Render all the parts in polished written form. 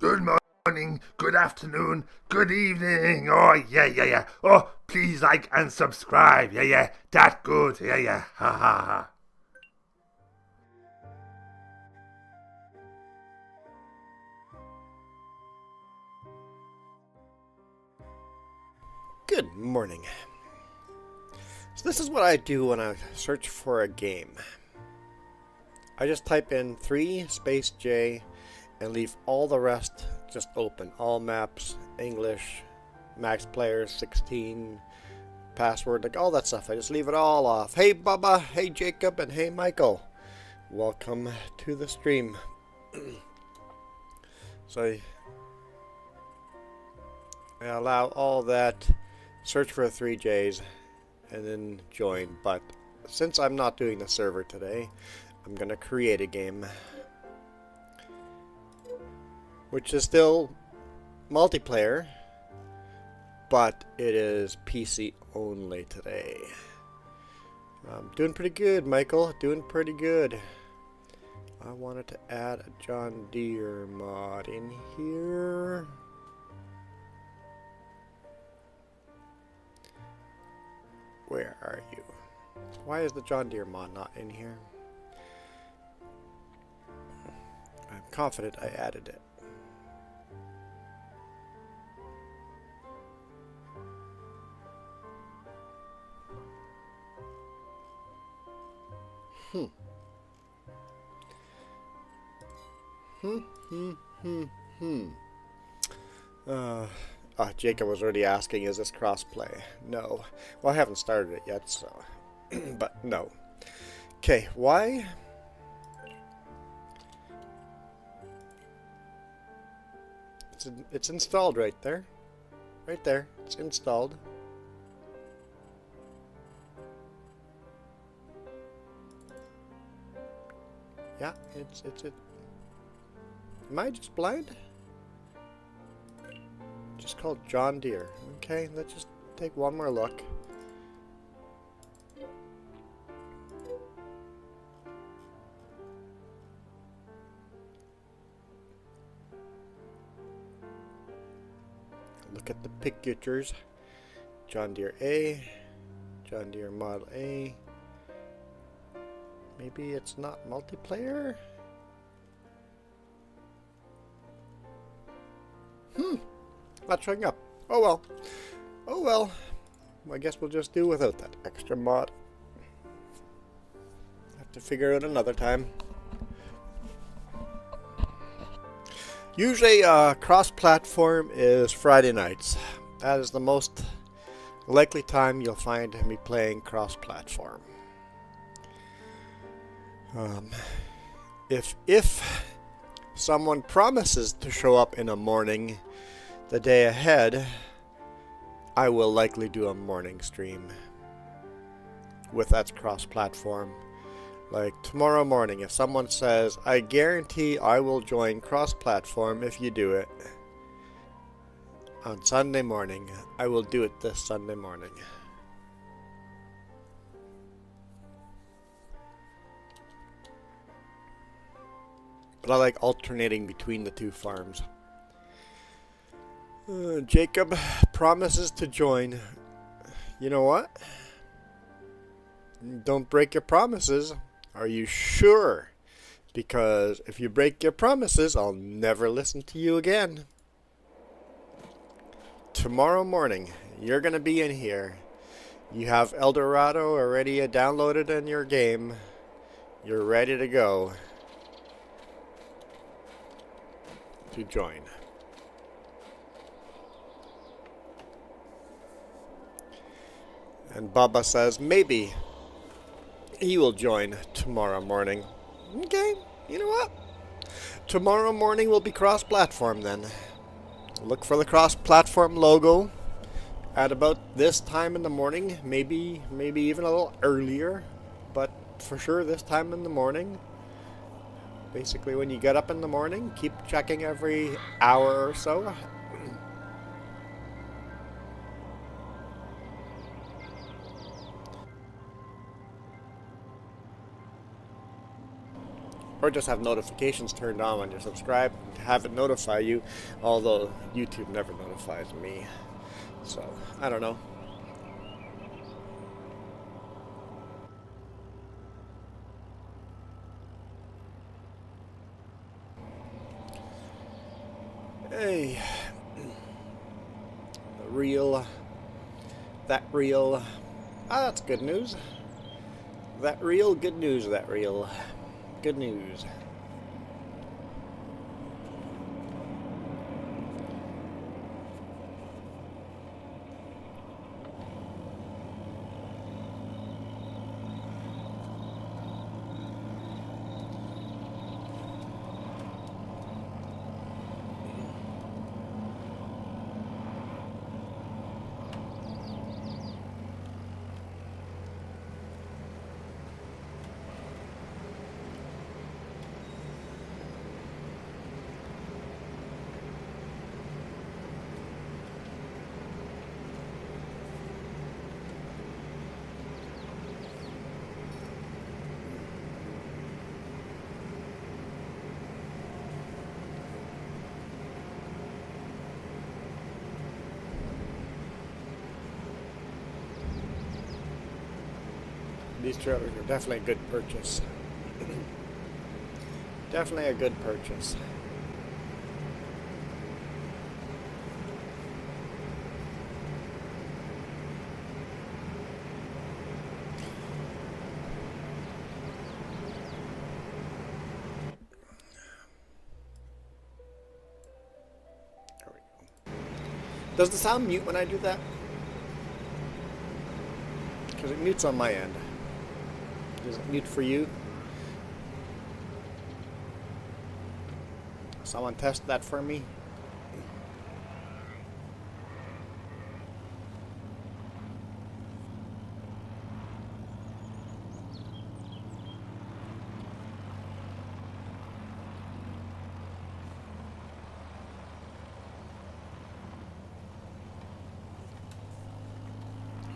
Good morning, good afternoon, good evening. Oh, yeah. Oh, please like and subscribe. Yeah. That good. Yeah. Ha ha ha. Good morning. So this is what I do when I search for a game. I just type in 3 space J and leave all the rest just open. All maps, English, max players 16, password, like all that stuff. I just leave it all off. Hey Bubba, hey Jacob, and hey Michael. Welcome to the stream. So I allow all that, search for 3Js, and then join. But since I'm not doing the server today, I'm going to create a game, which is still multiplayer, but it is PC only today. I'm doing pretty good, Michael. Doing pretty good. I wanted to add a John Deere mod in here. Where are you? Why is the John Deere mod not in here? I'm confident I added it. Jacob was already asking, is this crossplay? No. Well, I haven't started it yet, so... but no. Okay, why? It's installed right there. Right there. It's installed. Yeah, it's it. Am I just blind? Just called John Deere. Okay, let's just take one more look. Look at the pictures. John Deere A, John Deere Model A. Maybe it's not multiplayer? Not showing up. Oh well. Oh well. I guess we'll just do without that extra mod. Have to figure it out another time. Usually cross-platform is Friday nights. That is the most likely time you'll find me playing cross-platform. If someone promises to show up in a morning the day ahead, I will likely do a morning stream with that cross-platform. Like tomorrow morning, if someone says, I guarantee I will join cross-platform if you do it, on Sunday morning, I will do it this Sunday morning. But I like alternating between the two farms. Jacob promises to join. You know what? Don't break your promises. Are you sure? Because if you break your promises, I'll never listen to you again. Tomorrow morning, you're going to be in here. You have Eldorado already downloaded in your game. You're ready to go to join. And Baba says maybe he will join tomorrow morning. Okay, you know what? Tomorrow morning will be cross-platform then. Look for the cross-platform logo at about this time in the morning. Maybe even a little earlier. But for sure this time in the morning. Basically when you get up in the morning, keep checking every hour or so. or just have notifications turned on when you're subscribed, have it notify you, although YouTube never notifies me. So, I don't know. Hey, the reel, that reel, that's good news. That reel, good news, that reel, good news. These trailers are definitely a good purchase. Definitely a good purchase. There we go. Does the sound mute when I do that? Because it mutes on my end. Does it mute for you? Someone test that for me.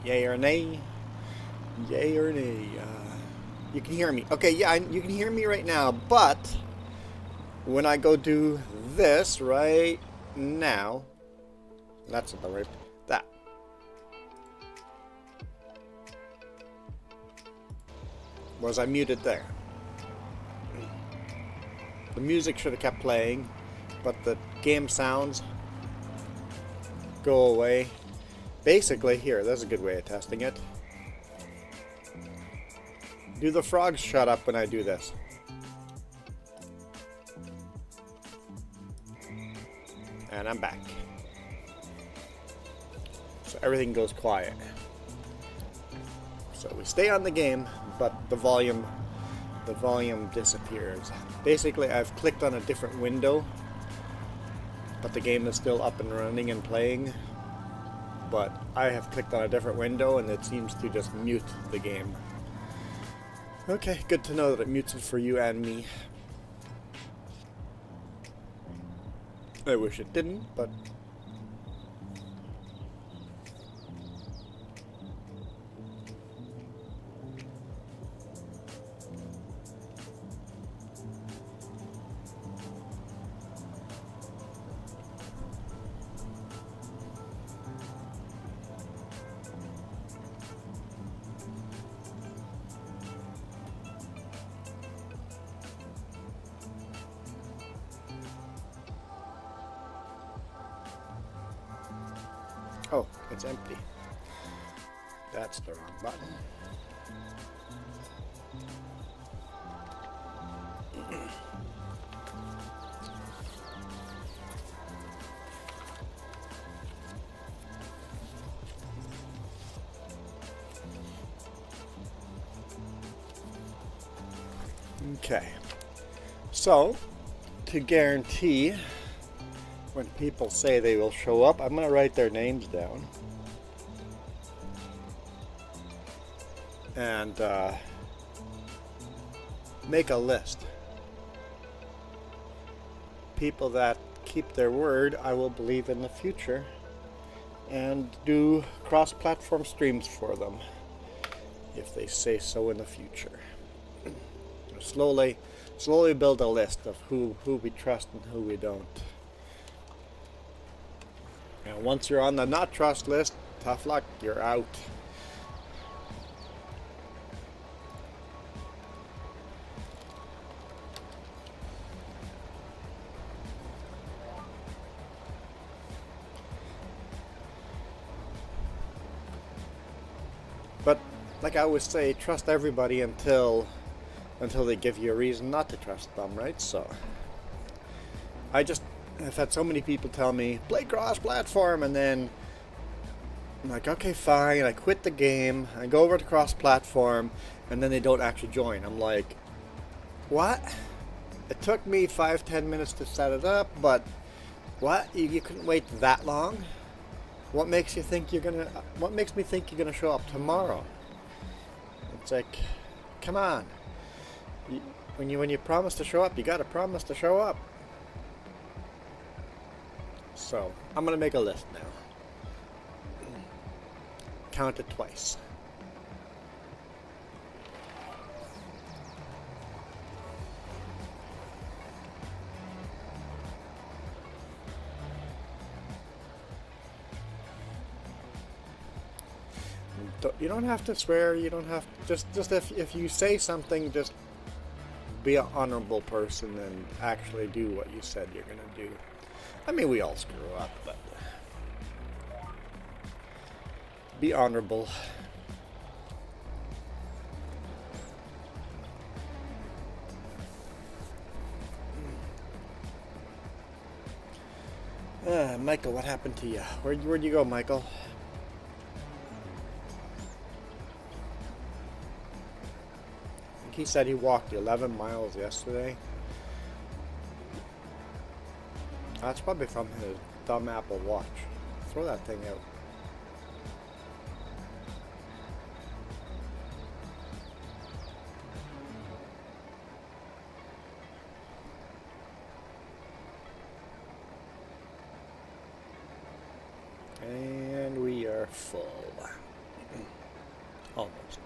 Yay or nay? Yay or nay? You can hear me. Okay, yeah, you can hear me right now, but when I go do this right now, that's about right. That. Was I muted there? The music should have kept playing, but the game sounds go away. Basically, here, that's a good way of testing it. Do the frogs shut up when I do this? And I'm back. So everything goes quiet. So we stay on the game, but the volume disappears. Basically, I've clicked on a different window, but the game is still up and running and playing. But I have clicked on a different window, and it seems to just mute the game. Okay, good to know that it mutes it for you and me. I wish it didn't, but... Oh, it's empty. That's the wrong button. Okay. So, to guarantee when people say they will show up, I'm going to write their names down. And make a list. People that keep their word, I will believe in the future. And do cross-platform streams for them, if they say so in the future. Slowly slowly build a list of who we trust and who we don't. And once you're on the not trust list, tough luck, you're out. But like I always say, trust everybody until they give you a reason not to trust them, right? So I've had so many people tell me play cross-platform, and then I'm like, okay, fine. I quit the game. I go over to cross-platform, and then they don't actually join. I'm like, what? It took me 5-10 minutes to set it up, but what? You couldn't wait that long? What makes me think you're gonna show up tomorrow? It's like, come on. When you promise to show up, you gotta promise to show up. So I'm gonna make a list now. Count it twice. You don't have to swear. You don't have to, just if you say something, just be an honorable person and actually do what you said you're gonna do. I mean, we all screw up, but be honorable. Michael, what happened to you? Where'd you go, Michael? He said he walked 11 miles yesterday. That's probably from his dumb Apple Watch. Throw that thing out. And we are full. Almost.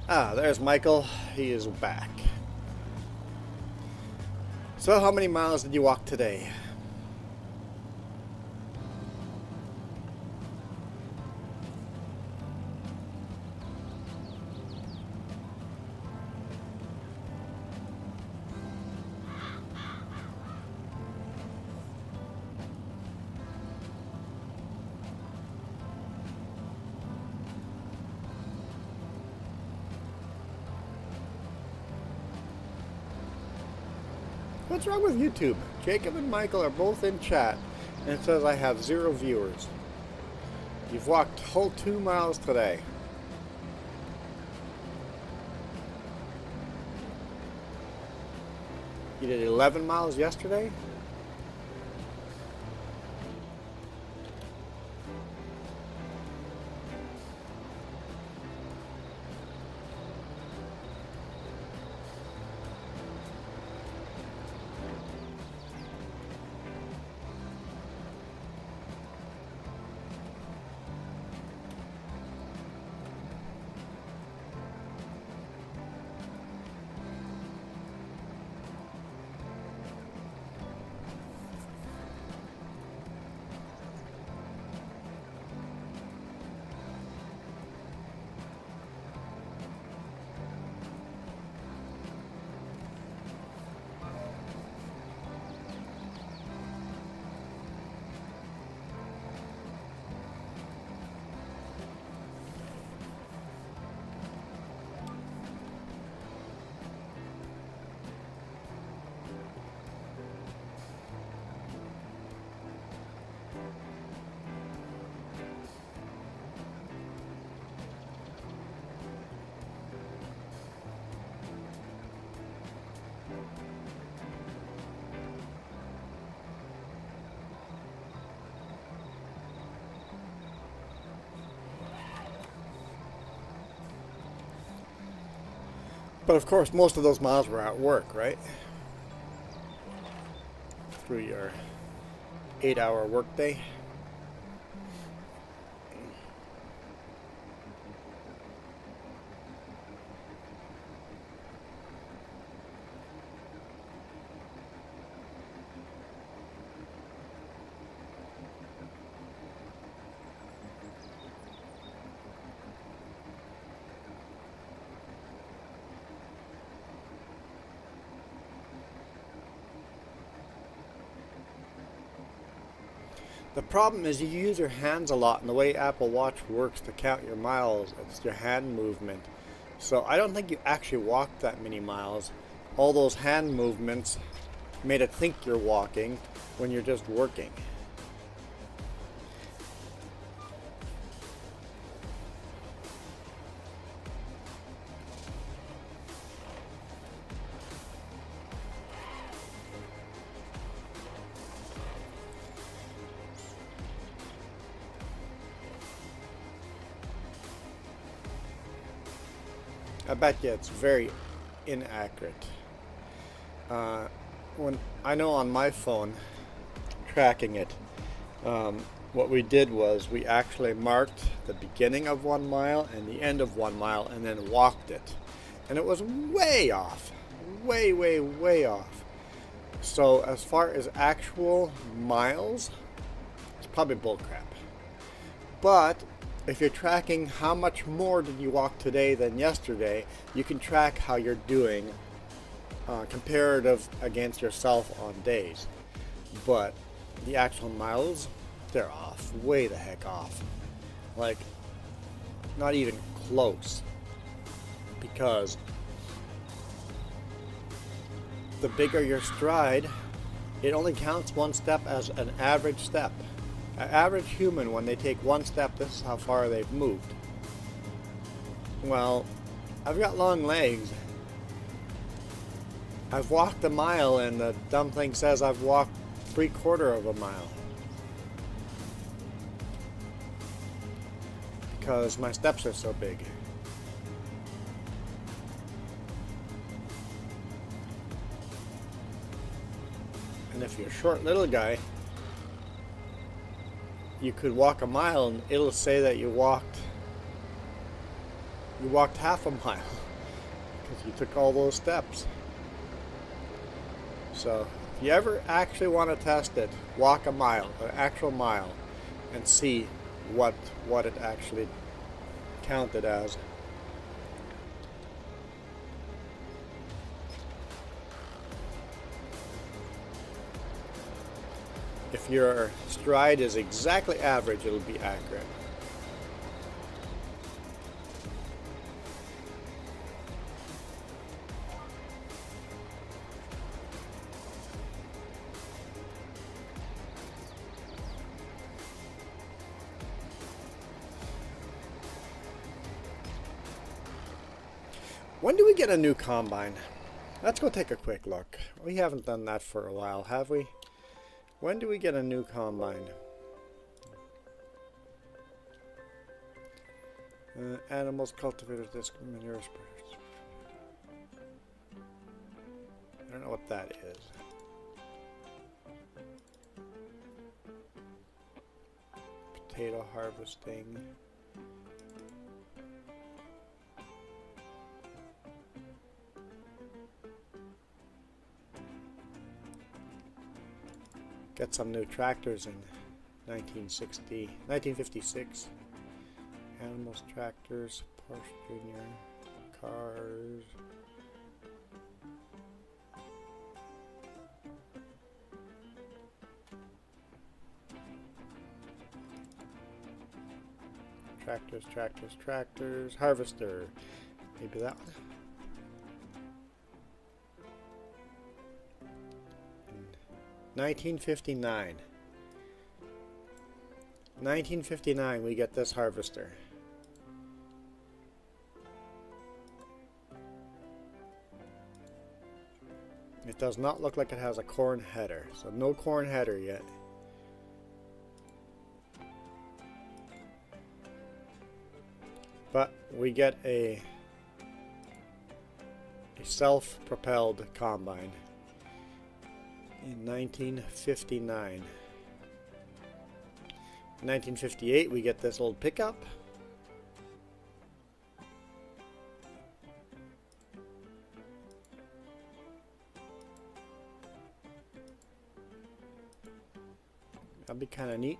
Ah, there's Michael. He is back. So how many miles did you walk today? What's wrong with YouTube? Jacob and Michael are both in chat, and it says I have 0 viewers. You've walked whole 2 miles today. You did 11 miles yesterday? But of course, most of those miles were at work, right? Through your 8-hour workday. The problem is you use your hands a lot, and the way Apple Watch works to count your miles, it's your hand movement. So I don't think you actually walked that many miles. All those hand movements made it think you're walking when you're just working. I bet you it's very inaccurate. When I know on my phone, tracking it, what we did was we actually marked the beginning of 1 mile and the end of 1 mile and then walked it. And it was way off. Way, way, way off. So as far as actual miles, it's probably bullcrap. But if you're tracking how much more did you walk today than yesterday, you can track how you're doing comparative against yourself on days. But the actual miles, they're off. Way the heck off. Like, not even close. Because the bigger your stride, it only counts one step as an average step. An average human, when they take one step, this is how far they've moved. Well, I've got long legs. I've walked a mile, and the dumb thing says I've walked 3/4 of a mile. Because my steps are so big. And if you're a short little guy, you could walk a mile and it'll say that you walked half a mile because you took all those steps. So if you ever actually want to test it, walk a mile, an actual mile, and see what it actually counted as. If your stride is exactly average, it'll be accurate. When do we get a new combine? Let's go take a quick look. We haven't done that for a while, have we? When do we get a new combine? Animals, cultivators, disc, manure spreaders. I don't know what that is. Potato harvesting. Got some new tractors in 1956. Animals, tractors, Porsche Junior, cars. Tractors, harvester. Maybe that one. 1959. 1959, we get this harvester. It does not look like it has a corn header, so no corn header yet. But we get a self-propelled combine in 1959. In 1958, we get this old pickup. That'd be kind of neat.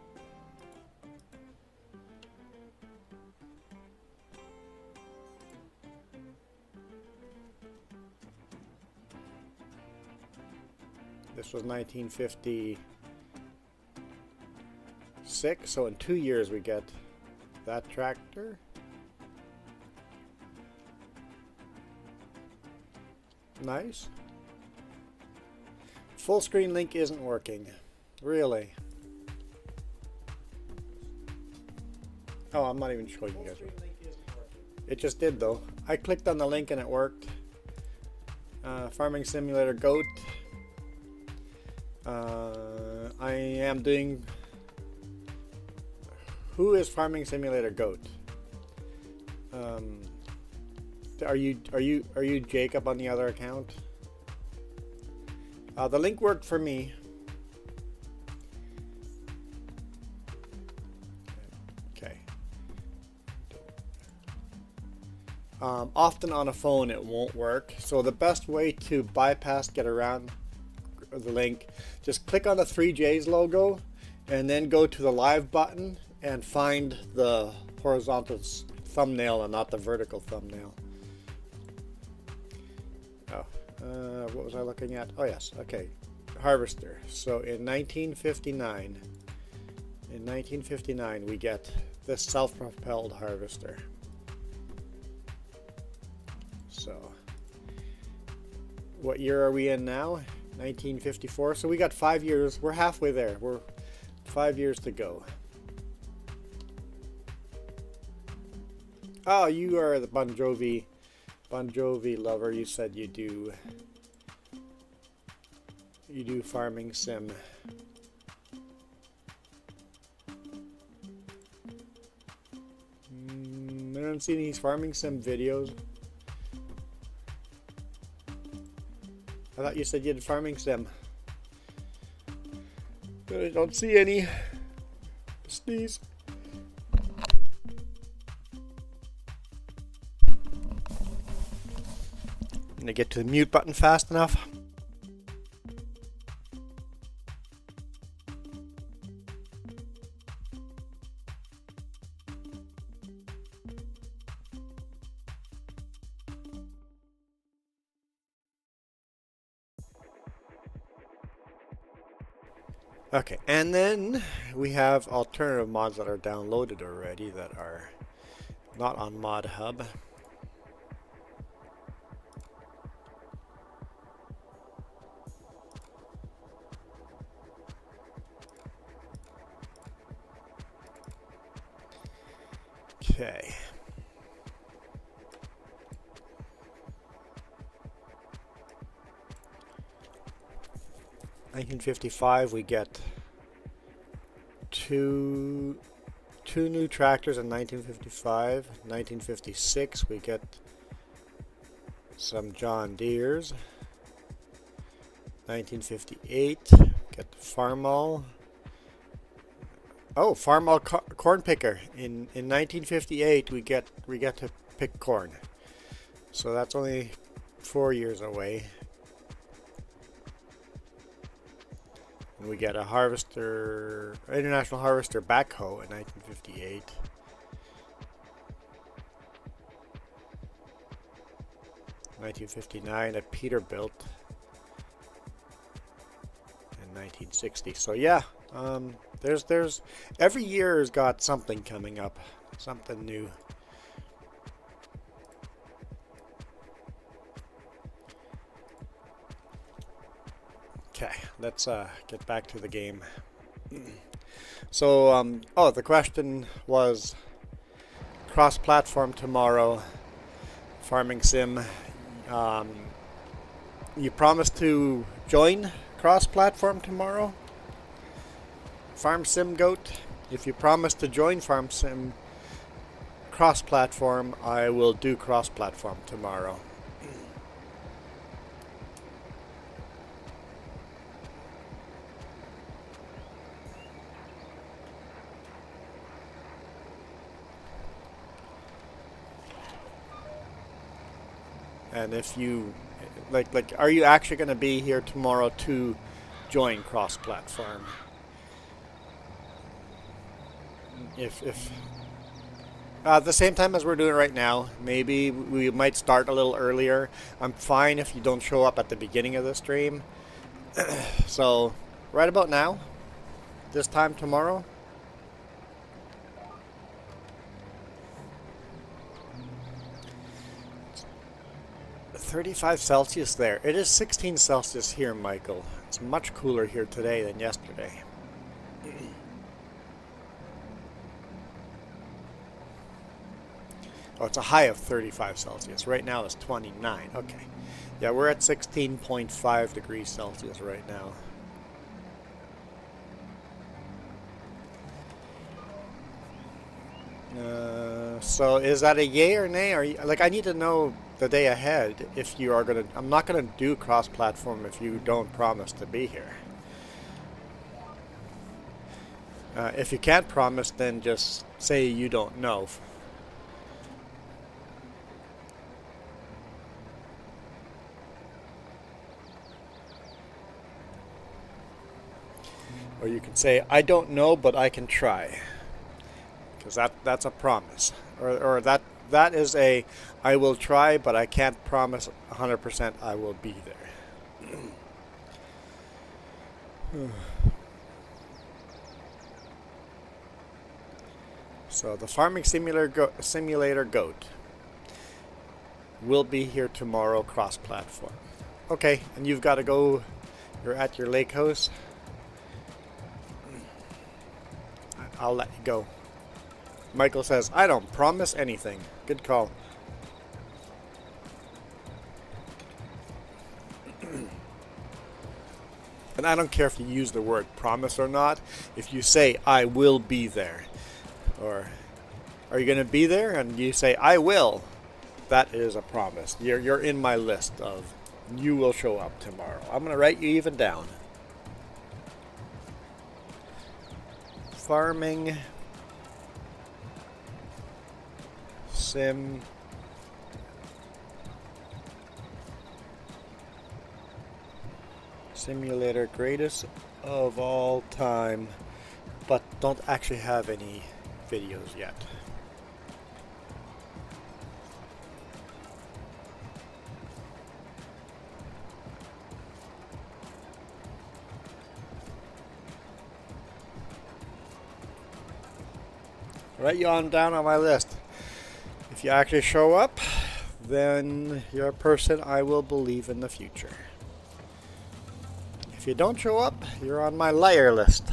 This was 1956, so in 2 years we get that tractor. Nice. Full screen link isn't working. Really? Oh, I'm not even showing you guys. It just did though. I clicked on the link and it worked. Farming Simulator Goat. I am doing. Who is Farming Simulator Goat? Are you Jacob on the other account? The link worked for me. Okay. Often on a phone it won't work. So the best way to bypass, get around the link, just click on the 3J's logo and then go to the live button and find the horizontal thumbnail and not the vertical thumbnail. What was I looking at? Oh yes, okay. Harvester. So in 1959 we get this self-propelled harvester. So what year are we in now? 1954. So we got 5 years. We're halfway there. We're 5 years to go. Oh, you are the Bon Jovi lover. You said you do farming sim. I don't see any farming sim videos. I thought you said you did farming sim. But I don't see any. Sneeze. Gonna get to the mute button fast enough. Okay, and then we have alternative mods that are downloaded already that are not on Mod Hub. Okay. In 1955 we get two new tractors in 1955. 1956 we get some John Deeres. 1958 get the Farmall. Oh, Farmall corn picker. In 1958 we get to pick corn. So that's only 4 years away. And we get a harvester, international harvester backhoe in 1958. In 1959 a Peterbilt in 1960. So yeah, there's every year has got something coming up, something new. Okay, let's get back to the game. So, oh, the question was cross-platform tomorrow, farming sim. You promised to join cross-platform tomorrow? Farm Sim Goat, if you promise to join Farm Sim cross-platform, I will do cross-platform tomorrow. And if you like, are you actually going to be here tomorrow to join cross-platform? If at the same time as we're doing right now, maybe we might start a little earlier. I'm fine if you don't show up at the beginning of the stream. So, right about now, this time tomorrow. It's 35 Celsius there. It is 16 Celsius here, Michael. It's much cooler here today than yesterday. Oh, it's a high of 35 Celsius. Right now it's 29. Okay. Yeah, we're at 16.5 degrees Celsius right now. So is that a yay or nay? Are you, like, I need to know the day ahead if you are gonna. I'm not gonna do cross-platform if you don't promise to be here. If you can't promise, then just say you don't know. Or you can say, I don't know, but I can try. Because that's a promise. Or that is a, I will try, but I can't promise 100% I will be there. So the farming simulator goat will be here tomorrow cross-platform. Okay, and you've got to go, you're at your lake house. I'll let you go. Michael says, I don't promise anything. Good call. And I don't care if you use the word promise or not. If you say, I will be there, or are you going to be there? And you say, I will. That is a promise. You're in my list of you will show up tomorrow. I'm going to write you even down. Farming sim simulator greatest of all time, but don't actually have any videos yet. Write you on down on my list. If you actually show up, then you're a person I will believe in the future. If you don't show up, you're on my liar list.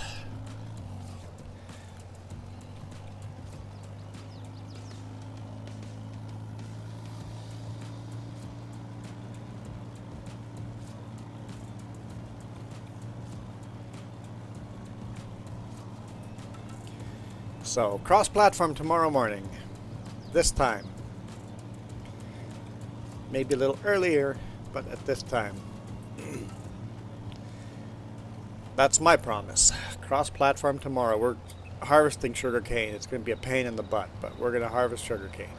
So, cross-platform tomorrow morning. This time. Maybe a little earlier, but at this time. That's my promise. Cross-platform tomorrow. We're harvesting sugarcane. It's going to be a pain in the butt, but we're going to harvest sugarcane.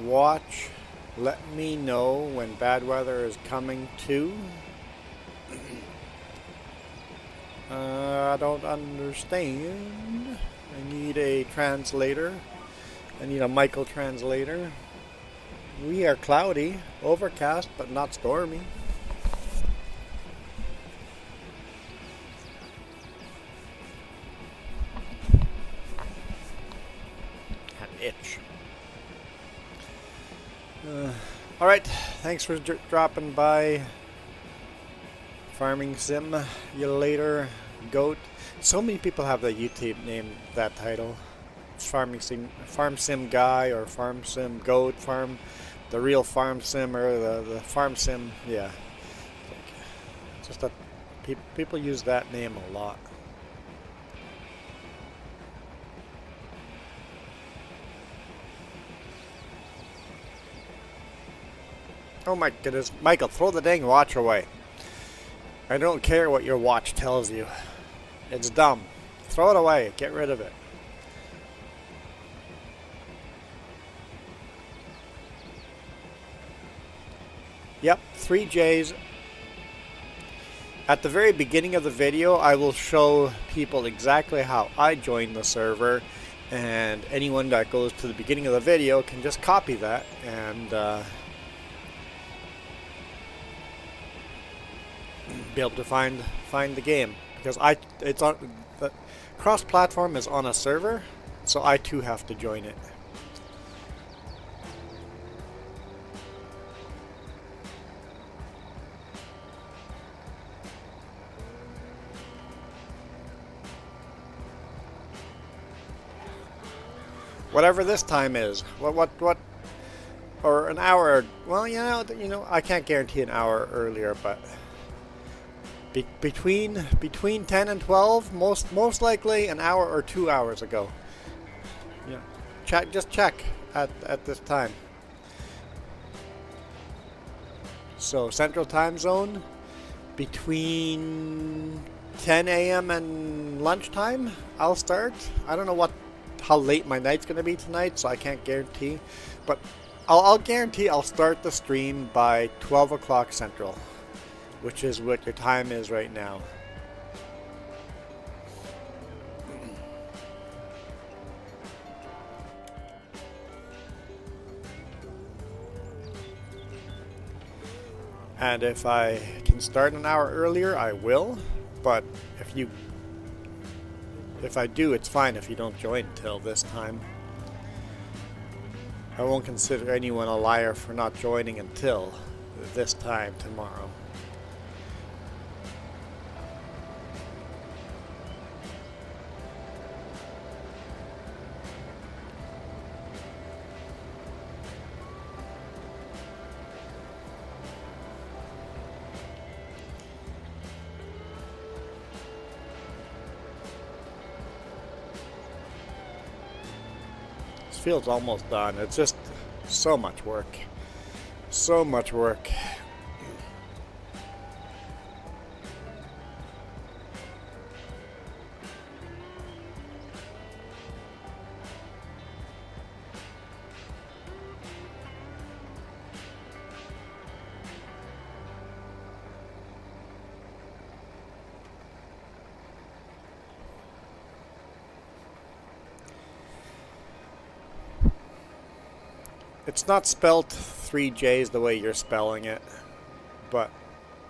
Watch, let me know when bad weather is coming too. I don't understand. I need a translator. I need a Michael translator. We are cloudy, overcast, but not stormy. Had an itch. Alright, thanks for dropping by. Farming Sim, you later, goat. So many people have the YouTube name that title. It's Farm Sim guy, or Farm Sim goat, the real Farm Sim, or the Farm Sim, yeah. It's just that people use that name a lot. Oh my goodness, Michael, throw the dang watch away. I don't care what your watch tells you. It's dumb. Throw it away. Get rid of it. Yep, 3Js. At the very beginning of the video, I will show people exactly how I joined the server, and anyone that goes to the beginning of the video can just copy that and be able to find the game, because it's on the cross-platform is on a server, so I too have to join it. Whatever this time is, what, or an hour. Well, you know, I can't guarantee an hour earlier, but between 10 and 12, most likely an hour or 2 hours ago. Yeah, just check at this time. So Central Time Zone, between 10 a.m. and lunchtime, I'll start. I don't know how late my night's going to be tonight, so I can't guarantee. But I'll guarantee I'll start the stream by 12 o'clock Central, which is what your time is right now. And if I can start an hour earlier, I will. But if I do, it's fine if you don't join till this time. I won't consider anyone a liar for not joining until this time tomorrow. Field's almost done. It's just so much work. So much work. It's not spelled 3Js the way you're spelling it, but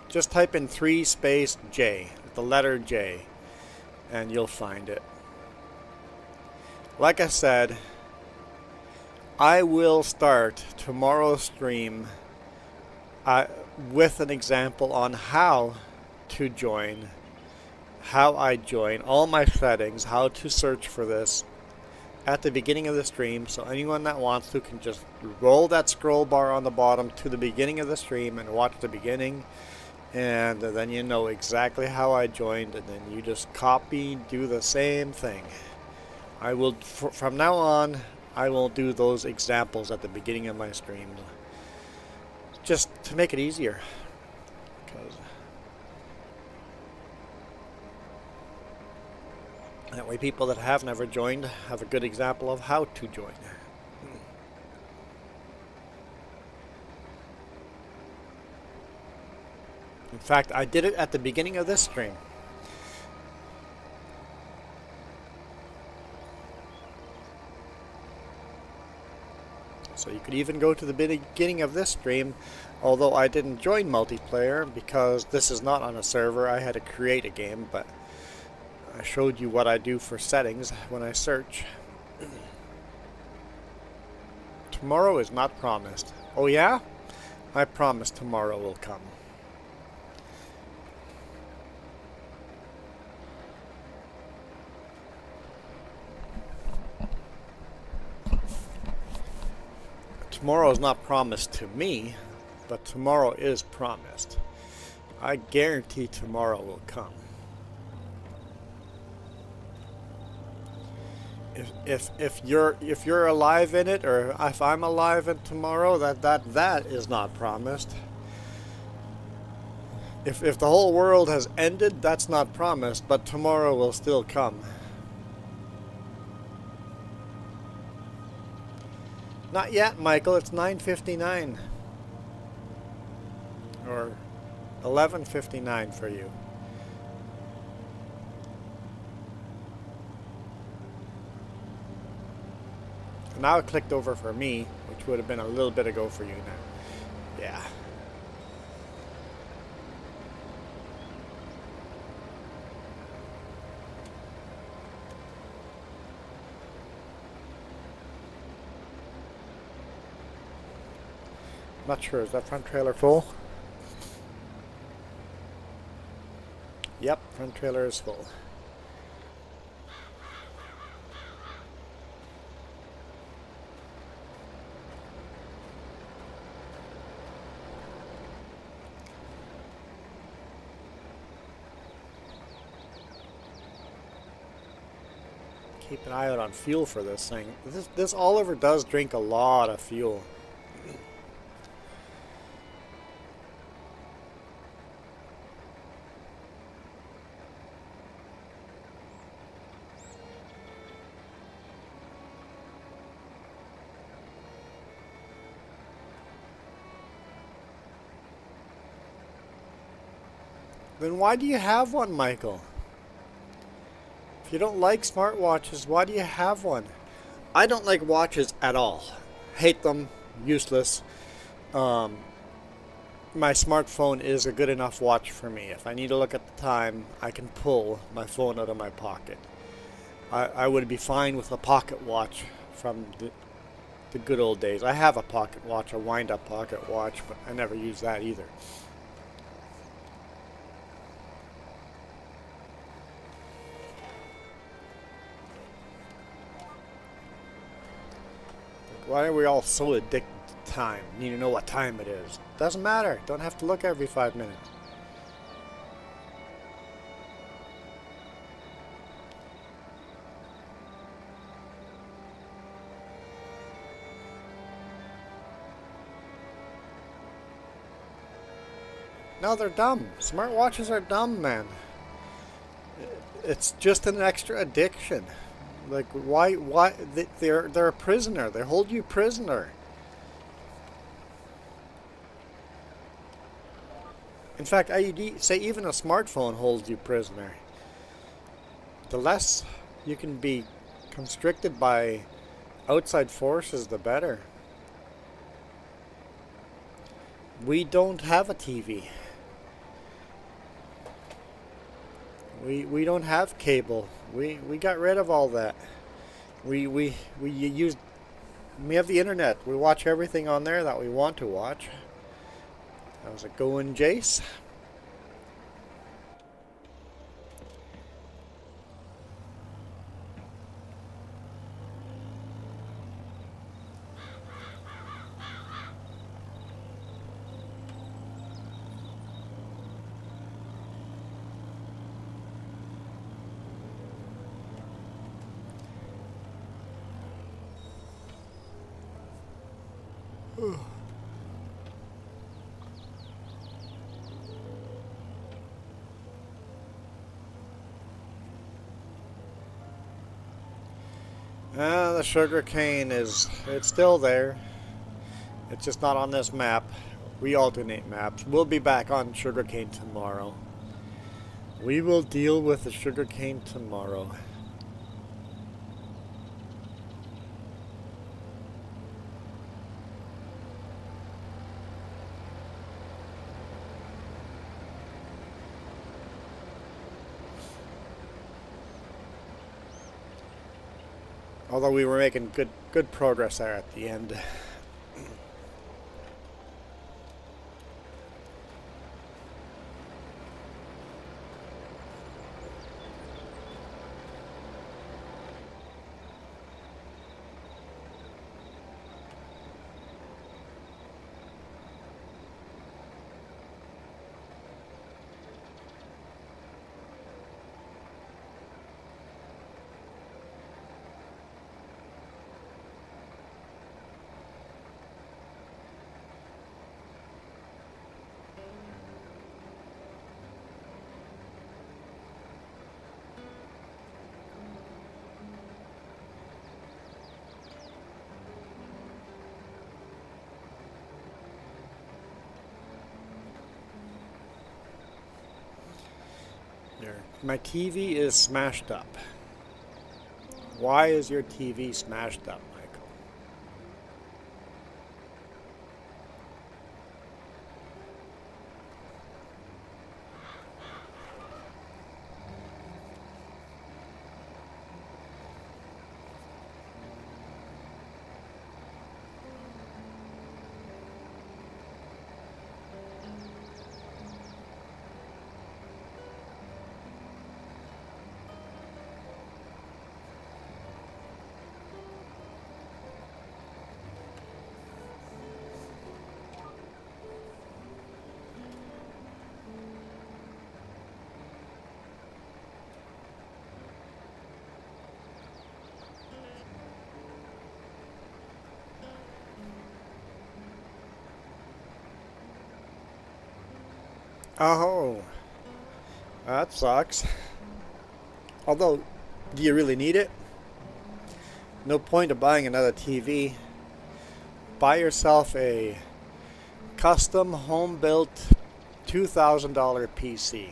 just type in 3 space J, the letter J, and you'll find it. Like I said, I will start tomorrow's stream with an example on how to join, how I join, all my settings, how to search for this at the beginning of the stream, so anyone that wants to can just roll that scroll bar on the bottom to the beginning of the stream and watch the beginning, and then you know exactly how I joined, and then you just copy, do the same thing. I will, from now on, I will do those examples at the beginning of my stream, just to make it easier. That way people that have never joined have a good example of how to join. In fact, I did it at the beginning of this stream. So you could even go to the beginning of this stream, although I didn't join multiplayer because this is not on a server. I had to create a game, but I showed you what I do for settings when I search. Tomorrow is not promised. Oh yeah? I promise tomorrow will come. Tomorrow is not promised to me, but tomorrow is promised. I guarantee tomorrow will come. If you're alive in it, or if I'm alive in tomorrow, that is not promised. If the whole world has ended, that's not promised, but tomorrow will still come. Not yet, Michael. It's 9:59 or 11:59 for you. Now it clicked over for me, which would have been a little bit ago for you now. Yeah. Not sure, is that front trailer full? Yep, front trailer is full. Keep an eye out on fuel for this thing. This Oliver does drink a lot of fuel. Then why do you have one, Michael? If you don't like smartwatches, why do you have one? I don't like watches at all. Hate them. Useless. My smartphone is a good enough watch for me. If I need to look at the time, I can pull my phone out of my pocket. I would be fine with a pocket watch from the good old days. I have a pocket watch, a wind-up pocket watch, but I never use that either. Why are we all so addicted to time? Need to know what time it is. Doesn't matter. Don't have to look every 5 minutes. No, they're dumb. Smartwatches are dumb, man. It's just an extra addiction. Like, why they're a prisoner. They hold you prisoner. In fact, I say even a smartphone holds you prisoner. The less you can be constricted by outside forces, the better. We don't have a TV. We don't have cable. We got rid of all that. We have the internet. We watch everything on there that we want to watch. How's it going, Jace? The sugar cane it's still there. It's just not on this map. We alternate maps. We'll be back on sugarcane tomorrow. We will deal with the sugarcane tomorrow. Although we were making good progress there at the end. My TV is smashed up. Why is your TV smashed up, Michael? Oh, that sucks. Although, do you really need it? No point of buying another TV. Buy yourself a custom home-built $2,000 PC.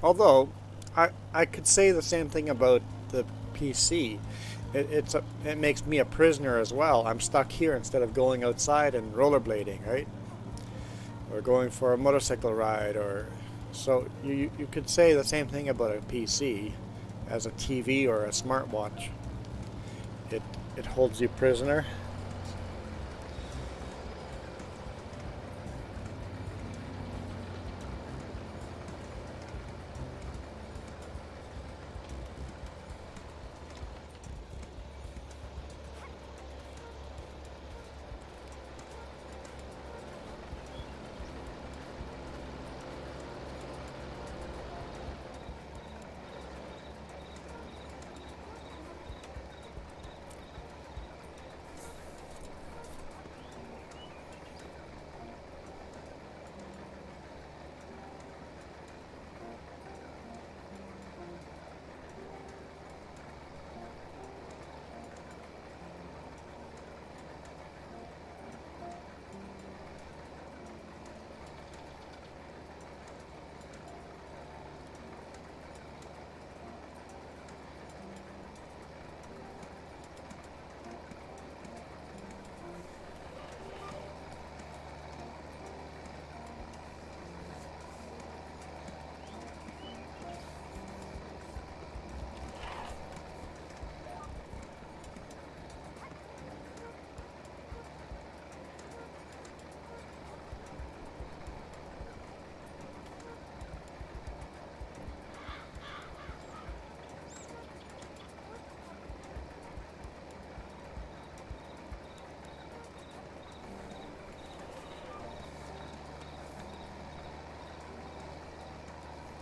Although, I could say the same thing about the PC. It makes me a prisoner as well. I'm stuck here instead of going outside and rollerblading, right? Or going for a motorcycle ride, or so you could say the same thing about a PC as a TV or a smartwatch. It holds you prisoner.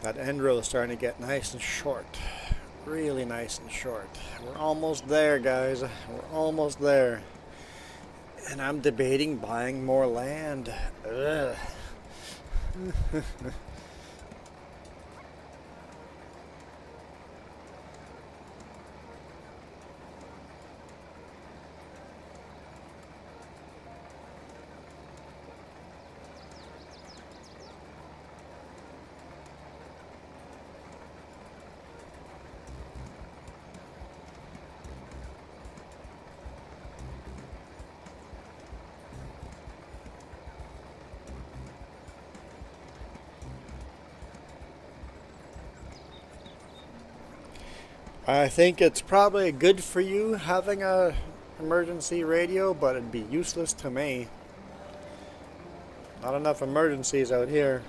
That end row is starting to get nice and short. Really nice and short. We're almost there, guys. We're almost there. And I'm debating buying more land. Ugh. I think it's probably good for you having a emergency radio, but it'd be useless to me. Not enough emergencies out here.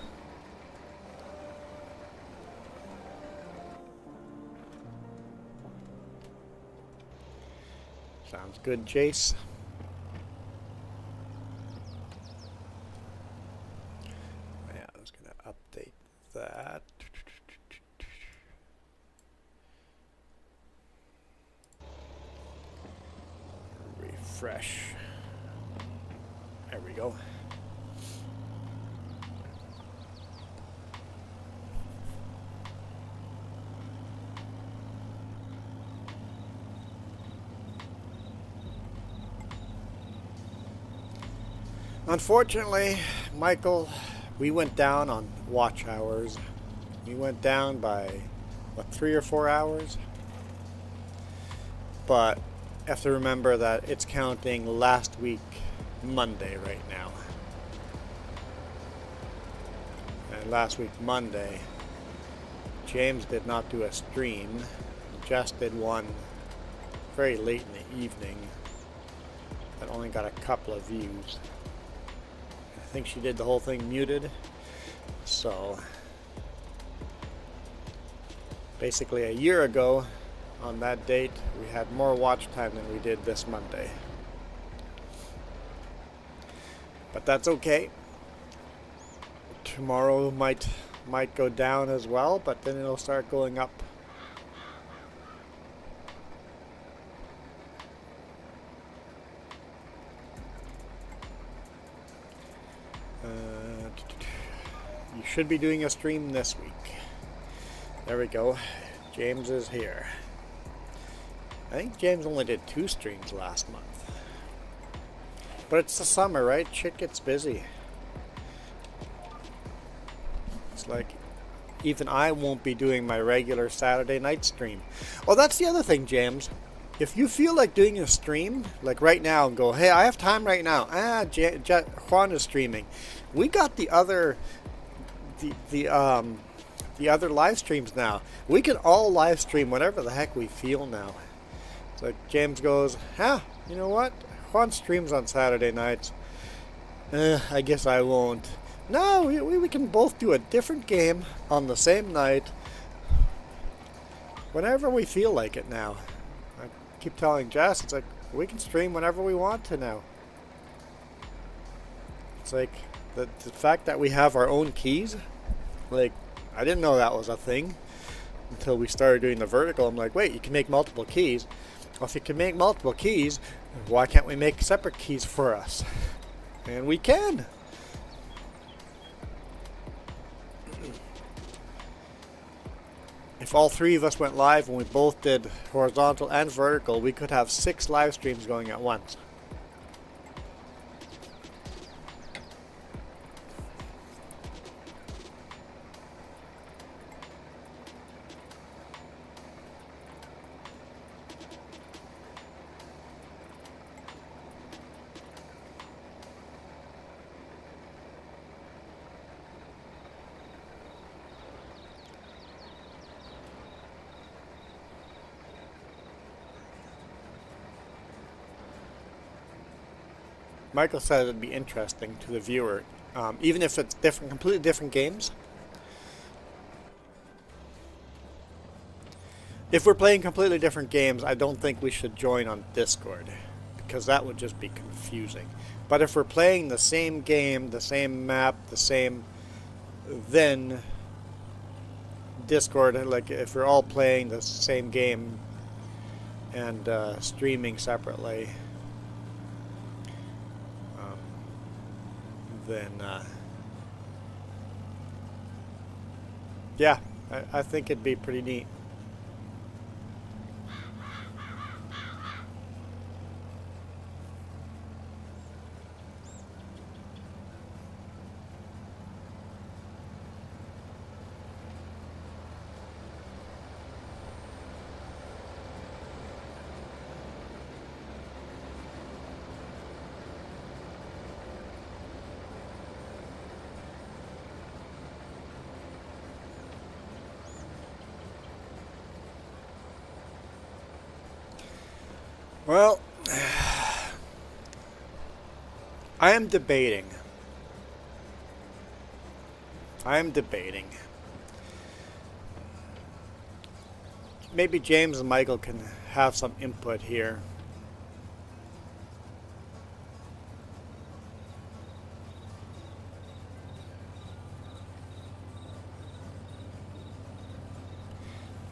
Sounds good, Jace. Yeah, I was gonna update that. Refresh. There we go. Unfortunately, Michael, we went down on watch hours. We went down by, what, 3 or 4 hours? But you have to remember that it's counting last week, Monday, right now. And last week, Monday, James did not do a stream. Jess did one very late in the evening that only got a couple of views. I think she did the whole thing muted. So basically a year ago on that date we had more watch time than we did this Monday. But that's okay. Tomorrow might go down as well, but then it'll start going up. You should be doing a stream this week. There we go. James is here. I think James only did 2 streams last month. But it's the summer, right? Shit gets busy. It's like even I won't be doing my regular Saturday night stream. Oh, that's the other thing, James. If you feel like doing a stream, like right now, and go, hey, I have time right now. Juan is streaming. We got the other other live streams now. We can all live stream whatever the heck we feel now. It's like James goes, you know what? Juan streams on Saturday nights. I guess I won't. No, we can both do a different game on the same night. Whenever we feel like it now. I keep telling Jess, it's like, we can stream whenever we want to now. It's like, the fact that we have our own keys, like, I didn't know that was a thing until we started doing the vertical. I'm like, wait, you can make multiple keys. Well, if you can make multiple keys, why can't we make separate keys for us? And we can. If all 3 of us went live and we both did horizontal and vertical, we could have 6 live streams going at once. Michael said it'd be interesting to the viewer, even if it's different, completely different games. If we're playing completely different games, I don't think we should join on Discord, because that would just be confusing. But if we're playing the same game, the same map, then Discord, like if we're all playing the same game and streaming separately, then yeah, I think it'd be pretty neat. Well, I am debating. Maybe James and Michael can have some input here.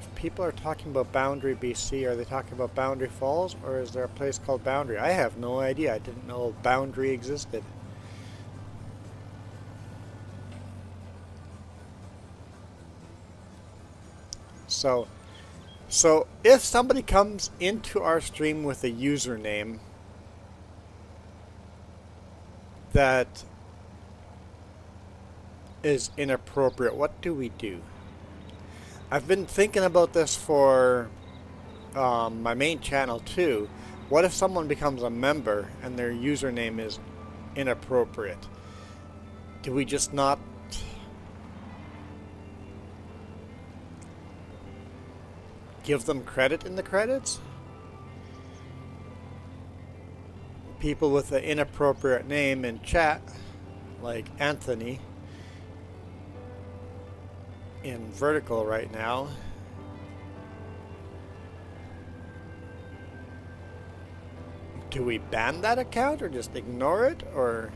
If people are talking about Boundary, BC, are they talking about Boundary Falls, or is there a place called Boundary? I have no idea. I didn't know Boundary existed. So if somebody comes into our stream with a username that is inappropriate, what do we do? I've been thinking about this for my main channel too. What if someone becomes a member and their username is inappropriate? Do we just not give them credit in the credits? People with an inappropriate name in chat, like Anthony in vertical right now, do we ban that account or just ignore it, or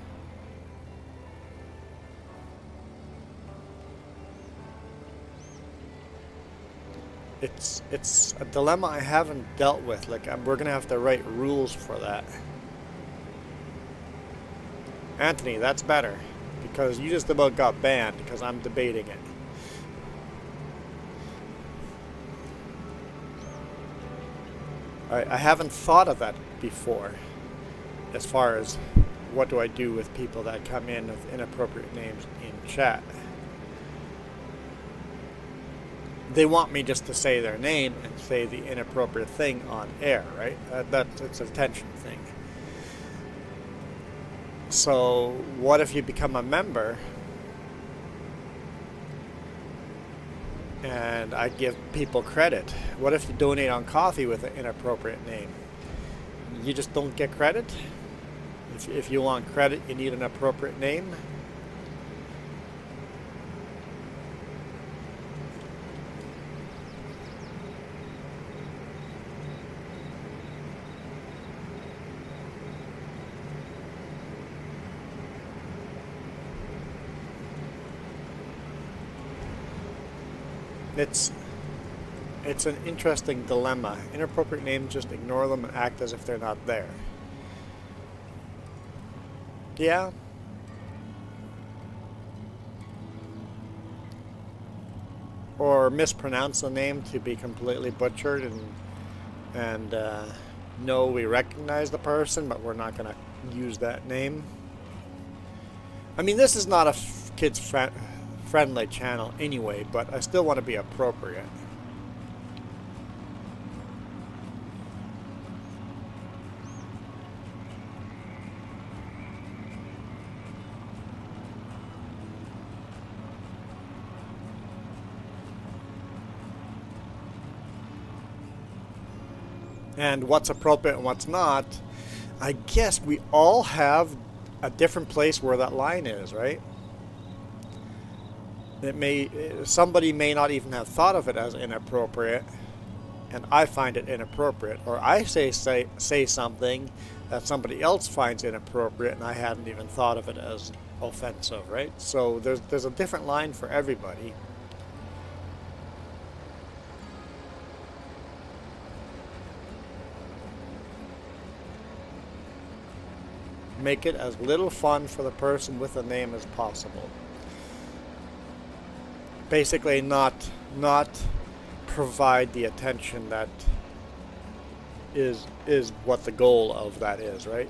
it's a dilemma I haven't dealt with. Like, we're gonna have to write rules for that. Anthony, that's better, because you just about got banned because I'm debating it. I haven't thought of that before, as far as what do I do with people that come in with inappropriate names in chat. They want me just to say their name and say the inappropriate thing on air, right? It's a tension thing. So what if you become a member and I give people credit? What if you donate on coffee with an inappropriate name? You just don't get credit? If you want credit, you need an appropriate name? It's an interesting dilemma. Inappropriate names, just ignore them and act as if they're not there. Yeah. Or mispronounce the name to be completely butchered and no, we recognize the person, but we're not going to use that name. I mean, this is not a kids friendly channel anyway, but I still want to be appropriate. And what's appropriate and what's not, I guess we all have a different place where that line is, right? Somebody may not even have thought of it as inappropriate, and I find it inappropriate, or I say something that somebody else finds inappropriate and I hadn't even thought of it as offensive, right? So there's a different line for everybody. Make it as little fun for the person with a name as possible. Basically not provide the attention that is what the goal of that is, right?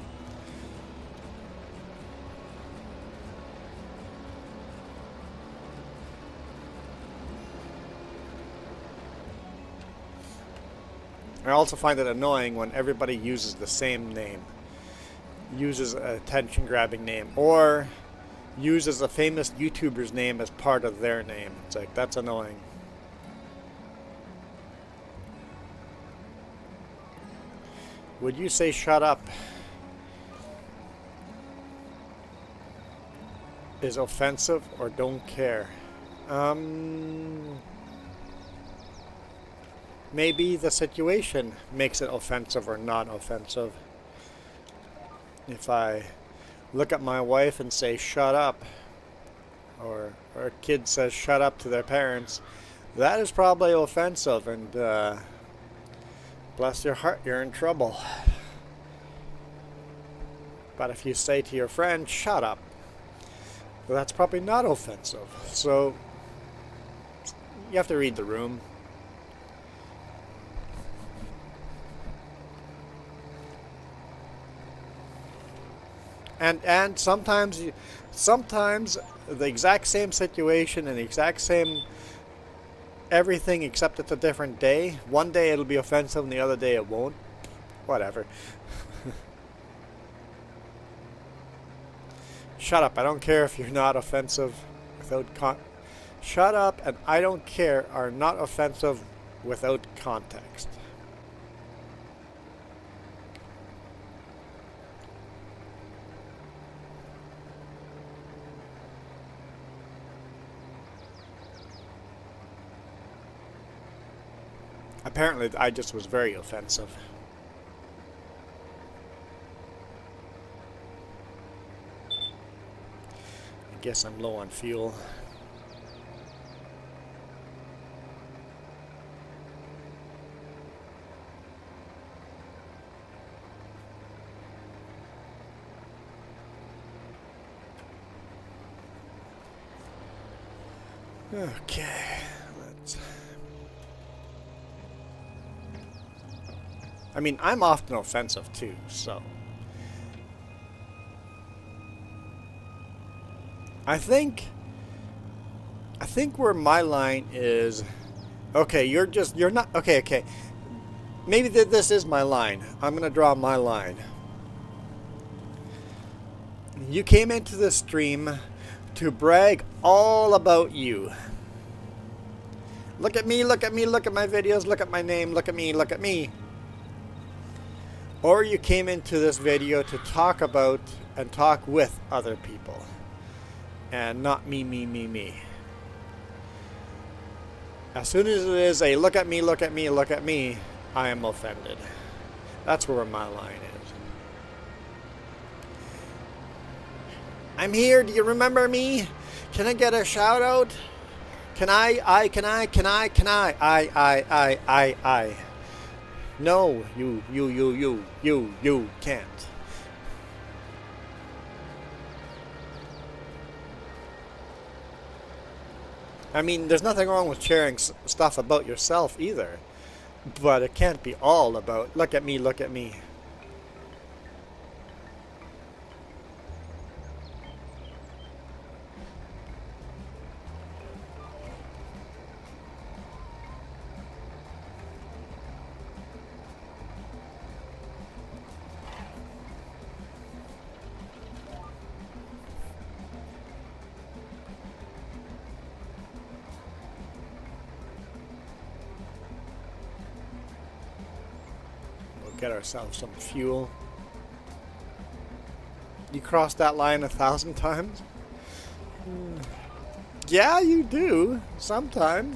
I also find it annoying when everybody uses the same name, uses an attention-grabbing name, or uses a famous YouTuber's name as part of their name. It's like, that's annoying. Would you say shut up is offensive or don't care? Maybe the situation makes it offensive or not offensive. If I look at my wife and say shut up, or a kid says shut up to their parents, that is probably offensive, and bless your heart, you're in trouble. But if you say to your friend shut up, well, that's probably not offensive. So you have to read the room. And sometimes the exact same situation and the exact same everything, except it's a different day. One day it'll be offensive and the other day it won't. Whatever. Shut up. I don't care if you're not offensive without shut up and I don't care are not offensive without context. Apparently, I just was very offensive. I guess I'm low on fuel. Okay, let's... I mean, I'm often offensive too, so... I think where my line is... Okay, you're not... Okay. Maybe this is my line. I'm gonna draw my line. You came into the stream to brag all about you. Look at me, look at me, look at my videos, look at my name, look at me, look at me. Or you came into this video to talk about and talk with other people. And not me. As soon as it is a look at me, look at me, look at me, I am offended. That's where my line is. I'm here, do you remember me? Can I get a shout out? Can I? No, you can't. I mean, there's nothing wrong with sharing stuff about yourself either, but it can't be all about, look at me, look at me. Get ourselves some fuel. You cross that line 1,000 times? Yeah, you do. Sometimes.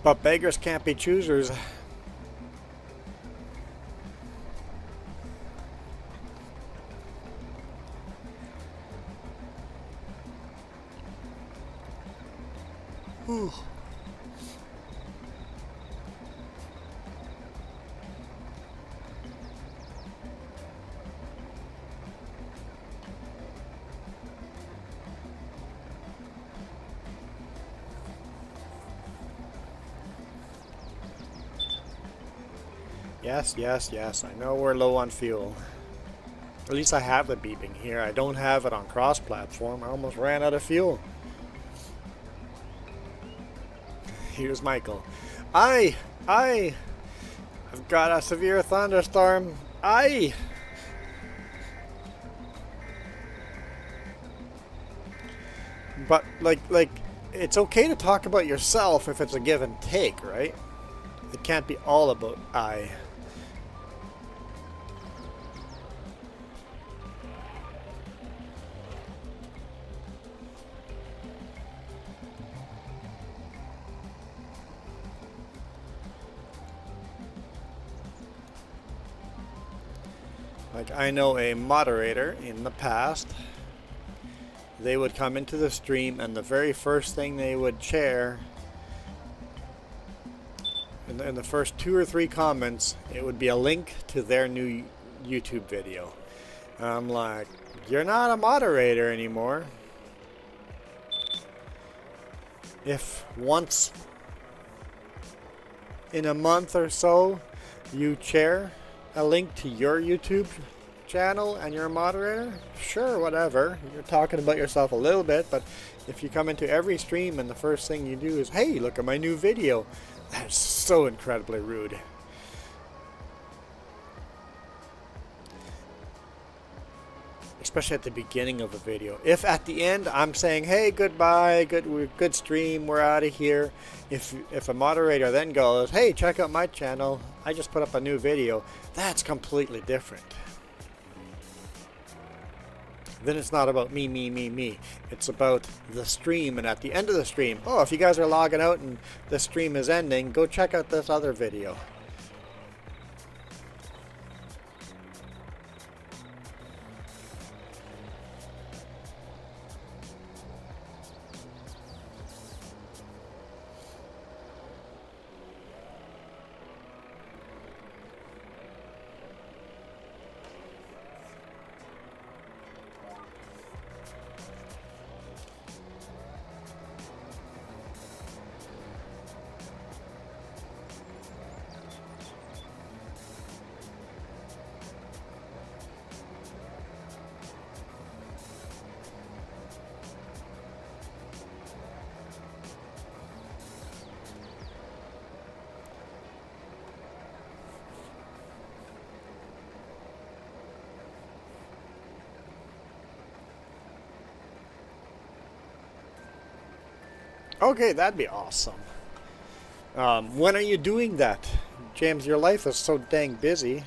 But beggars can't be choosers. Yes. I know we're low on fuel. At least I have the beeping here. I don't have it on cross-platform. I almost ran out of fuel. Here's Michael. I've got a severe thunderstorm But like it's okay to talk about yourself if it's a give and take, right? It can't be all about I. Like, I know a moderator in the past, they would come into the stream and the very first thing they would share, in the first 2 or 3 comments, it would be a link to their new YouTube video. And I'm like, you're not a moderator anymore. If once in a month or so you share a link to your YouTube channel and you're a moderator, sure, whatever. You're talking about yourself a little bit, but if you come into every stream and the first thing you do is, hey, look at my new video, that's so incredibly rude. Especially at the beginning of a video. If at the end I'm saying, hey, goodbye, good stream, we're out of here. If a moderator then goes, hey, check out my channel, I just put up a new video, that's completely different. Then it's not about me. It's about the stream, and at the end of the stream, oh, if you guys are logging out and the stream is ending, go check out this other video. Okay, that'd be awesome. When are you doing that? James, your life is so dang busy.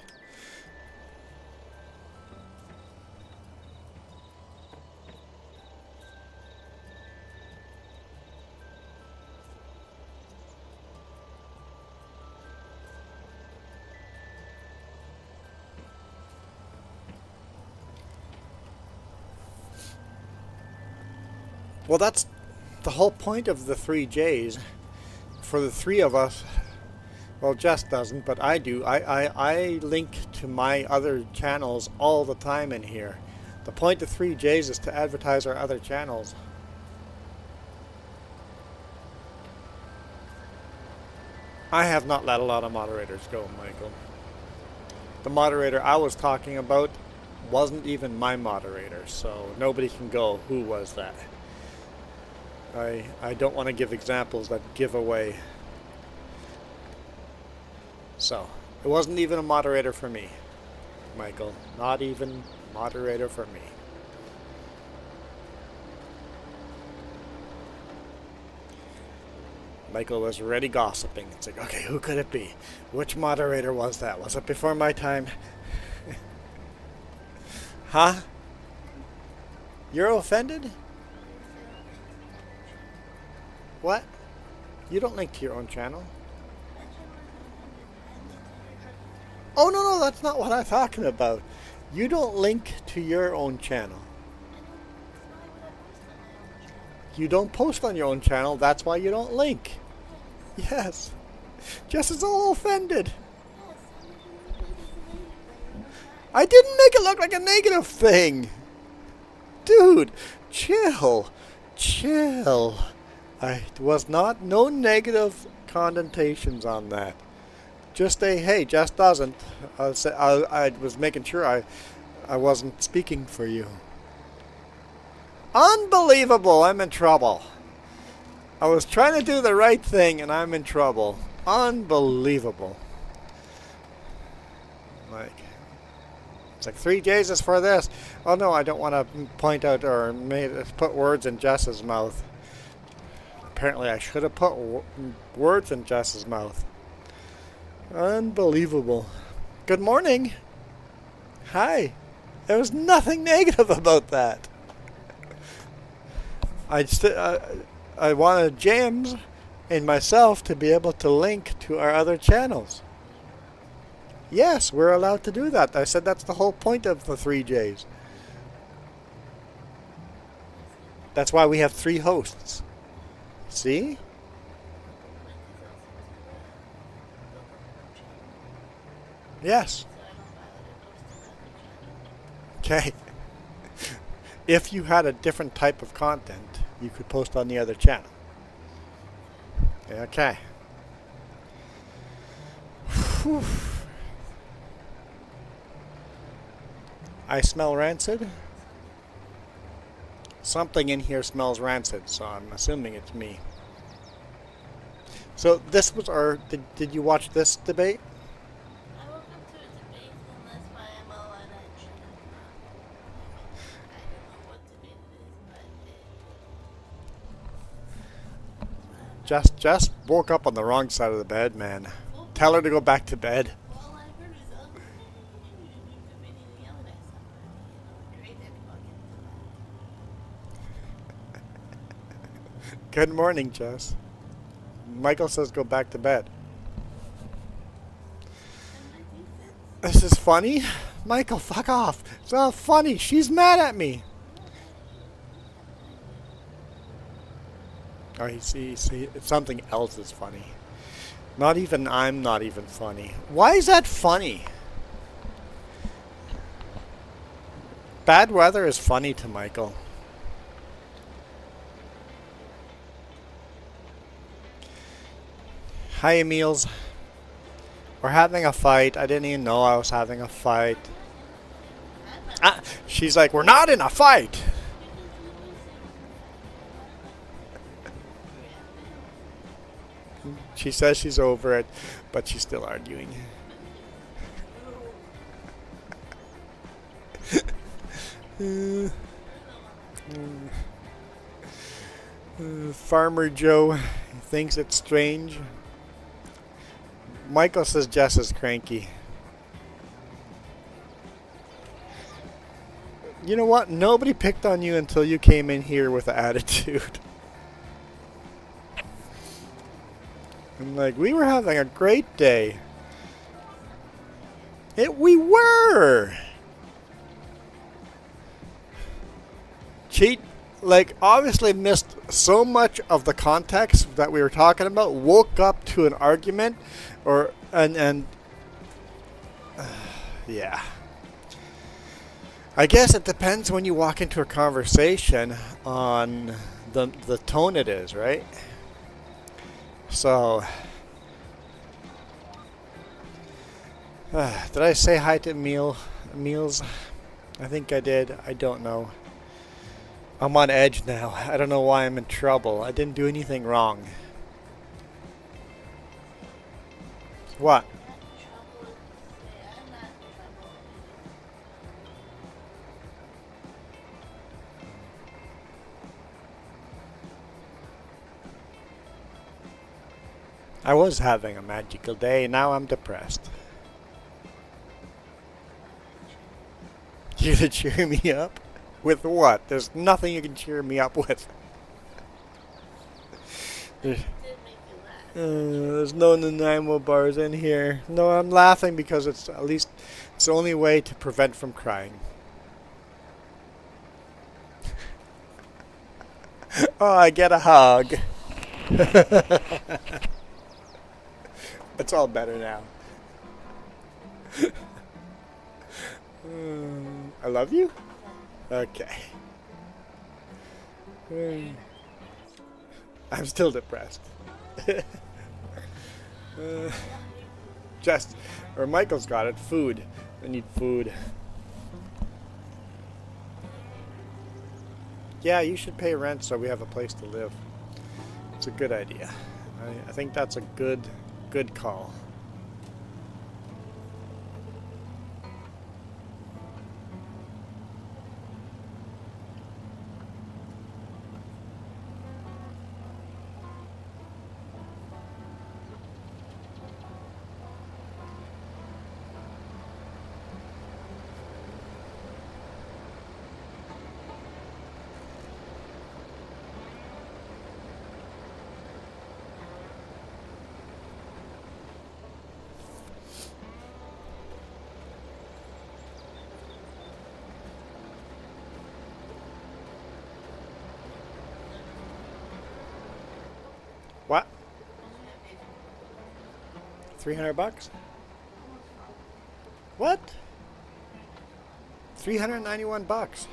Well, that's the whole point of the 3 J's. For the 3 of us, well, Jess doesn't, but I do. I link to my other channels all the time in here. The point of 3 J's is to advertise our other channels. I have not let a lot of moderators go, Michael. The moderator I was talking about wasn't even my moderator, so nobody can go, who was that? I don't want to give examples that give away. So, it wasn't even a moderator for me, Michael. Not even moderator for me. Michael was already gossiping. It's like, okay, who could it be? Which moderator was that? Was it before my time? Huh? You're offended? What? You don't link to your own channel? Oh, no, that's not what I'm talking about. You don't link to your own channel. You don't post on your own channel, that's why you don't link. Yes. Jess is all offended. I didn't make it look like a negative thing. Dude, chill. Chill. I was not, no negative connotations on that. Just a, hey, Jess doesn't. I was making sure I wasn't speaking for you. Unbelievable, I'm in trouble. I was trying to do the right thing and I'm in trouble. Unbelievable. Like, It's like 3Js is for this. Oh no, I don't want to point out or put words in Jess's mouth. Apparently I should have put words in Jess's mouth. Unbelievable. Good morning. Hi. There was nothing negative about that. I wanted James and myself to be able to link to our other channels. Yes, we're allowed to do that. I said that's the whole point of the 3Js. That's why we have 3 hosts. See? Yes. Okay. If you had a different type of content, you could post on the other channel. Okay. Whew. I smell rancid. Something in here smells rancid, so I'm assuming it's me. So this was our... Did you watch this debate? I woke up to a debate, and that's why I'm all on edge. I don't know what debate it is, but Just woke up on the wrong side of the bed, man. Tell her to go back to bed. all I heard is debating the LNS. Great that people get into that. Good morning, Jess. Michael says go back to bed. This is funny? Michael, fuck off. It's not funny. She's mad at me. Oh, you see, something else is funny. I'm not even funny. Why is that funny? Bad weather is funny to Michael. Hi, Emils. We're having a fight. I didn't even know I was having a fight. She's like, we're not in a fight. She says she's over it, but she's still arguing. Farmer Joe thinks it's strange. Michael says Jess is cranky. You know what? Nobody picked on you until you came in here with an attitude. I'm like, we were having a great day. We were. Cheat, like, obviously missed so much of the context that we were talking about. Woke up to an argument, yeah. I guess it depends when you walk into a conversation on the tone it is, right? So, did I say hi to Meals? I think I did. I don't know. I'm on edge now. I don't know why I'm in trouble. I didn't do anything wrong. What? I was having a magical day, now I'm depressed. You gonna cheer me up? With what? There's nothing you can cheer me up with. There's no Nanaimo bars in here. No, I'm laughing because it's at least it's the only way to prevent from crying. Oh, I get a hug. It's all better now. I love you? Okay. I'm still depressed. Michael's got it. Food. I need food. Yeah, you should pay rent so we have a place to live. It's a good idea. I think that's a good call. $300? What? $391.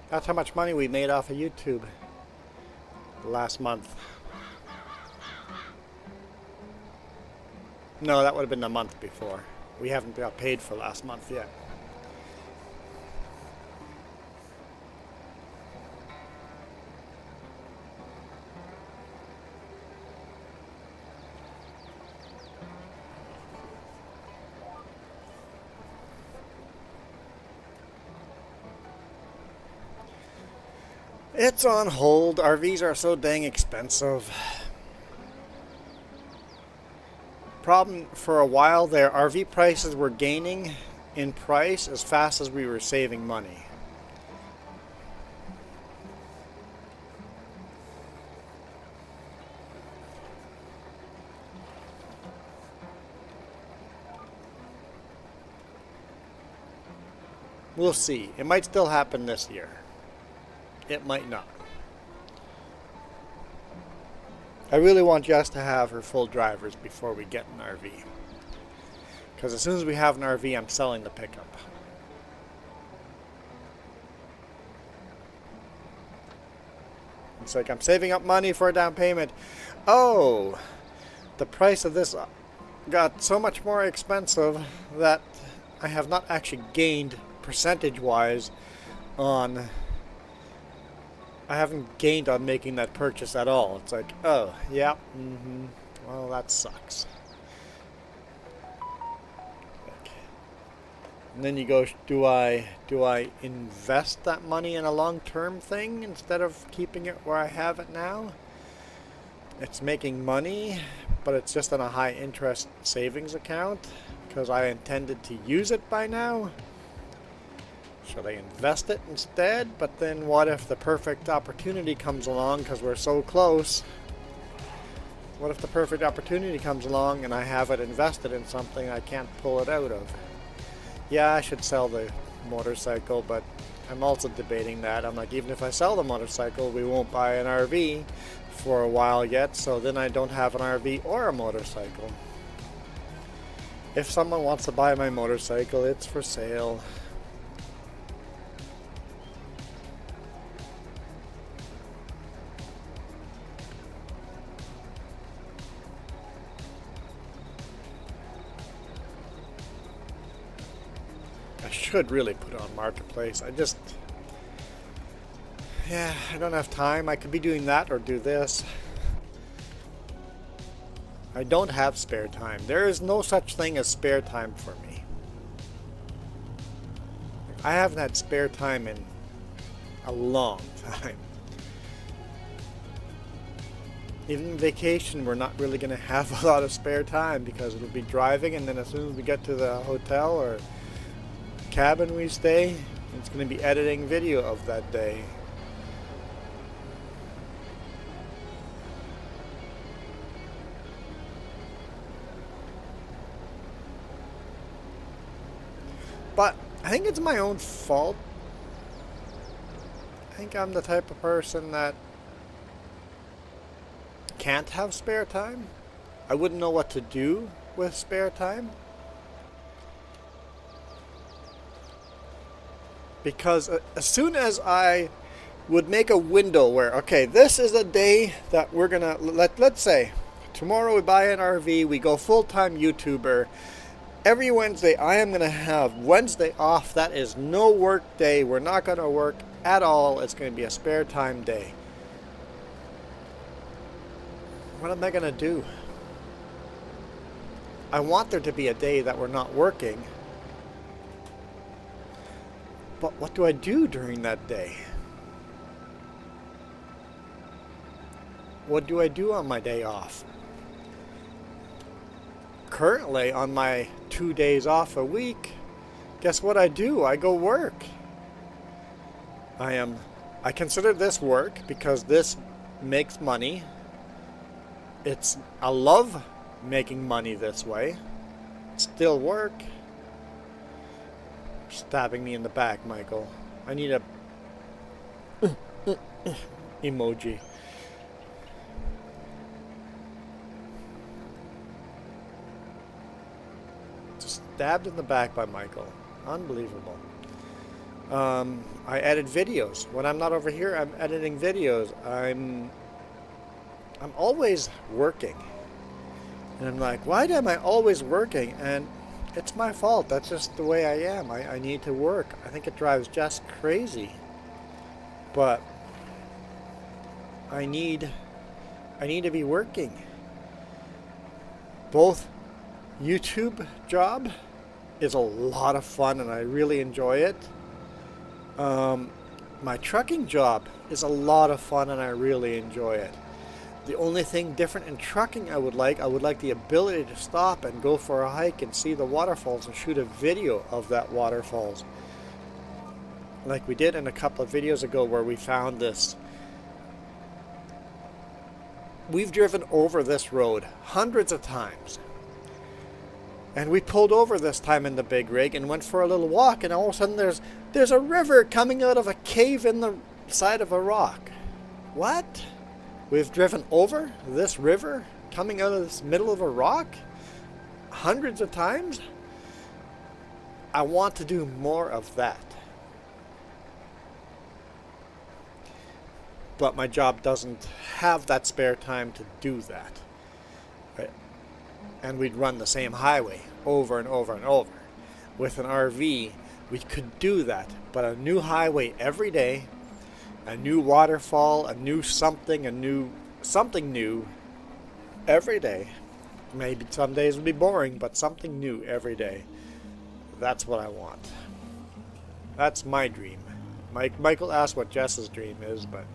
That's how much money we made off of YouTube last month. No, that would have been the month before. We haven't got paid for last month yet. It's on hold. RVs are so dang expensive. Problem for a while there, RV prices were gaining in price as fast as we were saving money. We'll see. It might still happen this year. It might not. I really want Jess to have her full drivers before we get an RV. Because as soon as we have an RV, I'm selling the pickup. It's like I'm saving up money for a down payment. Oh, the price of this got so much more expensive that I have not actually gained percentage-wise on... I haven't gained on making that purchase at all. It's like, oh, yeah, well, that sucks. Okay. And then you go, do I invest that money in a long-term thing instead of keeping it where I have it now? It's making money, but it's just on a high-interest savings account because I intended to use it by now. Should I invest it instead? But then what if the perfect opportunity comes along because we're so close? What if the perfect opportunity comes along and I have it invested in something I can't pull it out of? Yeah, I should sell the motorcycle, but I'm also debating that. I'm like, even if I sell the motorcycle, we won't buy an RV for a while yet, so then I don't have an RV or a motorcycle. If someone wants to buy my motorcycle, it's for sale. I should really put it on Marketplace. I don't have time. I could be doing that or do this. I don't have spare time. There is no such thing as spare time for me. I haven't had spare time in a long time. Even vacation, we're not really going to have a lot of spare time because it'll be driving, and then as soon as we get to the hotel or cabin we stay, it's going to be editing video of that day. But I think it's my own fault. I think I'm the type of person that can't have spare time. I wouldn't know what to do with spare time. Because as soon as I would make a window where, okay, this is a day that we're gonna, let's say, tomorrow we buy an RV, we go full-time YouTuber. Every Wednesday I am gonna have Wednesday off. That is no work day. We're not gonna work at all. It's gonna be a spare time day. What am I gonna do? I want there to be a day that we're not working. But what do I do during that day? What do I do on my day off? Currently, on my 2 days off a week, guess what I do? I go work. I consider this work because this makes money. I love making money this way. Still work. Stabbing me in the back, Michael. I need a emoji. stabbed in the back by Michael. Unbelievable. I edit videos. When I'm not over here, I'm editing videos. I'm always working. And I'm like, why am I always working? And it's my fault. That's just the way I am. I need to work. I think it drives Jess crazy. But I need to be working. Both YouTube job is a lot of fun and I really enjoy it. My trucking job is a lot of fun and I really enjoy it. The only thing different in trucking I would like the ability to stop and go for a hike and see the waterfalls and shoot a video of that waterfalls. Like we did in a couple of videos ago where we found this. We've driven over this road hundreds of times. And we pulled over this time in the big rig and went for a little walk, and all of a sudden there's a river coming out of a cave in the side of a rock. What? We've driven over this river coming out of this middle of a rock hundreds of times? I want to do more of that. But my job doesn't have that spare time to do that. Right? And we'd run the same highway over and over and over. With an RV, we could do that. But a new highway every day, a new waterfall, a new something new every day. Maybe some days will be boring, but something new every day. That's what I want. That's my dream. Michael asked what Jess's dream is, but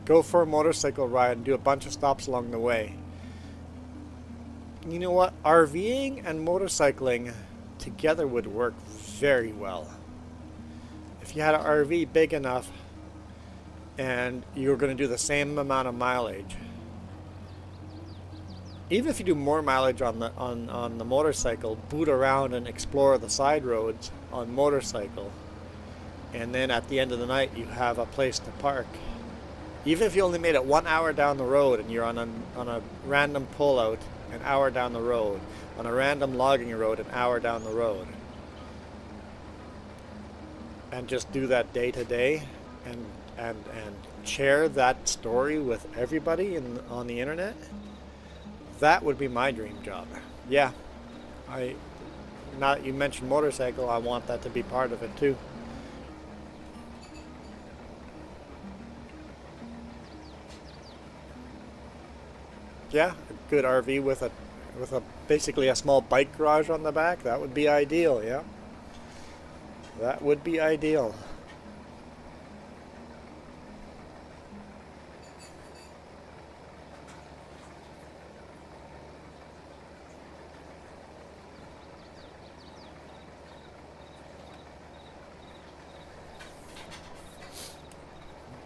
go for a motorcycle ride and do a bunch of stops along the way. You know what? RVing and motorcycling together would work very well. If you had an RV big enough and you were going to do the same amount of mileage, even if you do more mileage on the motorcycle, boot around and explore the side roads on motorcycle, and then at the end of the night you have a place to park. Even if you only made it 1 hour down the road and you're on a random pullout an hour down the road, on a random logging road an hour down the road, and just do that day to day and share that story with everybody on the internet, that would be my dream job. Yeah, now that you mentioned motorcycle, I want that to be part of it too. Yeah, a good RV with a basically a small bike garage on the back, that would be ideal. Yeah, that would be ideal.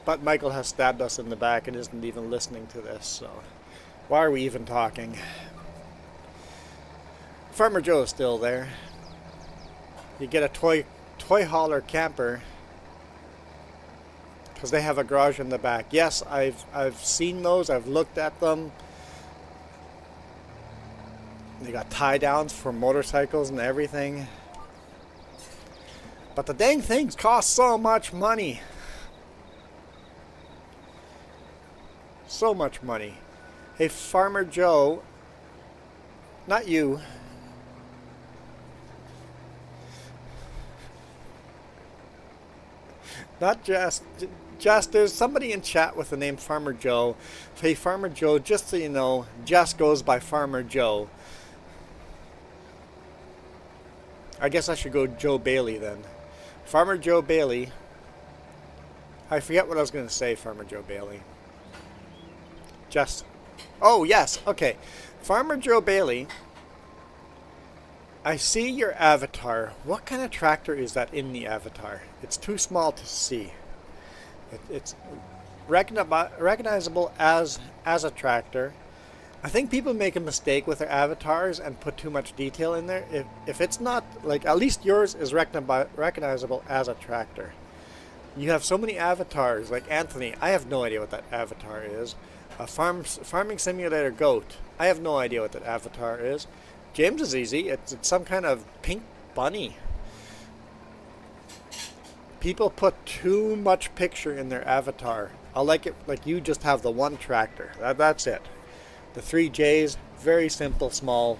But Michael has stabbed us in the back and isn't even listening to this, so why are we even talking? Farmer Joe's still there. You get a toy hauler camper because they have a garage in the back. Yes, I've seen those. I've looked at them. They got tie downs for motorcycles and everything. But the dang things cost so much money. So much money. Hey, Farmer Joe, not you. Not just there's somebody in chat with the name Farmer Joe. Hey, Farmer Joe, just so you know, Jess goes by Farmer Joe. I guess I should go Joe Bailey then. Farmer Joe Bailey. I forget what I was going to say, Farmer Joe Bailey. Just, oh yes, okay. Farmer Joe Bailey, I see your avatar. What kind of tractor is that in the avatar? It's too small to see. It's recognizable as a tractor. I think people make a mistake with their avatars and put too much detail in there. If it's not, like, at least yours is recognizable as a tractor. You have so many avatars, like Anthony. I have no idea what that avatar is. A farming simulator goat. I have no idea what that avatar is. James is easy. It's some kind of pink bunny. People put too much picture in their avatar. I like it like you just have the one tractor. That's it. The 3 J's, very simple, small.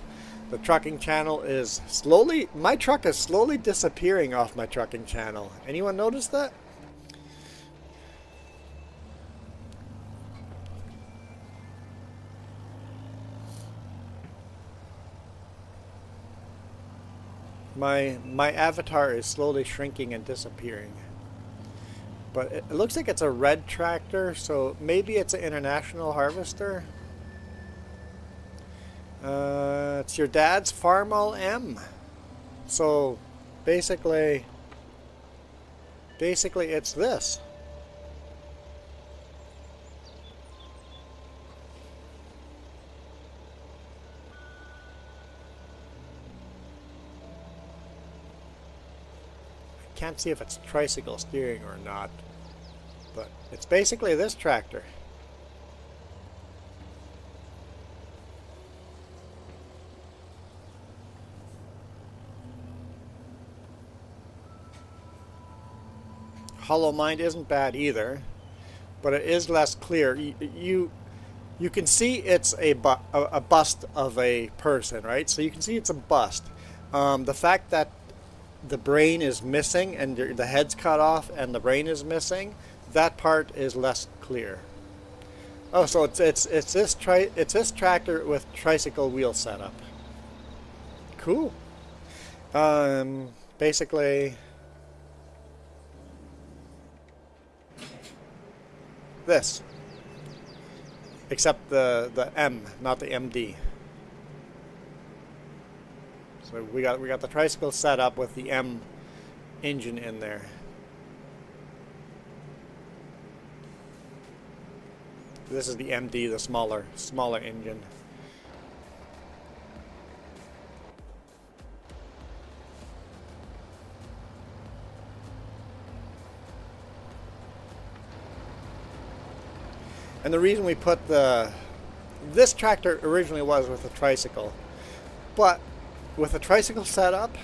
The trucking channel is slowly, my truck is slowly disappearing off my trucking channel. Anyone notice that? My avatar is slowly shrinking and disappearing. But it looks like it's a red tractor, so maybe it's an international harvester. It's your dad's Farmall M. So basically it's this. Can't see if it's tricycle steering or not, but it's basically this tractor. Hollow Mind isn't bad either, but it is less clear. You can see it's a bust of a person, right? So you can see it's a bust. The fact that the brain is missing and the head's cut off and the brain is missing, that part is less clear. Oh, so it's this tractor with tricycle wheel setup. Cool. Basically this, except the M, not the MD. So we got the tricycle set up with the M engine in there. This is the MD, the smaller engine. And the reason we put this tractor originally was with a tricycle, but with a tricycle setup,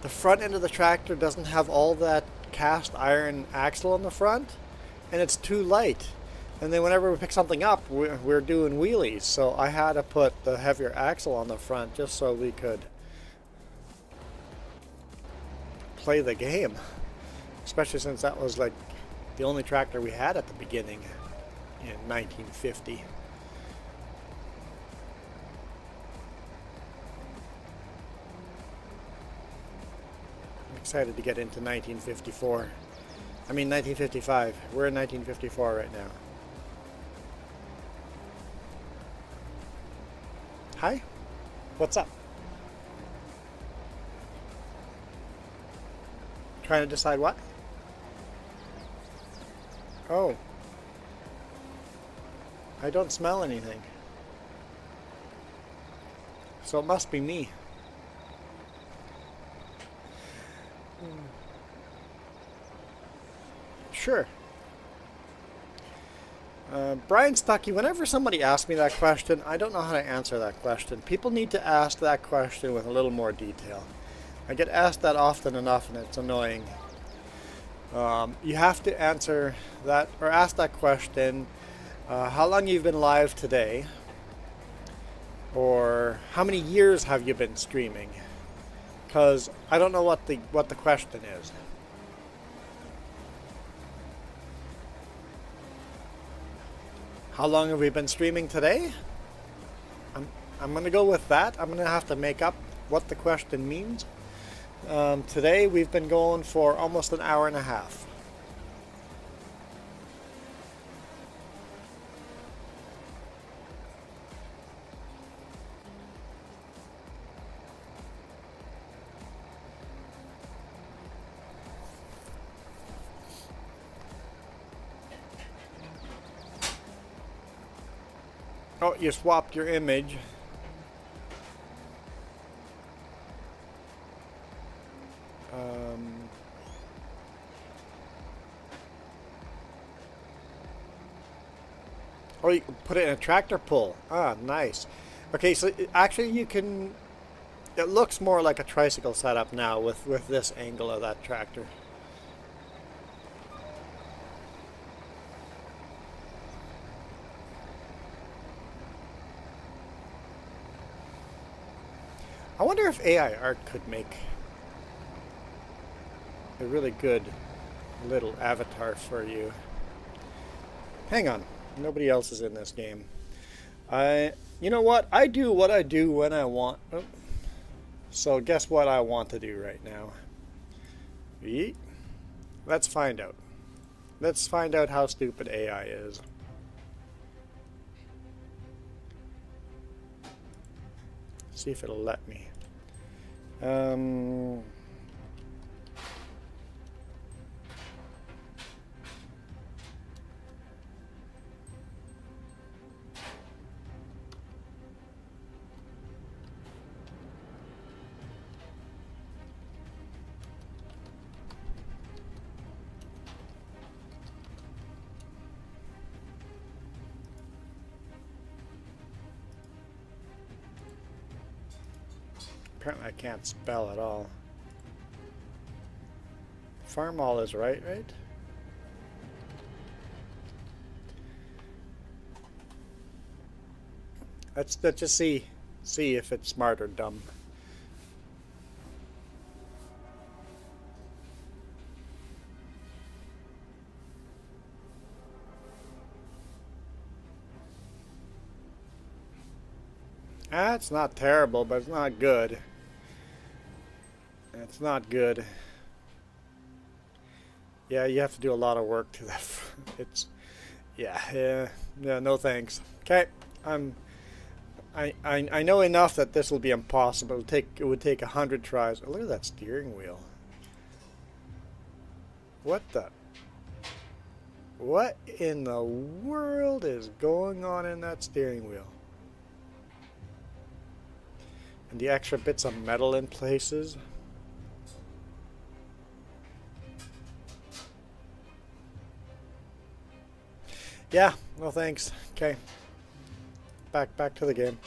the front end of the tractor doesn't have all that cast iron axle on the front, and it's too light. And then whenever we pick something up, we're doing wheelies, so I had to put the heavier axle on the front just so we could play the game. Especially since that was like the only tractor we had at the beginning in 1950. Excited to get into 1954. I mean 1955. We're in 1954 right now. Hi? What's up? Trying to decide what? Oh. I don't smell anything. So it must be me. Sure. Brian Stuckey, whenever somebody asks me that question, I don't know how to answer that question. People need to ask that question with a little more detail. I get asked that often enough and it's annoying. You have to answer that or ask that question, how long you've been live today, or how many years have you been streaming? Because I don't know what the question is. How long have we been streaming today? I'm going to go with that. I'm going to have to make up what the question means. Today we've been going for almost an hour and a half. Oh, you swapped your image. Oh, you can put it in a tractor pull. Ah, nice. Okay, so actually you can... It looks more like a tricycle setup now with this angle of that tractor. I wonder if AI art could make a really good little avatar for you. Hang on. Nobody else is in this game. You know what? I do what I do when I want. Oh. So guess what I want to do right now? Yeet. Let's find out. Let's find out how stupid AI is. See if it'll let me. Apparently I can't spell at all. Farmall is right? Let's just see if it's smart or dumb. Ah, it's not terrible, but it's not good. It's not good. Yeah, you have to do a lot of work to that. It's, yeah, no thanks. Okay, I know enough that this will be impossible. It would take 100 tries. Oh, look at that steering wheel. What in the world is going on in that steering wheel? And the extra bits of metal in places. Yeah, no thanks. Okay. Back to the game.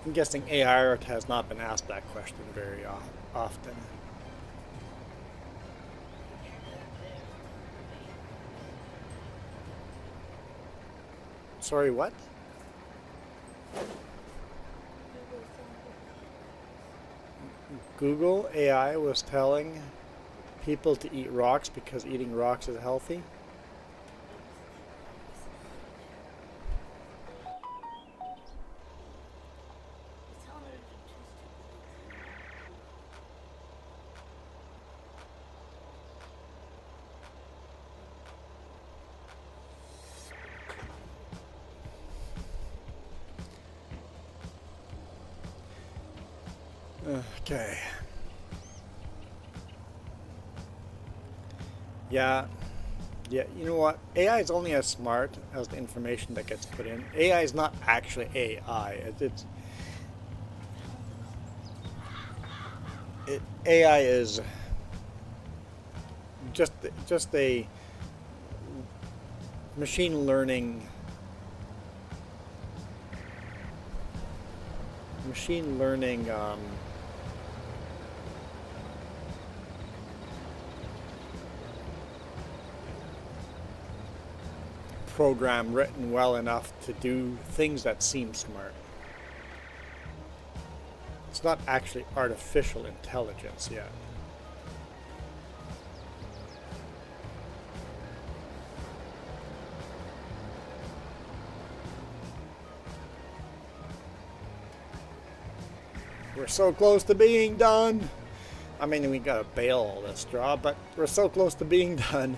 I'm guessing AI art has not been asked that question very often. Sorry, what? Google AI was telling people to eat rocks because eating rocks is healthy. Okay. Yeah, you know what? AI is only as smart as the information that gets put in. AI is not actually AI. AI is just a machine learning program written well enough to do things that seem smart. It's not actually artificial intelligence yet. We're so close to being done. I mean, we gotta bale all this straw, but we're so close to being done.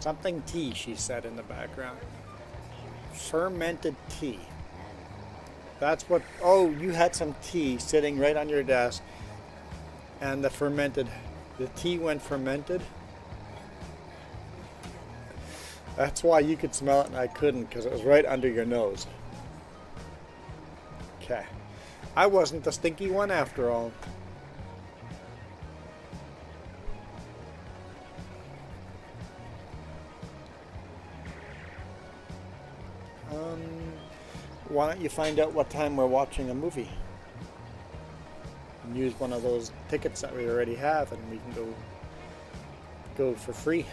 Something tea, she said in the background. Fermented tea. That's what, oh, you had some tea sitting right on your desk, and the tea went fermented. That's why you could smell it and I couldn't, because it was right under your nose. Okay. I wasn't the stinky one after all. Why don't you find out what time we're watching a movie? And use one of those tickets that we already have, and we can go for free.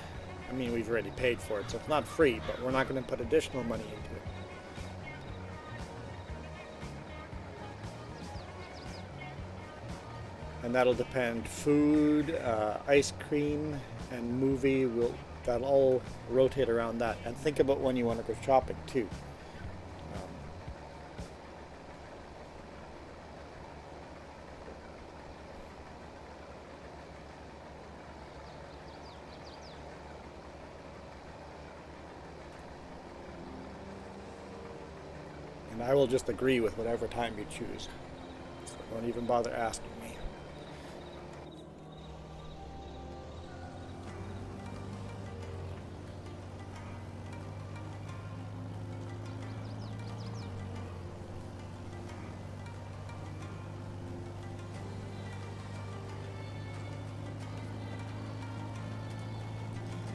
I mean, we've already paid for it, so it's not free, but we're not going to put additional money into it. And that'll depend. Food, ice cream, and movie, that'll all rotate around that. And think about when you want to go shopping too. And I will just agree with whatever time you choose. So don't even bother asking me.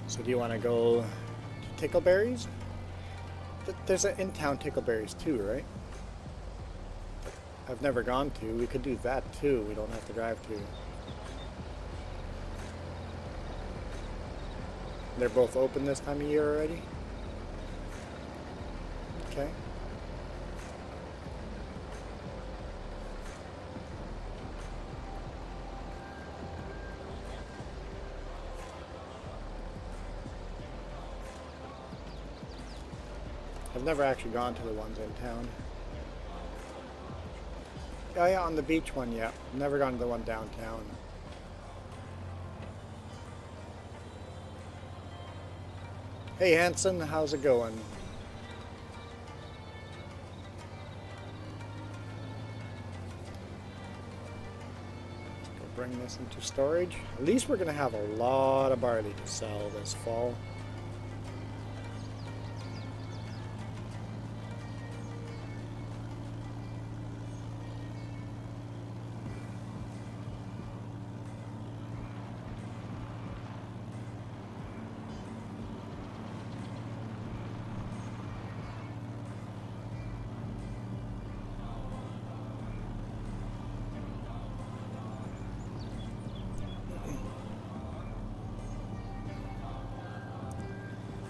So do you want to go to Tickleberries? There's an in-town Tickleberries too, right? I've never gone to. We could do that too. We don't have to drive to. They're both open this time of year already? Okay. I've never actually gone to the ones in town. Oh yeah, on the beach one, yeah. I've never gone to the one downtown. Hey Hanson, how's it going? Let's go bring this into storage. At least we're gonna have a lot of barley to sell this fall.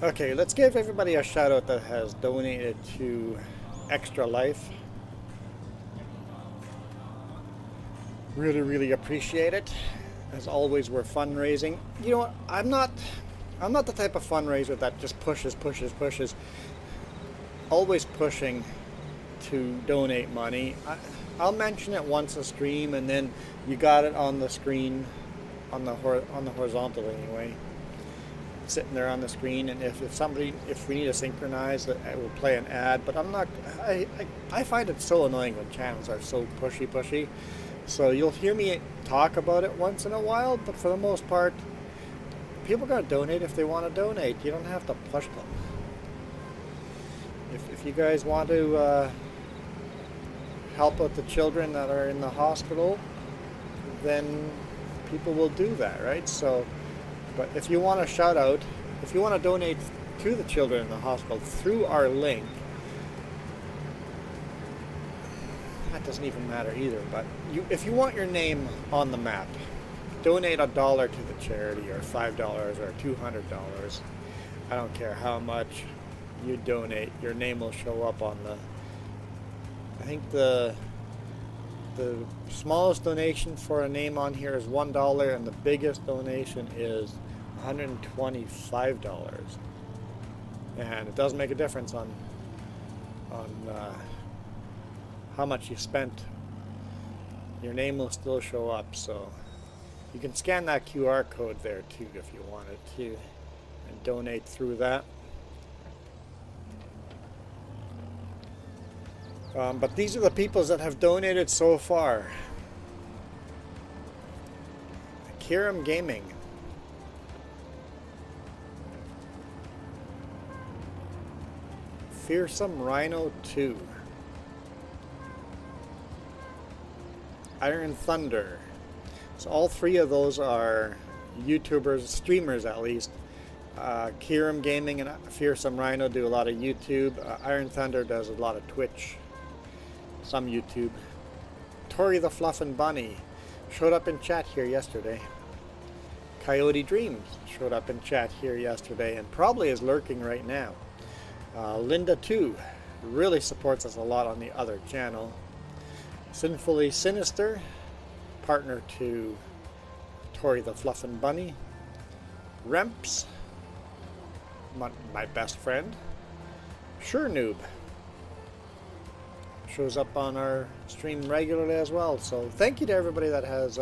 Okay, let's give everybody a shout out that has donated to Extra Life. Really, really appreciate it. As always, we're fundraising. You know what? I'm not the type of fundraiser that just pushes. Always pushing to donate money. I'll mention it once a stream, and then you got it on the screen, on the horizontal anyway. Sitting there on the screen, and if we need to synchronize, I will play an ad. But I'm not. I find it so annoying when channels are so pushy. So you'll hear me talk about it once in a while, but for the most part, people are going to donate if they want to donate. You don't have to push them. If you guys want to help out the children that are in the hospital, then people will do that, right? So. But if you want a shout out, if you want to donate to the children in the hospital through our link, that doesn't even matter either. But if you want your name on the map, donate $1 to the charity, or $5 or $200. I don't care how much you donate, your name will show up on the. I think the smallest donation for a name on here is $1, and the biggest donation is $125, and it doesn't make a difference on how much you spent. Your name will still show up, so you can scan that QR code there too if you wanted to. and donate through that. But these are the people that have donated so far. Kiram Gaming. Fearsome Rhino 2. Iron Thunder. So all three of those are YouTubers, streamers at least. Kiram Gaming and Fearsome Rhino do a lot of YouTube. Iron Thunder does a lot of Twitch. Some YouTube. Tori the Fluffin' Bunny showed up in chat here yesterday. Coyote Dreams showed up in chat here yesterday and probably is lurking right now. Linda 2 really supports us a lot on the other channel. Sinfully Sinister, partner to Tori the Fluffin' Bunny. Remps, my best friend. Sure Noob shows up on our stream regularly as well. So thank you to everybody that has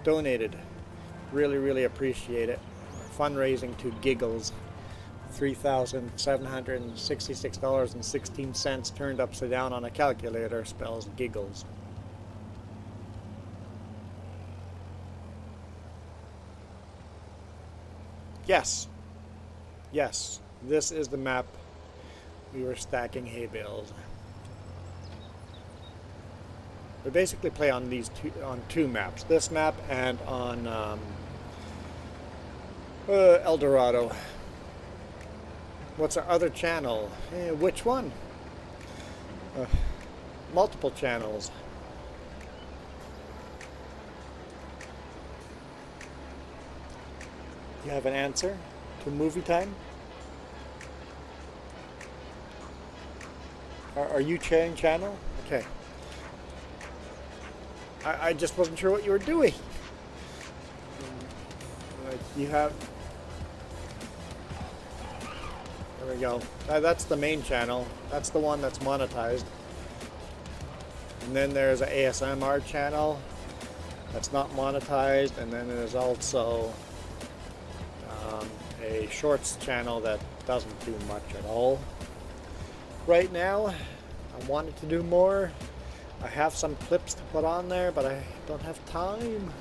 donated. Really appreciate it. Fundraising to Giggles. $3,766.16 turned upside down on a calculator spells Giggles. Yes, this is the map we were stacking hay bales. We basically play on these two maps. This map and on El Dorado. What's our other channel? Which one? Multiple channels. You have an answer to movie time? Are you changing channel? Okay. I just wasn't sure what you were doing. You have... There we go. That's the main channel. That's the one that's monetized. And then there's an ASMR channel that's not monetized. And then there's also a shorts channel that doesn't do much at all. Right now, I wanted to do more. I have some clips to put on there, but I don't have time.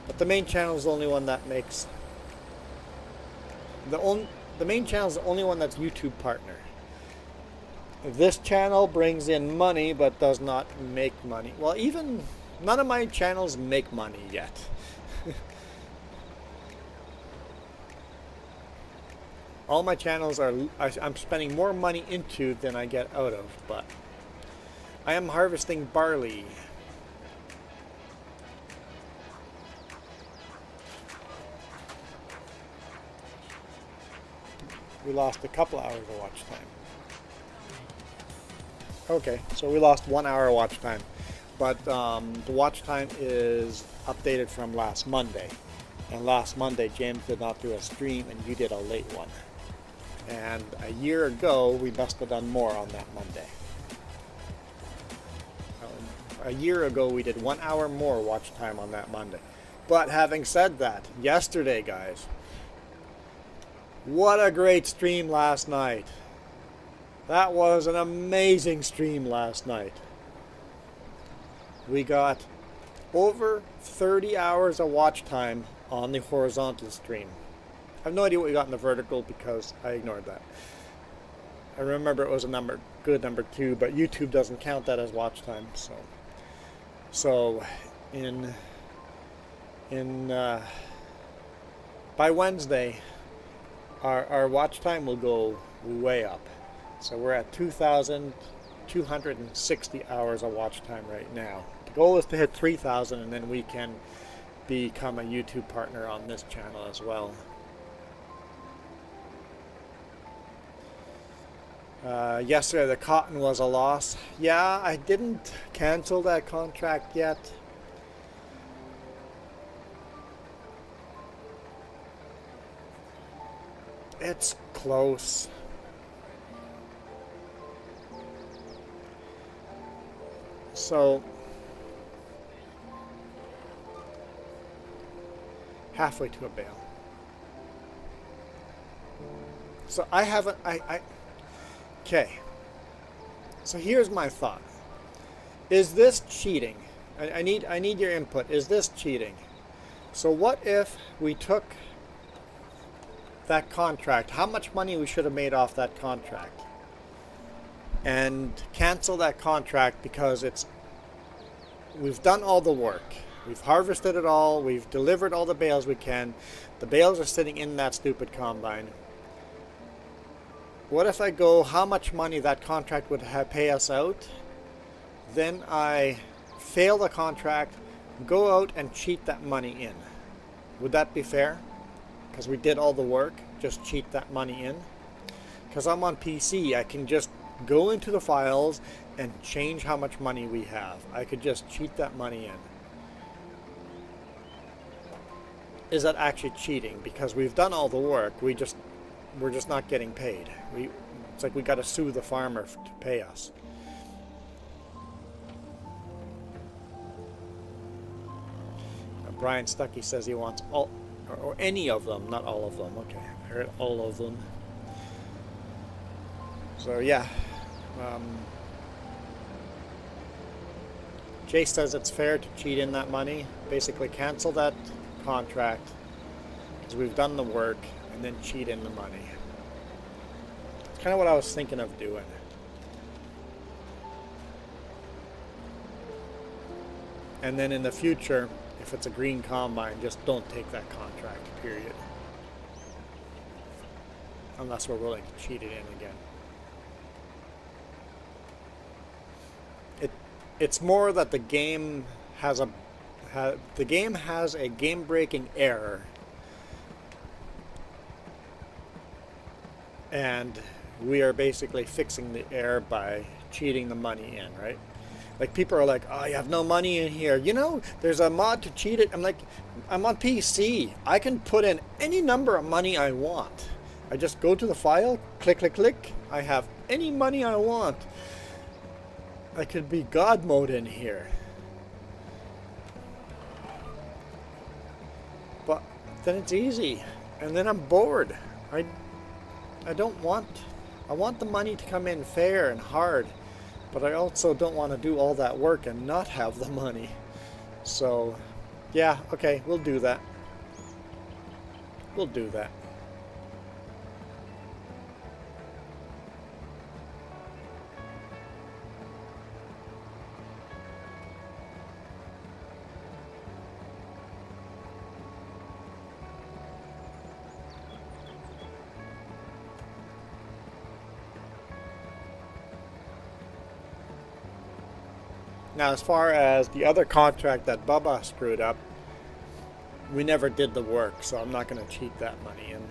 But the main channel is the only one that makes... The main channel is the only one that's YouTube partner. This channel brings in money, but does not make money. Well, even none of my channels make money yet. All my channels are... I'm spending more money into than I get out of, but... I am harvesting barley. We lost a couple hours of watch time. Okay, so we lost 1 hour of watch time. But the watch time is updated from last Monday. And last Monday, James did not do a stream and you did a late one. And a year ago, we must have done more on that Monday. A year ago, we did 1 hour more watch time on that Monday. But having said that, yesterday, guys, what a great stream last night. That was an amazing stream last night. We got over 30 hours of watch time on the horizontal stream. I have no idea what we got in the vertical because I ignored that. I remember it was a good number 2, but YouTube doesn't count that as watch time, so by Wednesday, our watch time will go way up. So we're at 2,260 hours of watch time right now. The goal is to hit 3,000, and then we can become a YouTube partner on this channel as well. Yesterday the cotton was a loss. Yeah, I didn't cancel that contract yet. It's close. So halfway to a bale. So I haven't, okay. So here's my thought. Is this cheating? I need your input. Is this cheating? So what if we took that contract, how much money we should have made off that contract, and cancel that contract because we've done all the work. We've harvested it all. We've delivered all the bales we can. The bales are sitting in that stupid combine. What if I go, how much money that contract would pay us out? Then I fail the contract, go out and cheat that money in. Would that be fair? Because we did all the work, just cheat that money in. Because I'm on PC, I can just go into the files and change how much money we have. I could just cheat that money in. Is that actually cheating? Because we've done all the work, we're just not getting paid. It's like we got to sue the farmer to pay us. Brian Stuckey says he wants all, or any of them, not all of them. Okay, I heard all of them. So yeah. Jay says it's fair to cheat in that money. Basically cancel that contract because we've done the work and then cheat in the money. It's kind of what I was thinking of doing. And then in the future, if it's a green combine, just don't take that contract, period. Unless we're willing to cheat it in again. It's more that the game has a game-breaking error, and we are basically fixing the error by cheating the money in, right? Like people are like, oh, you have no money in here. You know, there's a mod to cheat it. I'm like, I'm on PC. I can put in any number of money I want. I just go to the file, click, click, click. I have any money I want. I could be God mode in here. But then it's easy. And then I'm bored. I want the money to come in fair and hard. But I also don't want to do all that work and not have the money. So, yeah, okay, we'll do that. We'll do that. Now, as far as the other contract that Bubba screwed up, we never did the work, so I'm not going to cheat that money in.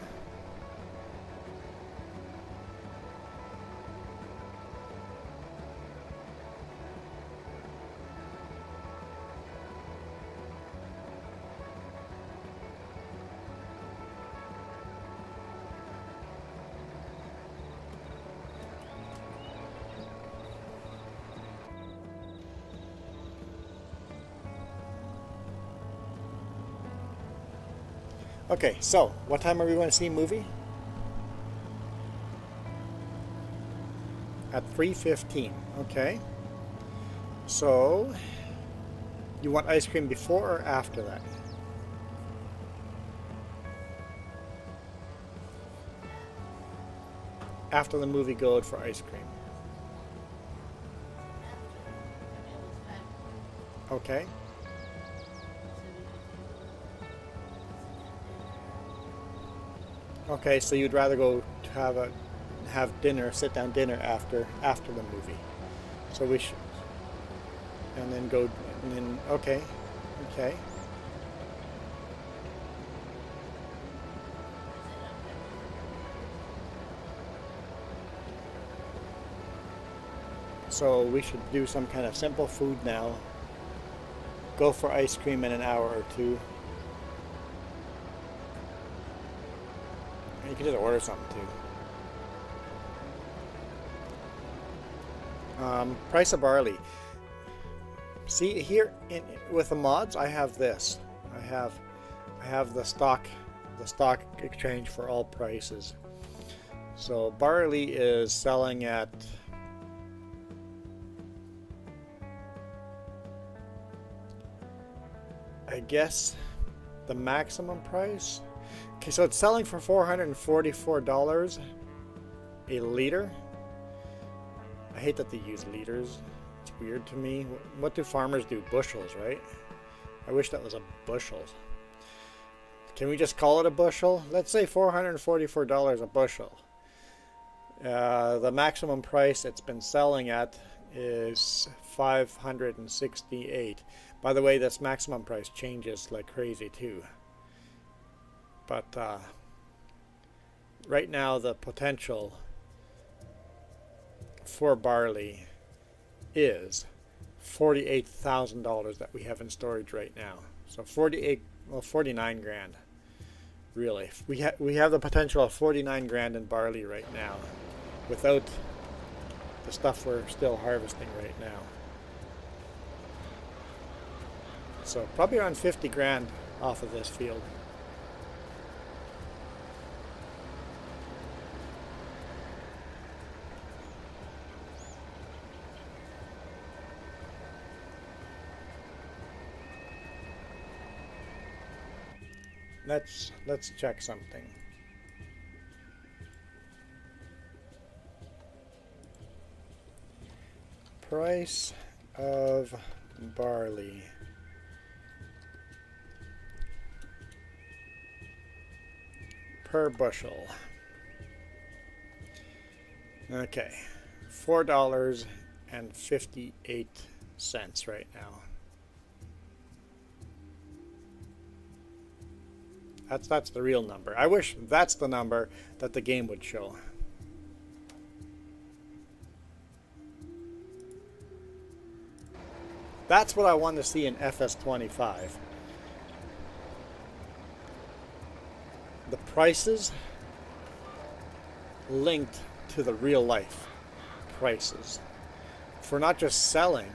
Okay, so what time are we going to see a movie? At 3:15. Okay. So you want ice cream before or after that? After the movie, go for ice cream. Okay. Okay, so you'd rather go to have dinner, sit down dinner after the movie. So we should, and then go, and then okay. So we should do some kind of simple food now. Go for ice cream in an hour or two. You can just order something too. Price of barley. See here with the mods, I have this. I have the stock exchange for all prices. So barley is selling at I guess the maximum price. Okay, so it's selling for $444 a liter. I hate that they use liters. It's weird to me. What do farmers do? Bushels, right? I wish that was a bushel. Can we just call it a bushel? Let's say $444 a bushel. The maximum price it's been selling at is $568. By the way, this maximum price changes like crazy too. But right now the potential for barley is $48,000 that we have in storage right now. So 49 grand. Really, we have the potential of 49 grand in barley right now, without the stuff we're still harvesting right now. So probably around 50 grand off of this field. Let's check something. Price of barley. Per bushel. Okay, $4.58 right now. That's the real number. I wish that's the number that the game would show. That's what I want to see in FS25. The prices linked to the real life prices. For not just selling,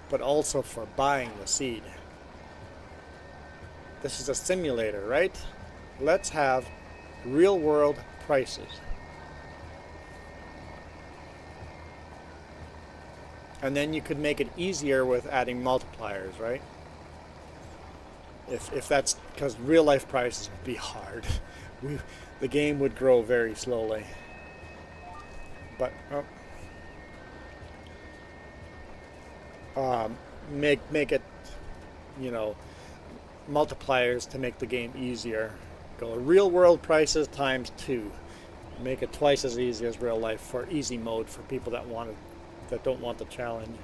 but also for buying the seed. This is a simulator, right? Let's have real world prices. And then you could make it easier with adding multipliers, right? If that's because real life prices would be hard. The game would grow very slowly. But make it, you know, multipliers to make the game easier. Go real world prices times 2. Make it twice as easy as real life for easy mode for people that don't want the challenge.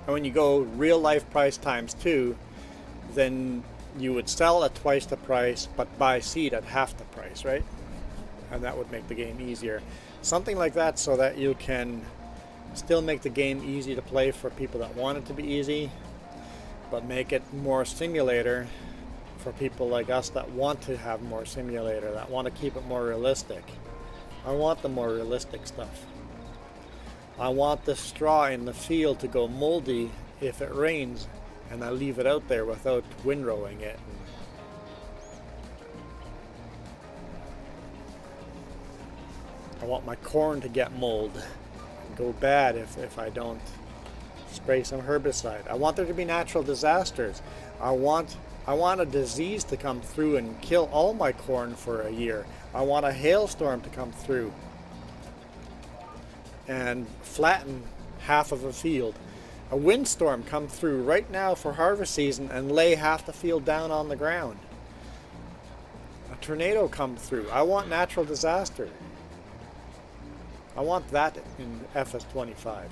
And when you go real life price times 2, then you would sell at twice the price but buy seed at half the price, right? And that would make the game easier. Something like that, so that you can still make the game easy to play for people that want it to be easy, but make it more simulator for people like us that want to have more simulator, that want to keep it more realistic. I want the more realistic stuff. I want the straw in the field to go moldy if it rains and I leave it out there without windrowing it. I want my corn to get mold and go bad if I don't spray some herbicide. I want there to be natural disasters. I want a disease to come through and kill all my corn for a year. I want a hailstorm to come through and flatten half of a field. A windstorm come through right now for harvest season and lay half the field down on the ground. A tornado come through. I want natural disaster. I want that in FS25.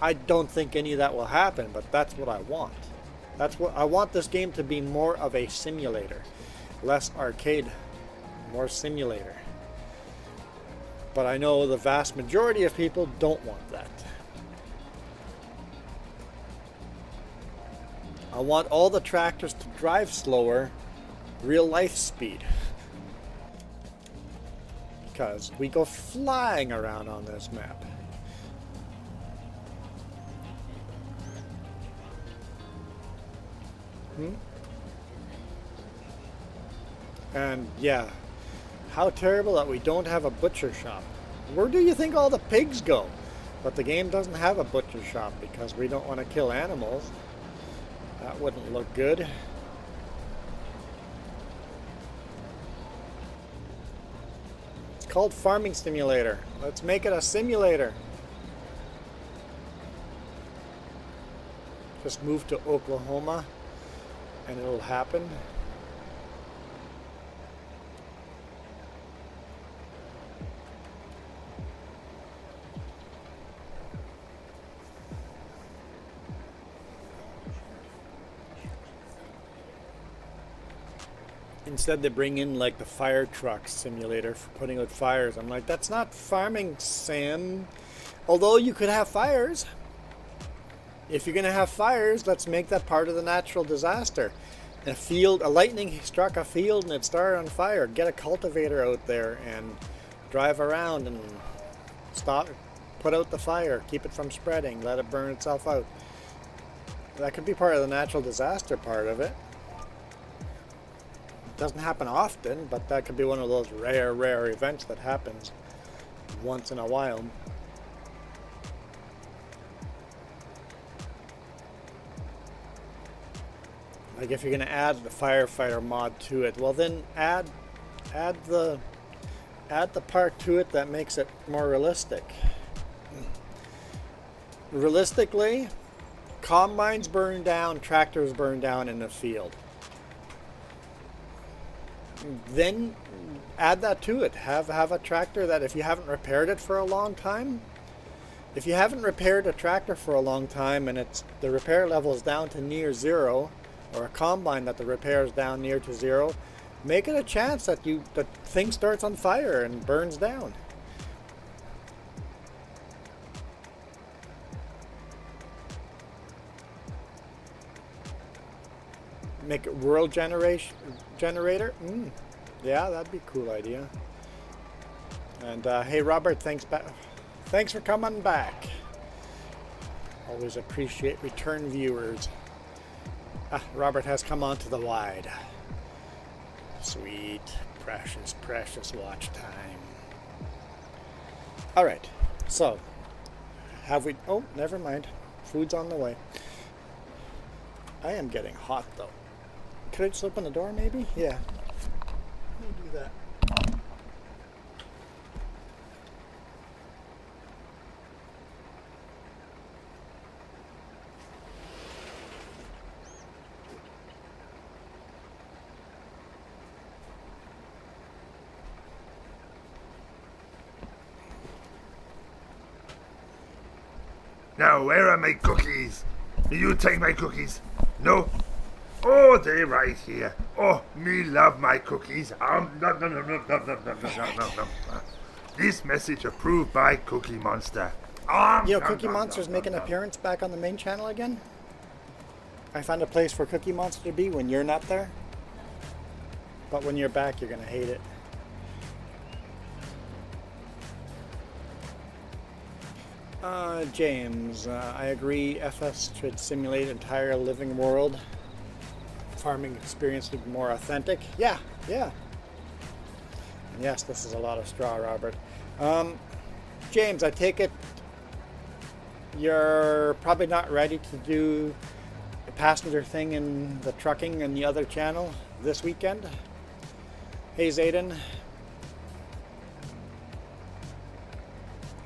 I don't think any of that will happen, but that's what I want. I want this game to be more of a simulator. Less arcade, more simulator. But I know the vast majority of people don't want that. I want all the tractors to drive slower, real life speed. because we go flying around on this map. And yeah, how terrible that we don't have a butcher shop. Where do you think all the pigs go? But the game doesn't have a butcher shop because we don't want to kill animals. That wouldn't look good. It's called Farming Simulator. Let's make it a simulator. Just move to Oklahoma and it'll happen. Instead they bring in like the fire truck simulator for putting out fires. I'm like, that's not farming sim. Although you could have fires. If you're gonna have fires, let's make that part of the natural disaster. A lightning struck a field and it started on fire. Get a cultivator out there and drive around and put out the fire, keep it from spreading, let it burn itself out. That could be part of the natural disaster part of it. Doesn't happen often, but that could be one of those rare events that happens once in a while. Like if you're going to add the firefighter mod to it, well then add the part to it that makes it more realistic. Realistically, combines burn down, tractors burn down in the field. Then add that to it. Have a tractor that if you haven't repaired it for a long time, if you haven't repaired a tractor for a long time and the repair level is down to near zero, or a combine that the repair is down near to zero, make it a chance that the thing starts on fire and burns down. Make it world generator. Yeah, that'd be a cool idea. And hey Robert, thanks for coming back. Always appreciate return viewers. Robert has come onto the wide. Sweet, precious watch time. All right, so have we? Oh, never mind. Food's on the way. I am getting hot though. Could I just open the door maybe? Yeah. Let me do that. Now, where are my cookies? Do you take my cookies? No? Oh, they right here. Oh, me love my cookies. Nom, nom, nom, nom, nom, nom, nom, nom, nom, nom. This message approved by Cookie Monster. Cookie Monster's making an appearance back on the main channel again. I found a place for Cookie Monster to be when you're not there. But when you're back, you're going to hate it. James, I agree. FS should simulate entire living world. Farming experience to be more authentic. Yeah. And yes, this is a lot of straw, Robert. James, I take it you're probably not ready to do the passenger thing in the trucking and the other channel this weekend. Hey, Zayden.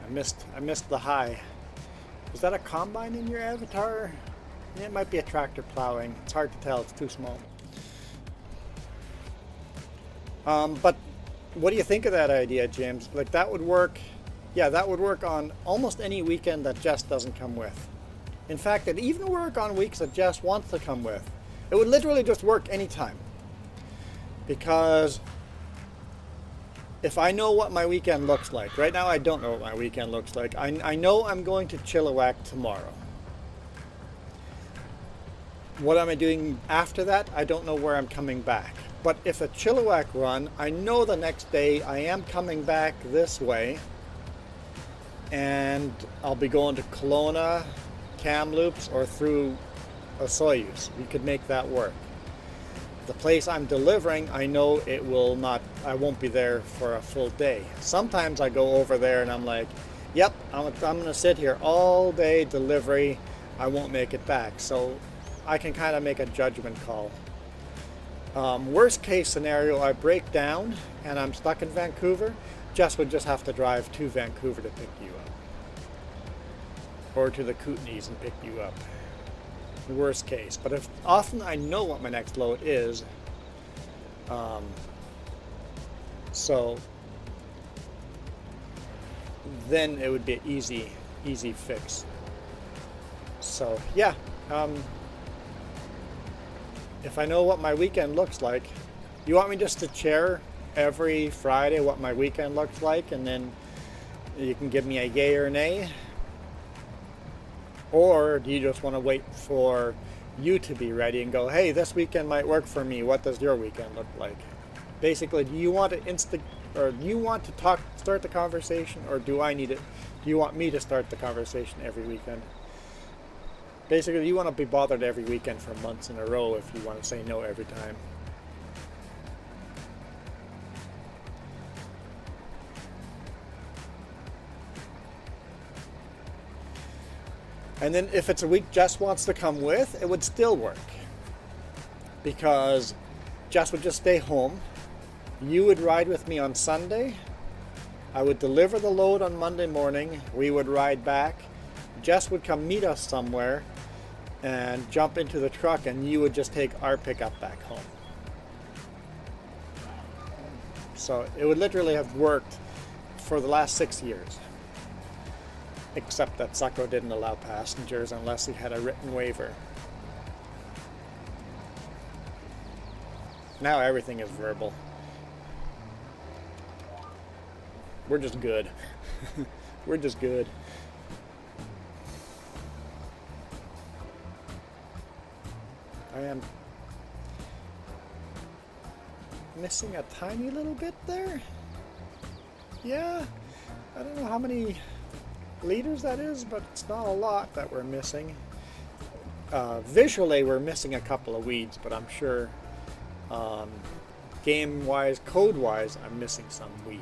I missed the high. Is that a combine in your avatar? It might be a tractor plowing. It's hard to tell. It's too small. But what do you think of that idea, James? Like that would work. Yeah, that would work on almost any weekend that Jess doesn't come with. In fact, it'd even work on weeks that Jess wants to come with. It would literally just work anytime. Because if I know what my weekend looks like, right now I don't know what my weekend looks like. I know I'm going to Chilliwack tomorrow. What am I doing after that? I don't know where I'm coming back. But if a Chilliwack run, I know the next day I am coming back this way, and I'll be going to Kelowna, Kamloops, or through Osoyoos. We could make that work. The place I'm delivering, I know it will not, I won't be there for a full day. Sometimes I go over there and I'm like, yep, I'm going to sit here all day, delivery, I won't make it back. So I can kind of make a judgment call. Worst case scenario, I break down and I'm stuck in Vancouver. Jess would just have to drive to Vancouver to pick you up. Or to the Kootenays and pick you up. Worst case. But if often I know what my next load is, so then it would be an easy fix. So yeah, if I know what my weekend looks like, you want me just to share every Friday what my weekend looks like, and then you can give me a yay or nay? Or do you just want to wait for you to be ready and go, hey, this weekend might work for me. What does your weekend look like? Basically, do you want to start the conversation, or do you want me to start the conversation every weekend? Basically, you want to be bothered every weekend for months in a row if you want to say no every time. And then if it's a week Jess wants to come with, it would still work. Because Jess would just stay home. You would ride with me on Sunday. I would deliver the load on Monday morning. We would ride back. Jess would come meet us somewhere and jump into the truck, and you would just take our pickup back home. So it would literally have worked for the last 6 years. Except that Succo didn't allow passengers unless he had a written waiver. Now everything is verbal. We're just good. We're just good. I am missing a tiny little bit there. Yeah, I don't know how many liters that is, but it's not a lot that we're missing. Visually we're missing a couple of weeds, but I'm sure game wise, code wise, I'm missing some wheat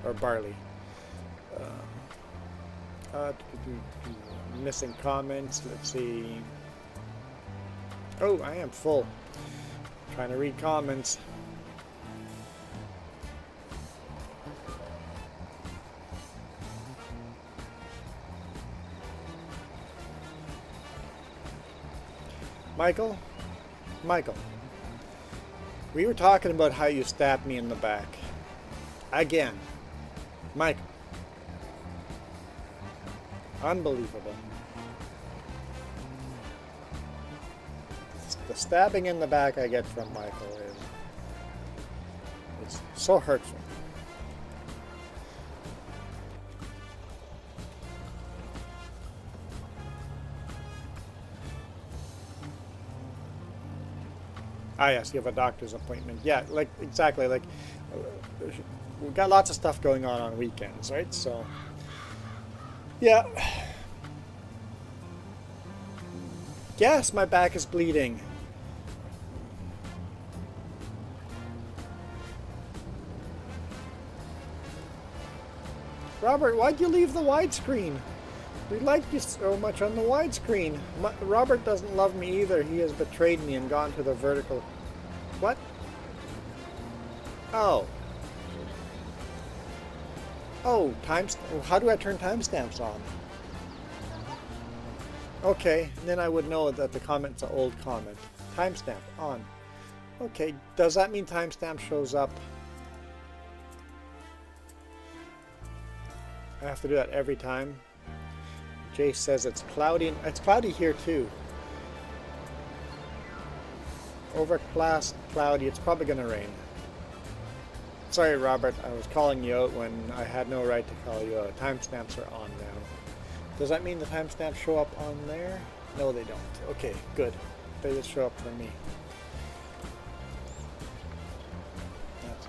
or barley. Missing comments. Let's see. Oh, I am full. Trying to read comments. Michael, we were talking about how you stabbed me in the back. Again, Michael. Unbelievable. The stabbing in the back I get from Michael it's so hurtful. Ah, yes, you have a doctor's appointment. Yeah, like exactly. Like we've got lots of stuff going on weekends, right? So, yeah. Yes, my back is bleeding. Robert, why'd you leave the widescreen? We liked you so much on the widescreen. Robert doesn't love me either. He has betrayed me and gone to the vertical. What? Oh. Oh, how do I turn timestamps on? Okay, then I would know that the comment's an old comment. Timestamp on. Okay, does that mean timestamp shows up? I have to do that every time. Jay says it's cloudy. It's cloudy here too. Overcast, cloudy. It's probably going to rain. Sorry, Robert. I was calling you out when I had no right to call you out. Timestamps are on now. Does that mean the timestamps show up on there? No, they don't. Okay, good. They just show up for me.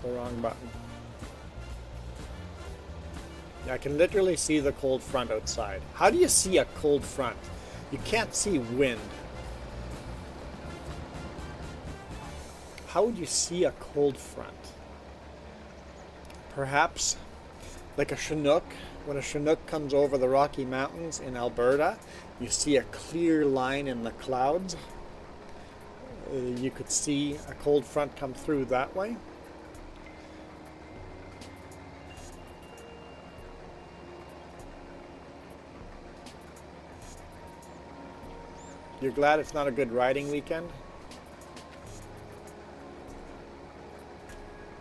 the wrong button. I can literally see the cold front outside. How do you see a cold front? You can't see wind. How would you see a cold front? Perhaps like a Chinook. When a Chinook comes over the Rocky Mountains in Alberta, you see a clear line in the clouds. You could see a cold front come through that way. You're glad it's not a good riding weekend?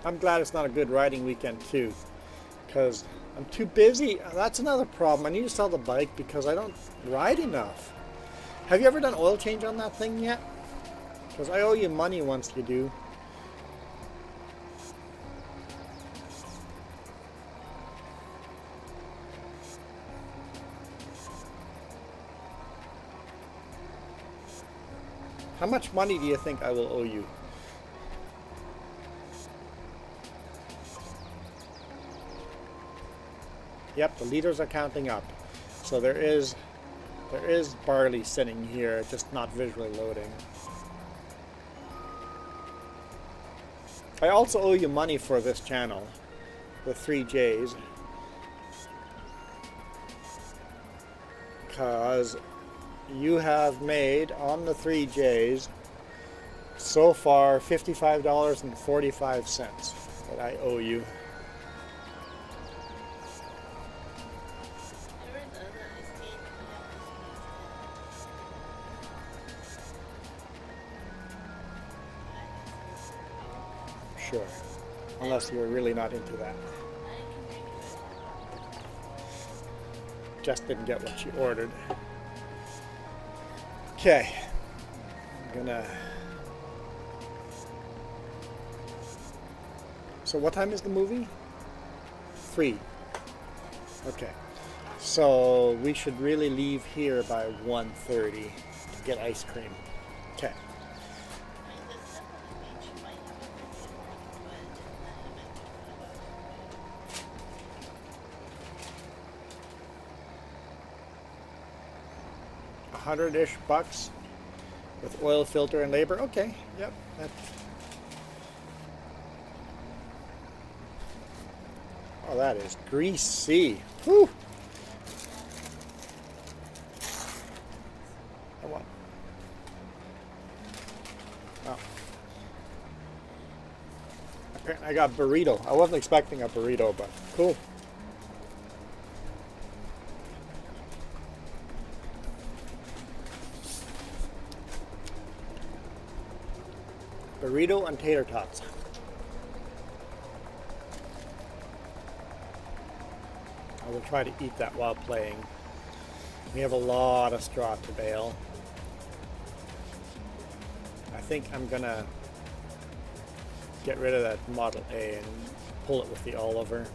I'm glad it's not a good riding weekend too, because I'm too busy. That's another problem. I need to sell the bike because I don't ride enough. Have you ever done oil change on that thing yet? Because I owe you money once you do. How much money do you think I will owe you? Yep, the liters are counting up. So there is barley sitting here, just not visually loading. I also owe you money for this channel, the 3Js, because you have made on the 3Js so far $55.45 that I owe you. Sure, unless you're really not into that. Just didn't get what you ordered. Okay, I'm gonna. So what time is the movie? 3. Okay, so we should really leave here by 1:30 to get ice cream. Okay. $100-ish bucks with oil filter and labor. Okay, yep. Oh, that is greasy. Whew. What? Oh. Apparently I got burrito. I wasn't expecting a burrito, but cool. Burrito and tater tots. I will try to eat that while playing. We have a lot of straw to bale. I think I'm gonna get rid of that Model A and pull it with the Oliver.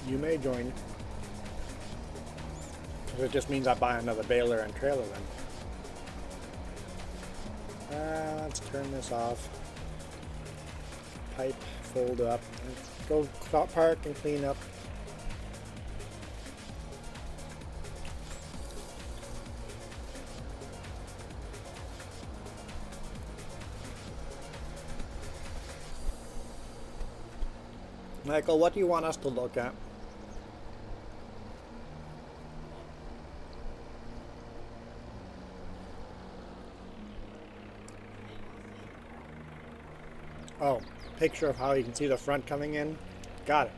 You may join. It just means I buy another baler and trailer then. Let's turn this off. Pipe, fold up. Let's go park and clean up. Michael, what do you want us to look at? Oh, picture of how you can see the front coming in. Got it.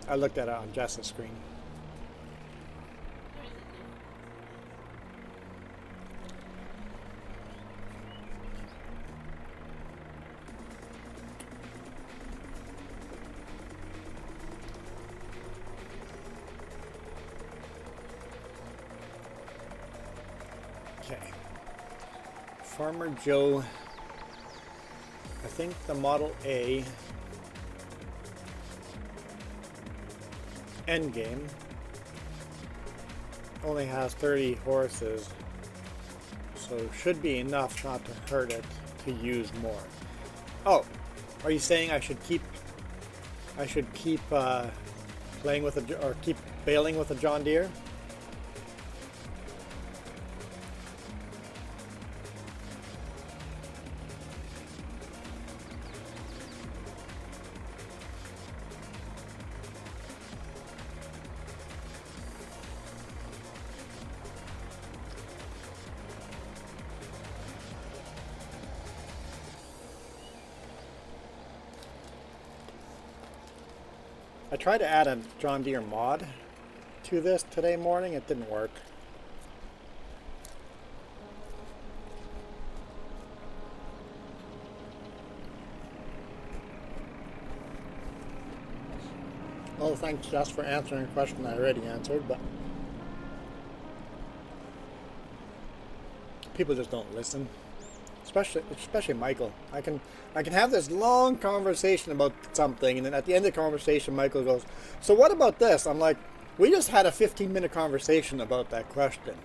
I looked at it on Jess's screen. Okay. Farmer Joe. I think the Model A Endgame. only has 30 horses, so should be enough not to hurt it to use more. Oh, are you saying I should keep playing with or keep bailing with a John Deere? I tried to add a John Deere mod to this today morning. It didn't work. Oh, thanks, Jess, for answering a question I already answered, but people just don't listen. Especially Michael. I can have this long conversation about something, and then at the end of the conversation, Michael goes, "So what about this?" I'm like, "We just had a 15-minute conversation about that question.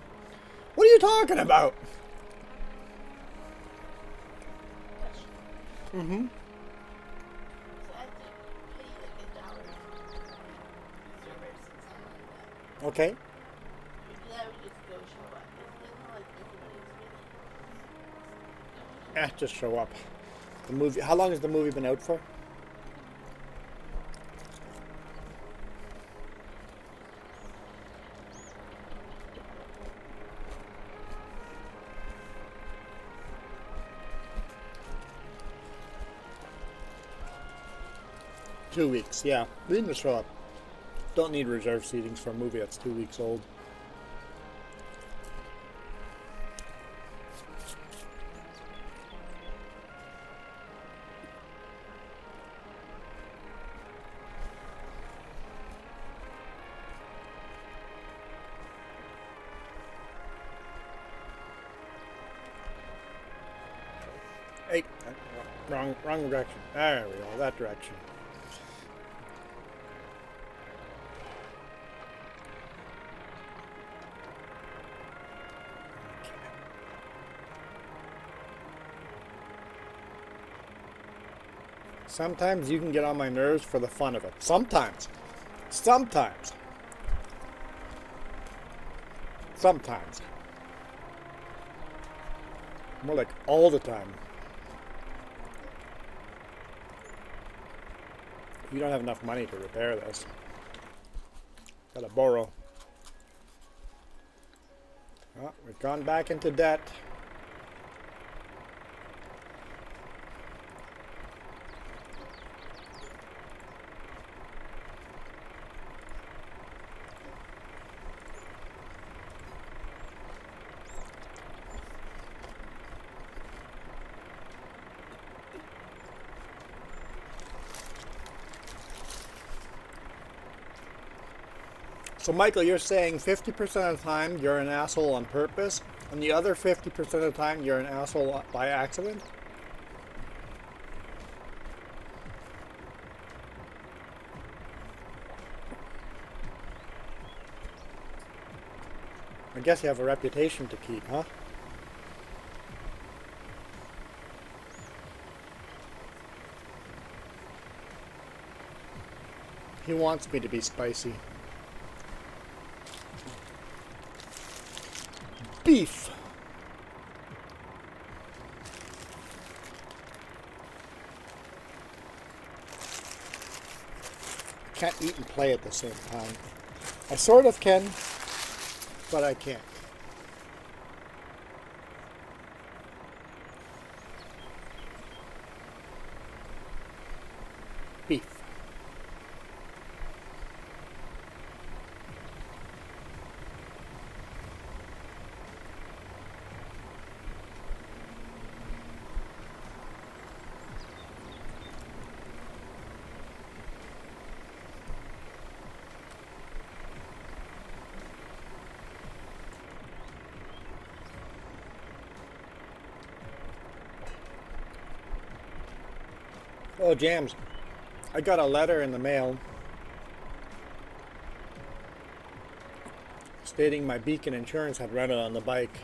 What are you talking about?" Mm-hmm. So I have to pay like $1 servers and something like that. Okay. Maybe that would just go show up. It doesn't like everybody's really. Just show up. The movie. How long has the movie been out for? Two weeks, yeah. We didn't show up. Don't need reserve seatings for a movie that's 2 weeks old. Hey, wrong direction. There we go, that direction. Sometimes you can get on my nerves for the fun of it. Sometimes. More like all the time. You don't have enough money to repair this. Gotta borrow. Oh, we've gone back into debt. So Michael, you're saying 50% of the time you're an asshole on purpose, and the other 50% of the time you're an asshole by accident? I guess you have a reputation to keep, huh? He wants me to be spicy. Beef. Can't eat and play at the same time. I sort of can, but I can't. Beef. Oh, Jams. I got a letter in the mail stating my Beacon insurance had run out on the bike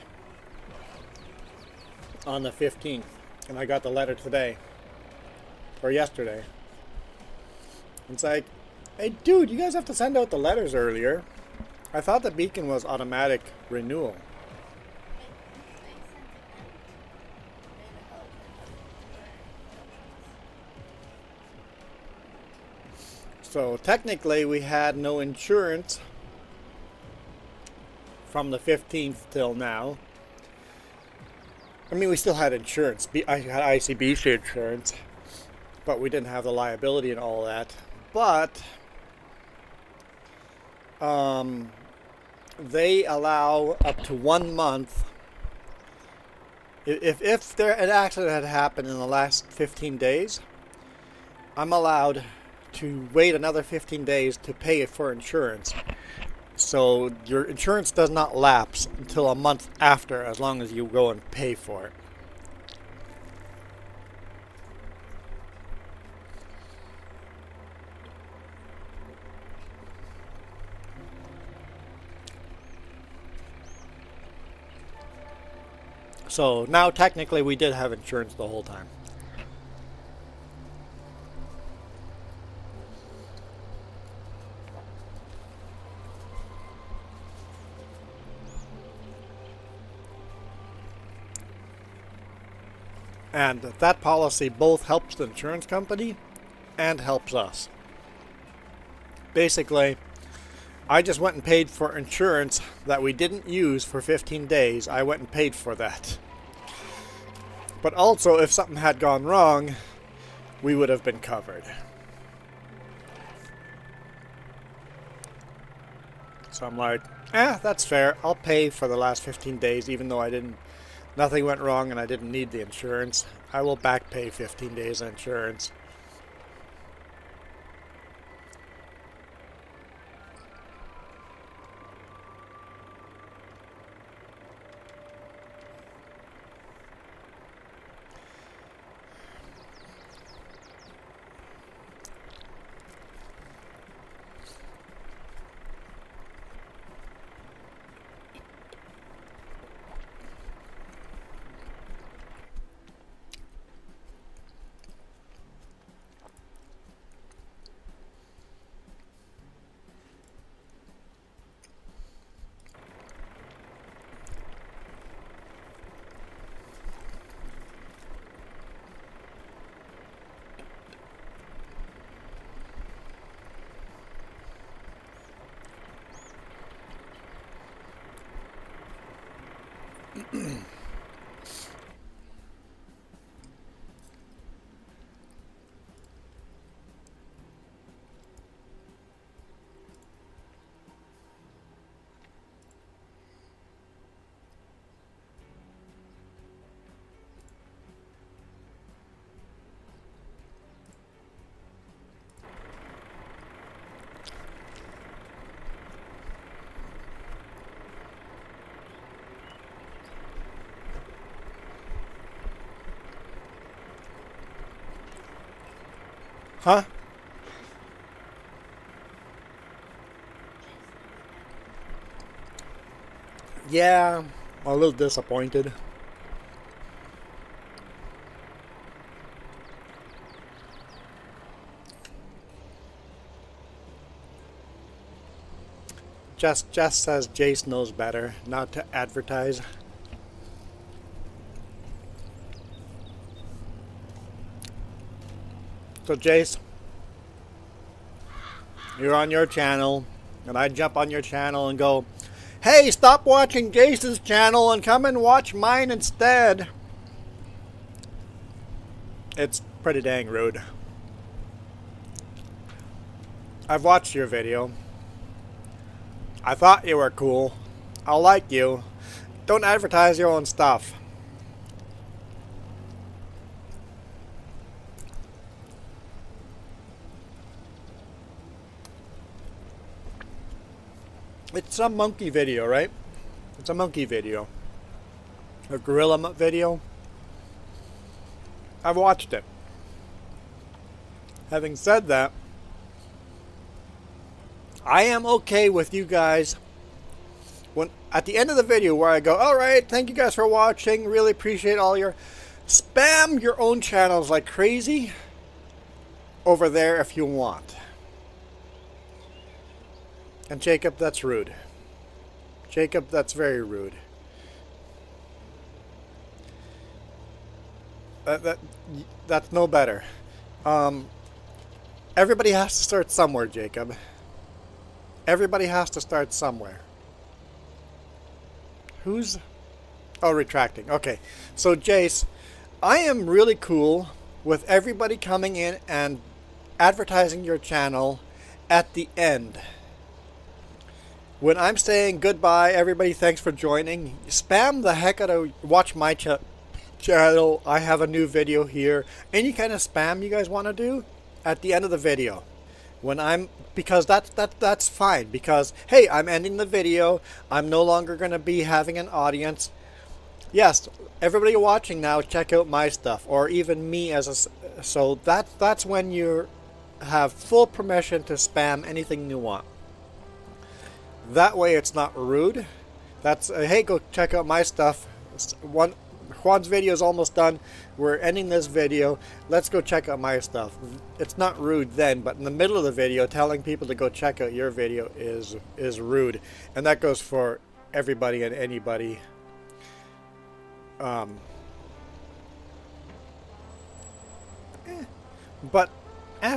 on the 15th, and I got the letter today or yesterday. It's like, hey dude, you guys have to send out the letters earlier. I thought the Beacon was automatic renewal. So technically we had no insurance from the 15th till now. I mean, we still had insurance. I had ICBC insurance, but we didn't have the liability and all that. But they allow up to 1 month. If there an accident had happened in the last 15 days, I'm allowed to wait another 15 days to pay it for insurance. So your insurance does not lapse until a month after, as long as you go and pay for it. So now technically we did have insurance the whole time. And that policy both helps the insurance company and helps us. Basically, I just went and paid for insurance that we didn't use for 15 days. I went and paid for that. But also, if something had gone wrong, we would have been covered. So I'm like, that's fair. I'll pay for the last 15 days, even though nothing went wrong and I didn't need the insurance. I will back pay 15 days of insurance. Huh? Yeah, I'm a little disappointed. Just says Jace knows better not to advertise. So Jace, you're on your channel, and I jump on your channel and go, hey, stop watching Jace's channel and come and watch mine instead. It's pretty dang rude. I've watched your video. I thought you were cool. I like you. Don't advertise your own stuff. It's a monkey video, right? It's a monkey video. A gorilla video. I've watched it. Having said that, I am okay with you guys when at the end of the video where I go, all right, thank you guys for watching, really appreciate all your, spam your own channels like crazy over there if you want. And Jacob, that's rude. Jacob, that's very rude. That's no better. Everybody has to start somewhere, Jacob. Everybody has to start somewhere. Who's... Oh, retracting. Okay. So, Jace, I am really cool with everybody coming in and advertising your channel at the end. When I'm saying goodbye, everybody, thanks for joining, spam the heck out of watch my channel. I have a new video here. Any kind of spam you guys want to do at the end of the video. When I'm, because that's fine, because hey, I'm ending the video. I'm no longer going to be having an audience. Yes, everybody watching now, check out my stuff, or even me as a, so that's when you have full permission to spam anything you want. That way it's not rude. That's hey, go check out my stuff. Juan's video is almost done. We're ending this video. Let's go check out my stuff. It's not rude then, but in the middle of the video, telling people to go check out your video is rude, and that goes for everybody and anybody. But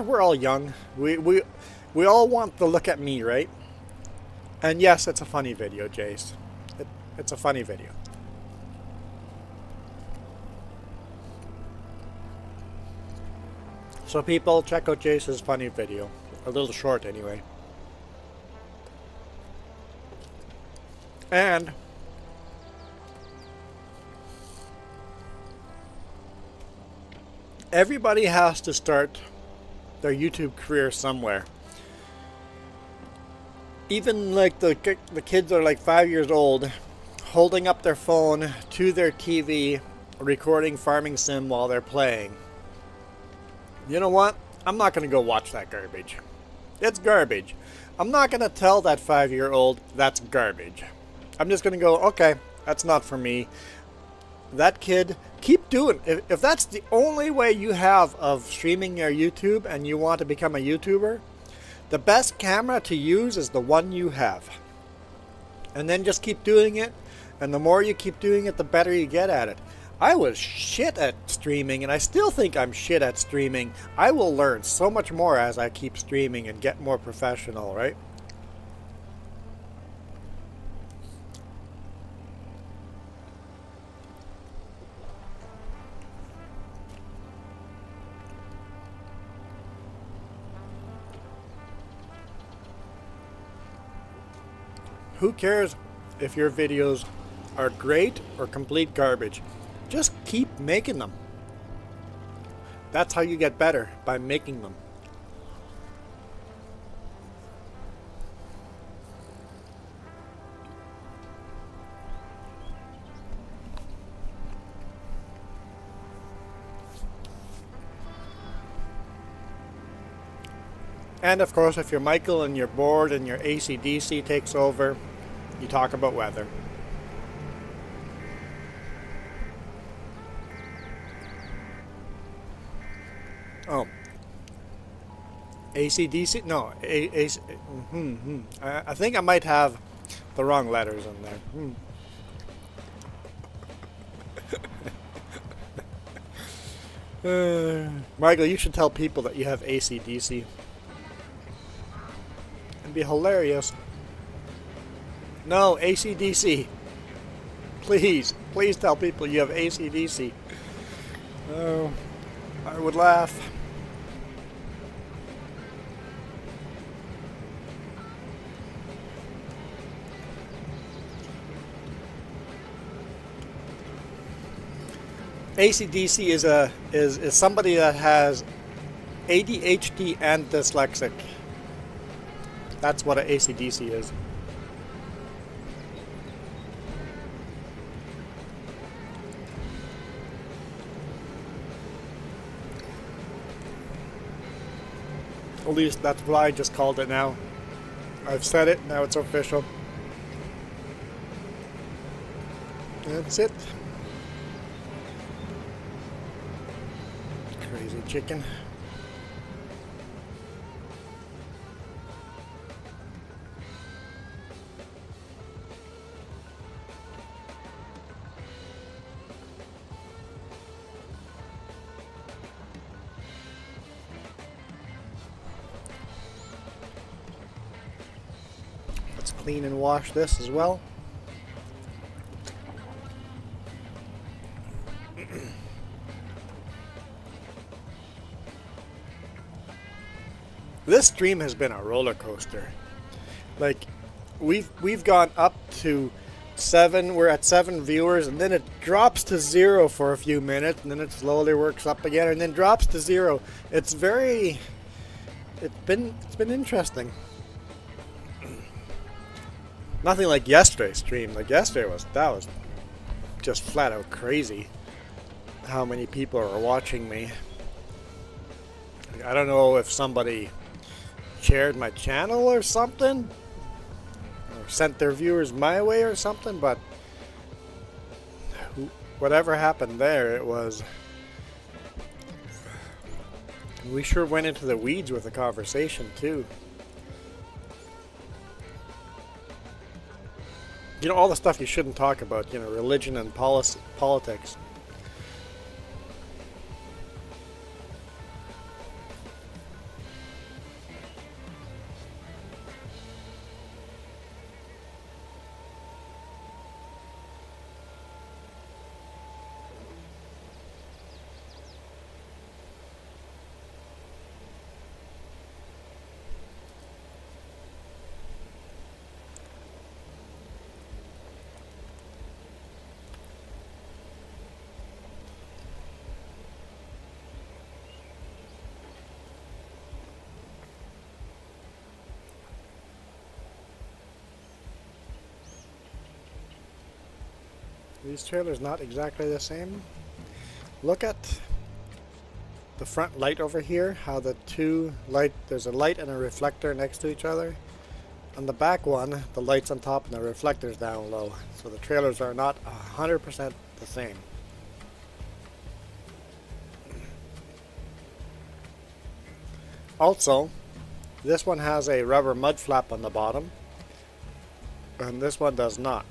we're all young. We all want to look at me, right? And yes, it's a funny video, Jace. It's a funny video. So people, check out Jace's funny video. A little short anyway. And everybody has to start their YouTube career somewhere. Even like the kids are like 5 years old, holding up their phone to their TV, recording Farming Sim while they're playing. You know what? I'm not going to go watch that garbage. It's garbage. I'm not going to tell that 5-year-old that's garbage. I'm just going to go, okay, that's not for me. That kid, keep doing it. If that's the only way you have of streaming your YouTube and you want to become a YouTuber, the best camera to use is the one you have. And then just keep doing it. And the more you keep doing it, the better you get at it. I was shit at streaming, and I still think I'm shit at streaming. I will learn so much more as I keep streaming and get more professional, right? Who cares if your videos are great or complete garbage? Just keep making them. That's how you get better, by making them. And of course, if you're Michael and you're bored and your AC/DC takes over, you talk about weather. Oh, AC/DC? No, I think I might have the wrong letters in there. Michael, you should tell people that you have AC/DC. It'd be hilarious. No, AC/DC. Please tell people you have AC/DC. Oh, I would laugh. AC/DC is somebody that has ADHD and dyslexic. That's what an AC/DC is. At least that's what I just called it now. I've said it, now it's official. That's it. Crazy chicken. Let's clean and wash this as well. This stream has been a roller coaster. Like, we've gone up to 7. We're at 7 viewers, and then it drops to 0 for a few minutes, and then it slowly works up again, and then drops to 0. It's been interesting. Nothing like yesterday's stream. Like yesterday that was just flat out crazy. How many people are watching me? I don't know if somebody shared my channel or something, or sent their viewers my way or something, but whatever happened there, it was, we sure went into the weeds with the conversation too. You know, all the stuff you shouldn't talk about, you know, religion and politics. These trailers not exactly the same. Look at the front light over here, how the two light, there's a light and a reflector next to each other. On the back one, the light's on top and the reflector's down low. So the trailers are not 100% the same. Also, this one has a rubber mud flap on the bottom, and this one does not.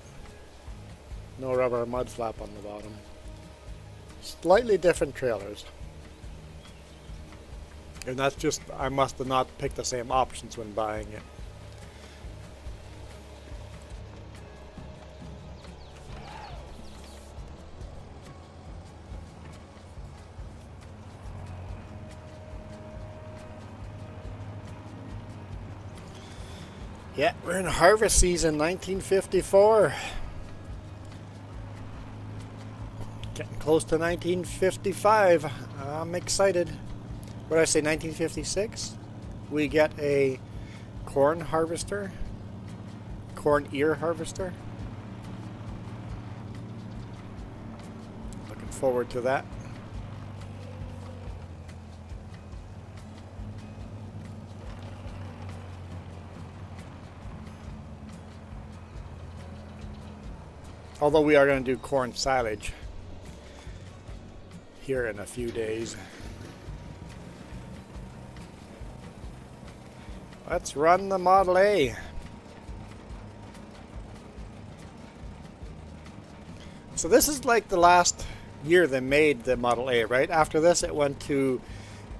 No rubber mud flap on the bottom. Slightly different trailers. And that's just, I must have not picked the same options when buying it. Yeah, we're in harvest season 1954. Getting close to 1955. I'm excited. What did I say, 1956? We get a corn harvester. Corn ear harvester. Looking forward to that. Although we are going to do corn silage here in a few days. Let's run the Model A. So this is like the last year they made the Model A, right? After this it went to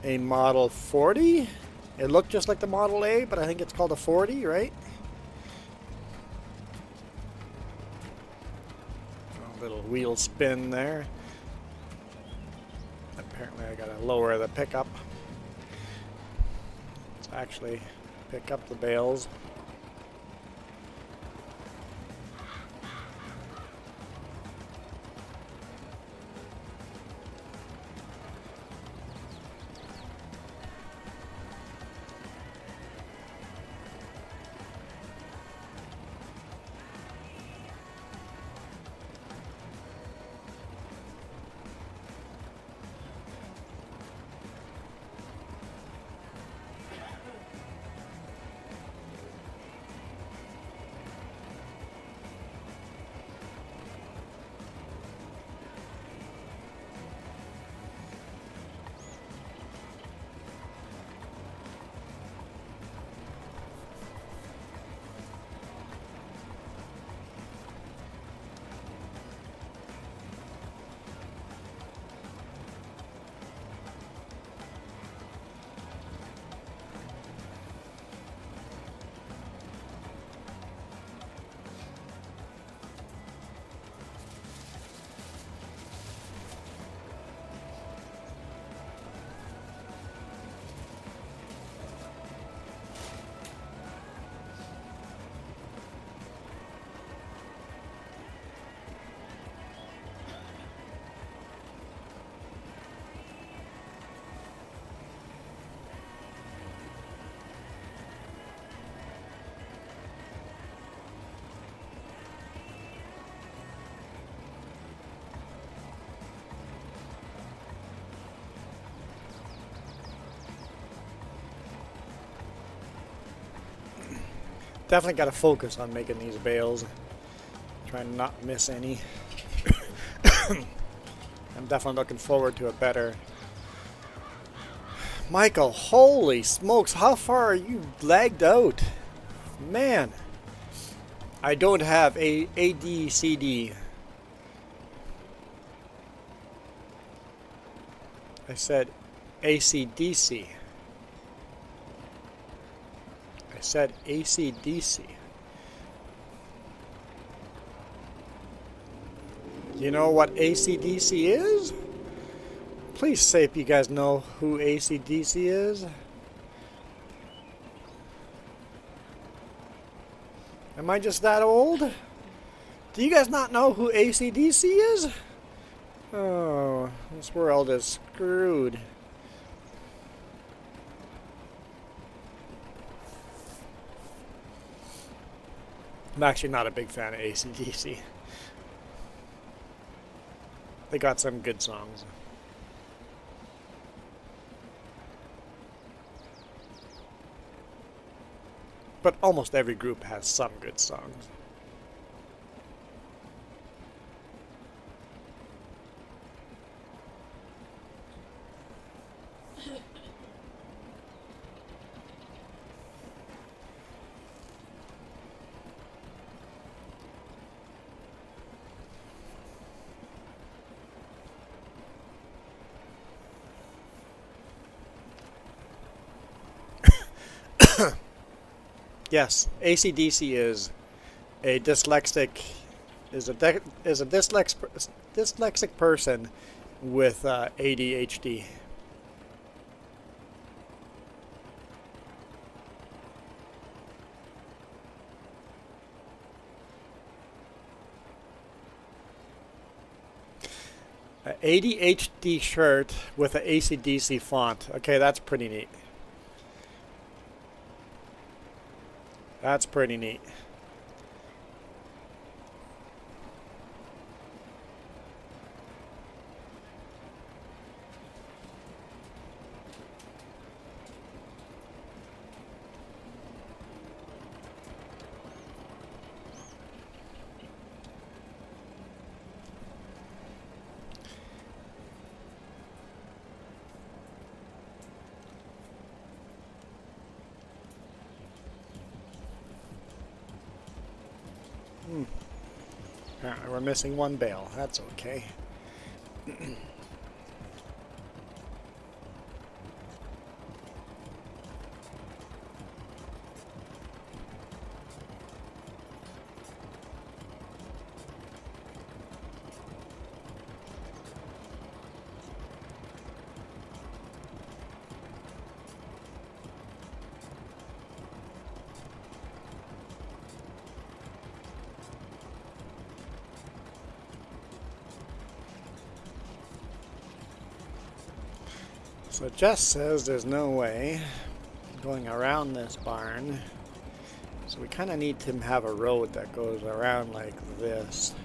a Model 40. It looked just like the Model A, but I think it's called a 40, right? A little wheel spin there. Apparently I gotta lower the pickup. Let's actually pick up the bales. Definitely got to focus on making these bales. Try and not miss any. I'm definitely looking forward to a better... Michael, holy smokes, how far are you lagged out? Man. I don't have a ADCD. I said ACDC. I said ACDC. You know what ACDC is? Please say if you guys know who ACDC is. Am I just that old? Do you guys not know who ACDC is? Oh, this world is screwed. I'm actually not a big fan of AC/DC. They got some good songs. But almost every group has some good songs. Yes, AC/DC is a dyslexic dyslexic person with ADHD. An ADHD shirt with an AC/DC font. Okay, that's pretty neat. That's pretty neat. Apparently we're missing one bale. That's okay. So Jess says there's no way going around this barn. So we kind of need to have a road that goes around like this.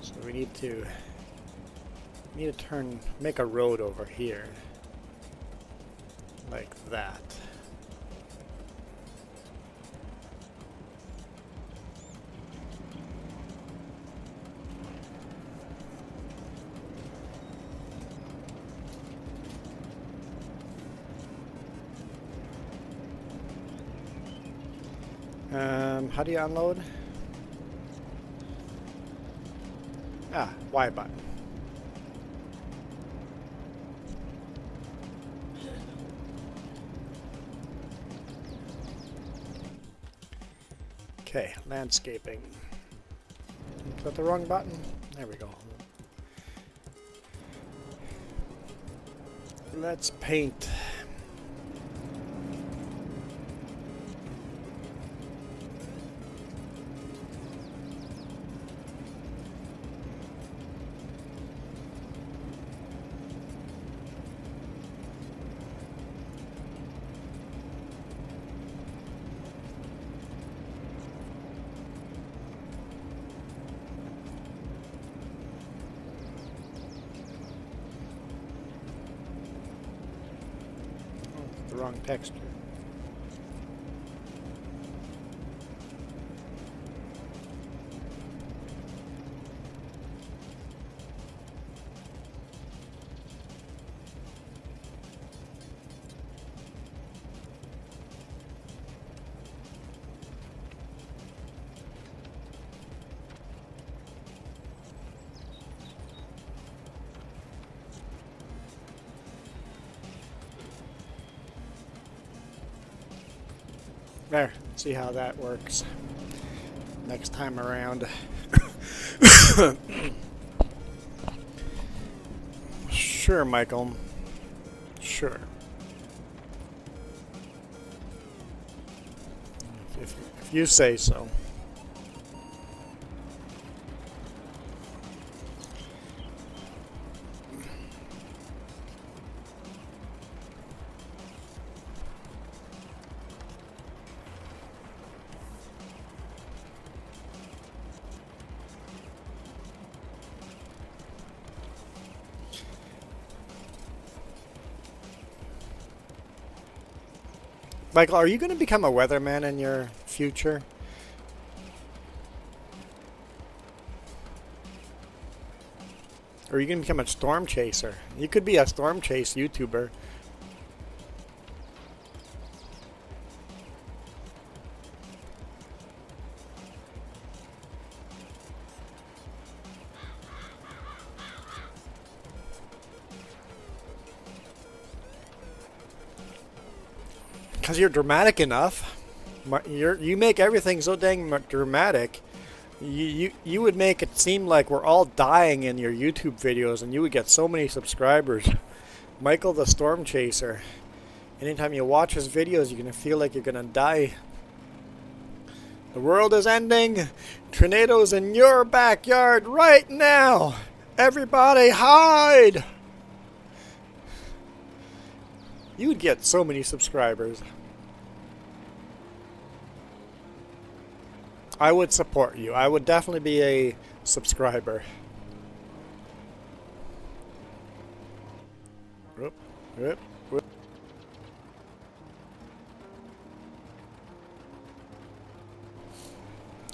So we need to make a road over here. Like that. How do you unload? Y button. Okay, landscaping. Is that the wrong button? There we go. Let's paint. The wrong texture. There, see how that works next time around. Sure, Michael. Sure. If you say so. Michael, are you going to become a weatherman in your future? Or are you going to become a storm chaser? You could be a storm chase YouTuber. Because you're dramatic enough. You make everything so dang dramatic. You would make it seem like we're all dying in your YouTube videos, and you would get so many subscribers. Michael the Storm Chaser. Anytime you watch his videos, you're going to feel like you're going to die. The world is ending. Tornadoes in your backyard right now. Everybody hide. You would get so many subscribers. I would support you. I would definitely be a subscriber. Whoop, whoop, whoop.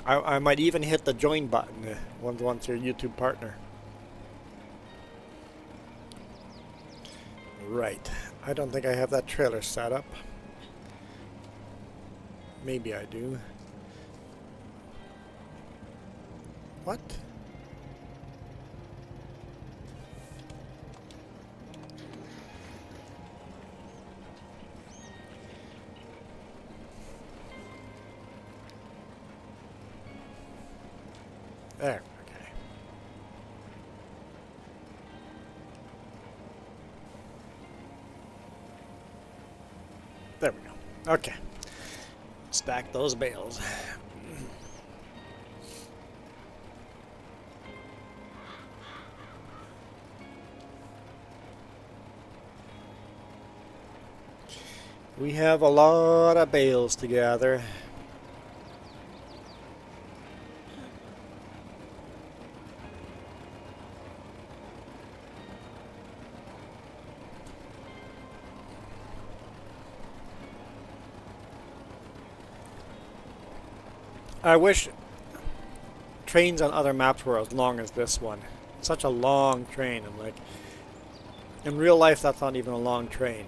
I might even hit the join button once you're a YouTube partner. Right. I don't think I have that trailer set up. Maybe I do. What? There. Okay. There we go. Okay. Stack those bales. We have a lot of bales to gather. I wish trains on other maps were as long as this one. It's such a long train, and like in real life that's not even a long train.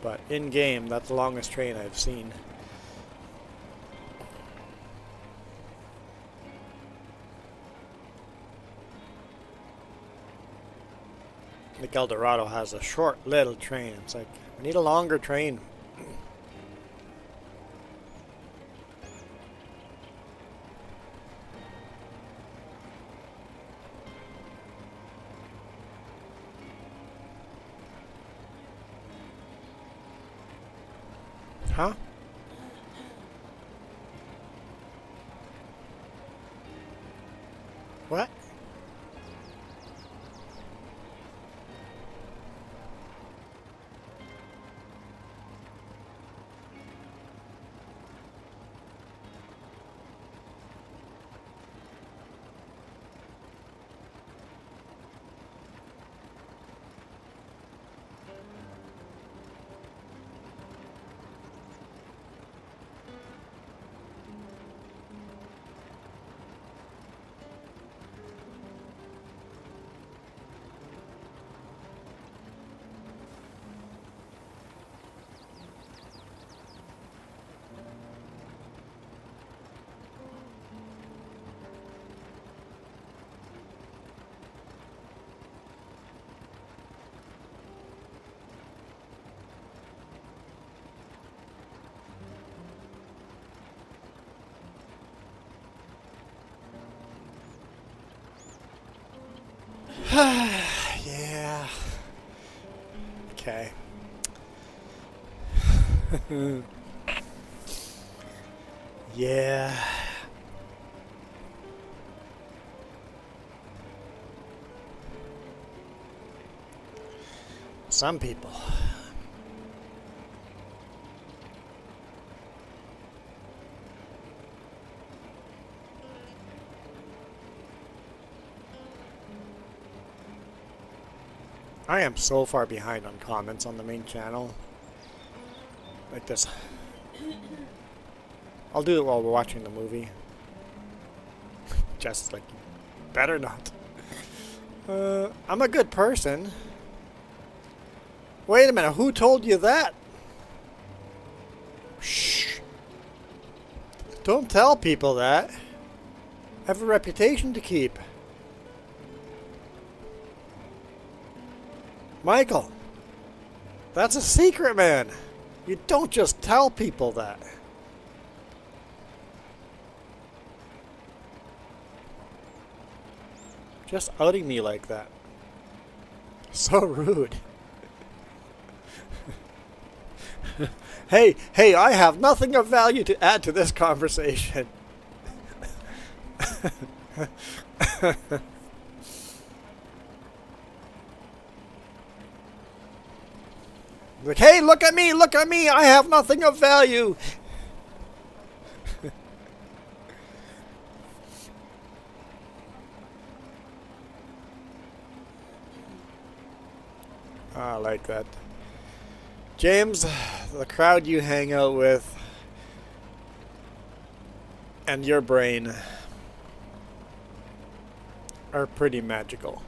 But in game, that's the longest train I've seen. Like El Dorado has a short little train. It's like, I need a longer train. Huh? What? Yeah. Okay. Yeah. Some people. I am so far behind on comments on the main channel. Like this. I'll do it while we're watching the movie. Just like, better not. I'm a good person. Wait a minute, who told you that? Shh. Don't tell people that. I have a reputation to keep. Michael, that's a secret, man. You don't just tell people that. Just outing me like that. So rude. Hey, I have nothing of value to add to this conversation. Like, hey, look at me, I have nothing of value. I like that. James, the crowd you hang out with and your brain are pretty magical.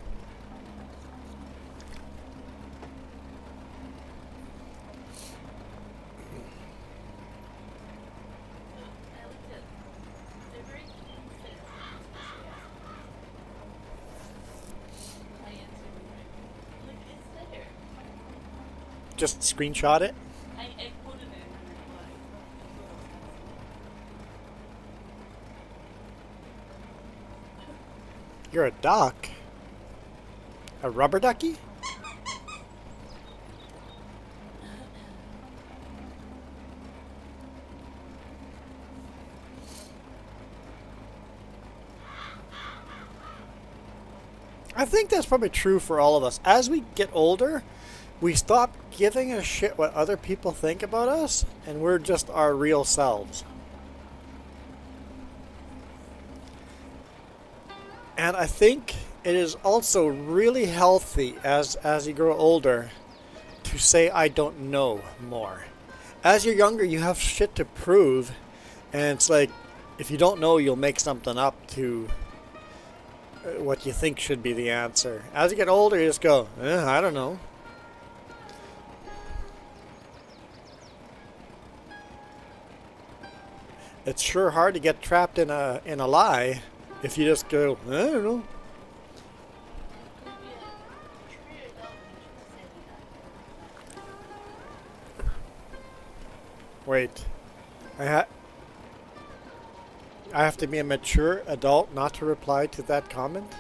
Just screenshot it. I put it in reply. You're a duck? A rubber ducky? I think that's probably true for all of us. As we get older, we stop giving a shit what other people think about us, and we're just our real selves. And I think it is also really healthy as you grow older to say I don't know more. As you're younger, you have shit to prove, and it's like if you don't know, you'll make something up to what you think should be the answer. As you get older, you just go, I don't know. It's sure hard to get trapped in a lie if you just go, I don't know. Wait, I have to be a mature adult not to reply to that comment?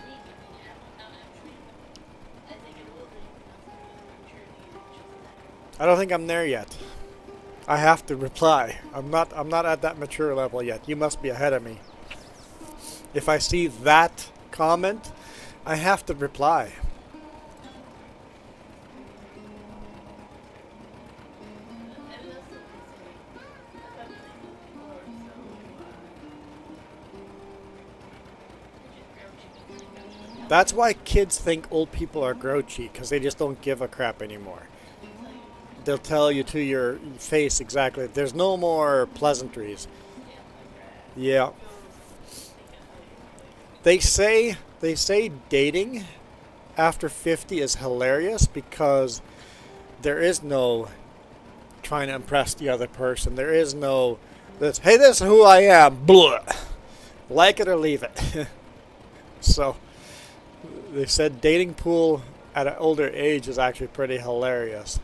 I don't think I'm there yet. I have to reply. I'm not at that mature level yet. You must be ahead of me. If I see that comment, I have to reply. That's why kids think old people are grouchy, because they just don't give a crap anymore. They'll tell you to your face exactly. There's no more pleasantries. Yeah. They say dating after 50 is hilarious because there is no trying to impress the other person. There is no this, hey, this is who I am. Blah. Like it or leave it. So they said dating pool at an older age is actually pretty hilarious.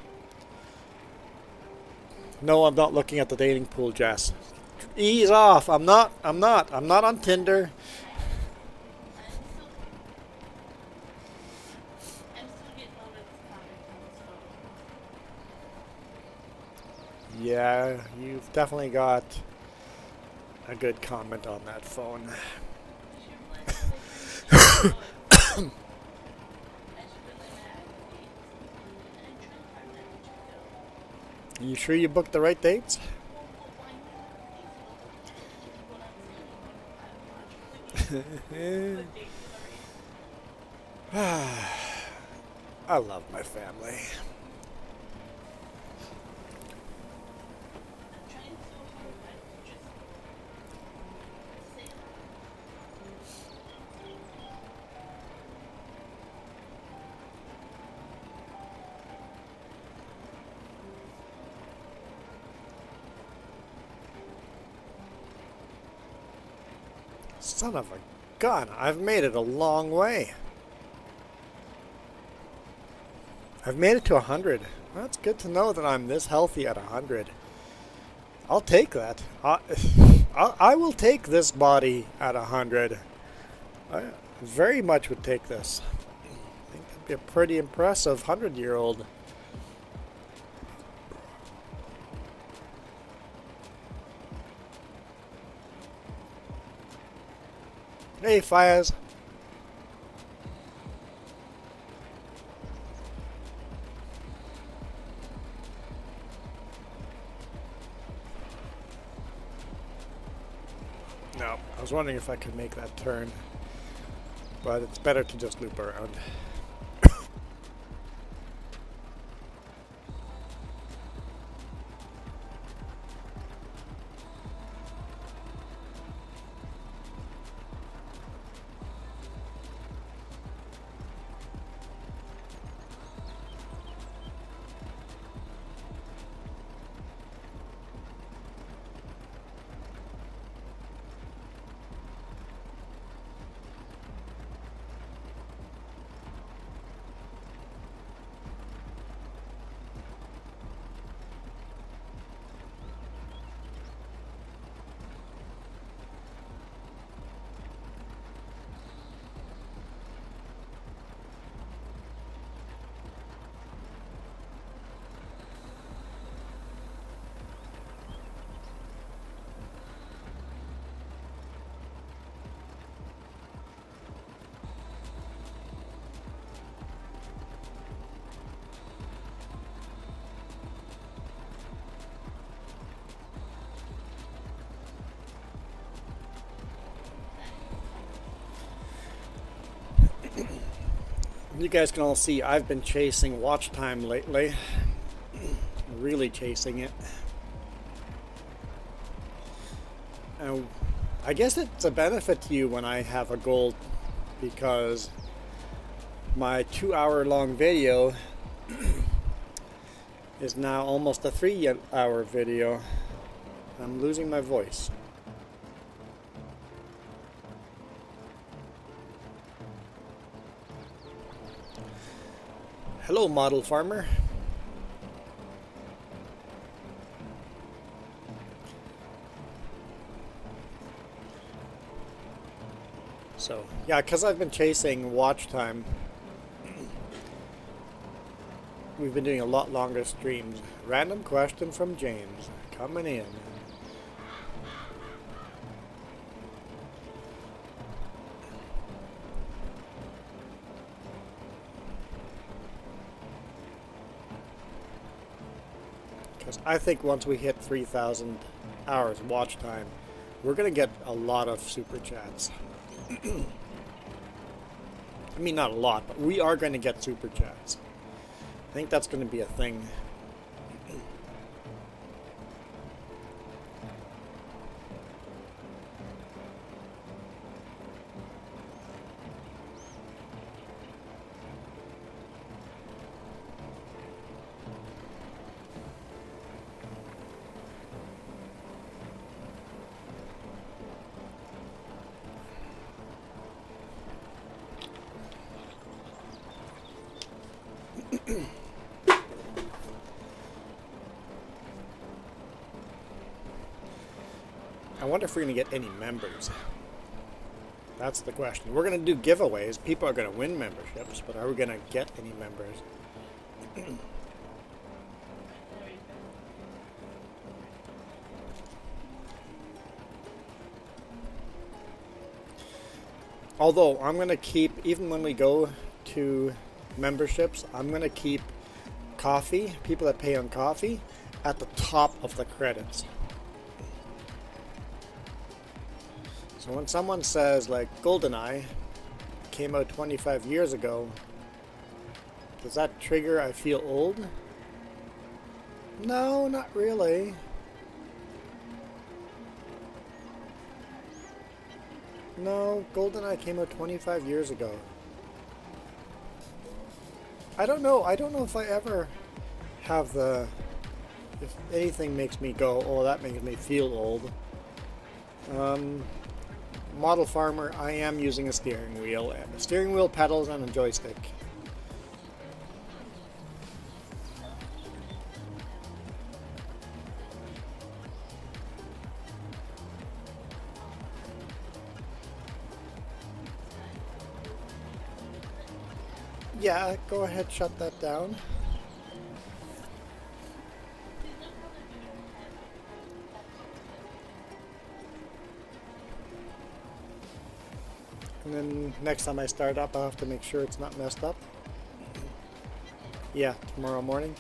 No, I'm not looking at the dating pool, Jess. Ease off. I'm not on Tinder. Yeah, you've definitely got a good comment on that phone. You sure you booked the right dates? I love my family. Son of a gun, I've made it a long way. I've made it to 100. That's good to know that I'm this healthy at 100. I'll take that. I will take this body at 100. I very much would take this. I think that'd be a pretty impressive 100-year-old. Hey, Fires. No, I was wondering if I could make that turn, but it's better to just loop around. You guys can all see I've been chasing watch time lately. Really chasing it. And I guess it's a benefit to you when I have a goal, because my 2-hour-long video is now almost a 3-hour video. I'm losing my voice. Hello, model farmer. So, yeah, because I've been chasing watch time, we've been doing a lot longer streams. Random question from James coming in. Because I think once we hit 3,000 hours watch time, we're going to get a lot of super chats. I mean, not a lot, but we are going to get super chats. I think that's going to be a thing. I wonder if we're going to get any members. That's the question. We're going to do giveaways. People are going to win memberships, but are we going to get any members? Although I'm going to keep, even when we go to memberships, I'm going to keep coffee, people that pay on coffee, at the top of the credits. So when someone says, like, GoldenEye came out 25 years ago, does that trigger I feel old? No, not really. No, GoldenEye came out 25 years ago. I don't know if I ever have the... If anything makes me go, oh, that makes me feel old. Model farmer, I am using a steering wheel, pedals, and a joystick. Yeah, go ahead, shut that down. And then next time I start up, I'll have to make sure it's not messed up. Yeah, tomorrow morning.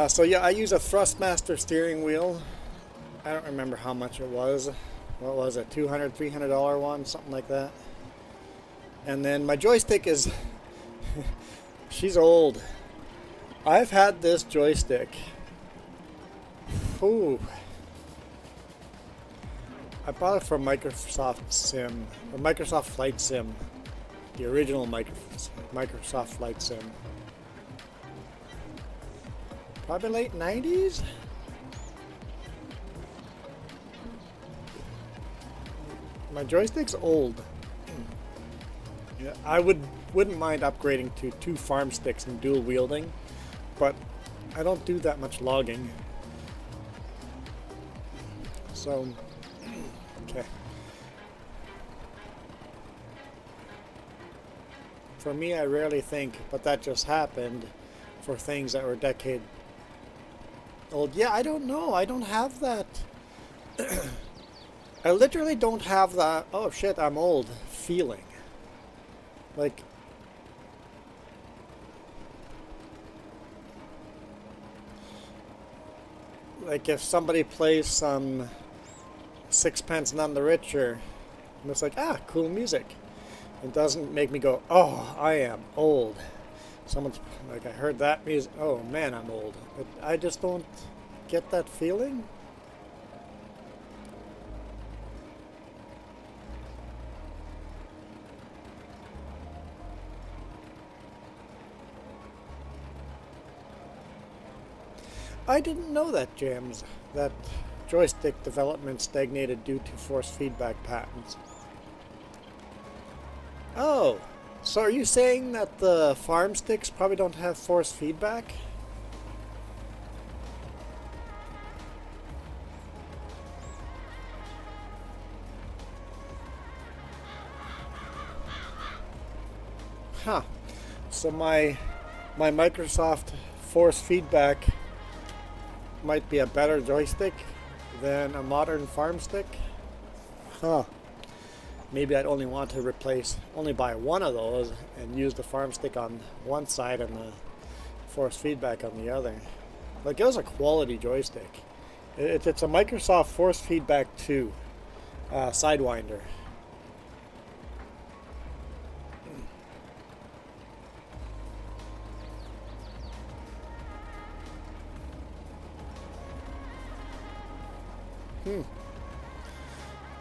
So yeah, I use a Thrustmaster steering wheel. I don't remember how much it was. What was it, $200, $300 one, something like that. And then my joystick is, she's old. I've had this joystick. Ooh. I bought it from Microsoft Sim, or Microsoft Flight Sim, the original Microsoft Flight Sim. Probably late 90s? My joystick's old. Yeah, I wouldn't mind upgrading to 2 farm sticks and dual wielding, but I don't do that much logging. So, okay. For me, I rarely think, but that just happened, for things that were a decade old. Yeah, I don't know. I don't have that. I literally don't have that, oh shit, I'm old, feeling. Like, if somebody plays some Sixpence None the Richer, and it's like, ah, cool music. It doesn't make me go, oh, I am old. Someone's like, I heard that music, oh man, I'm old. But I just don't get that feeling. I didn't know that, James, that joystick development stagnated due to force feedback patterns. Oh, so are you saying that the farm sticks probably don't have force feedback? Huh. So my Microsoft force feedback might be a better joystick than a modern farm stick? Huh. Maybe I'd only want to only buy one of those and use the farm stick on one side and the force feedback on the other. Like, it was a quality joystick. It's a Microsoft Force Feedback 2 Sidewinder.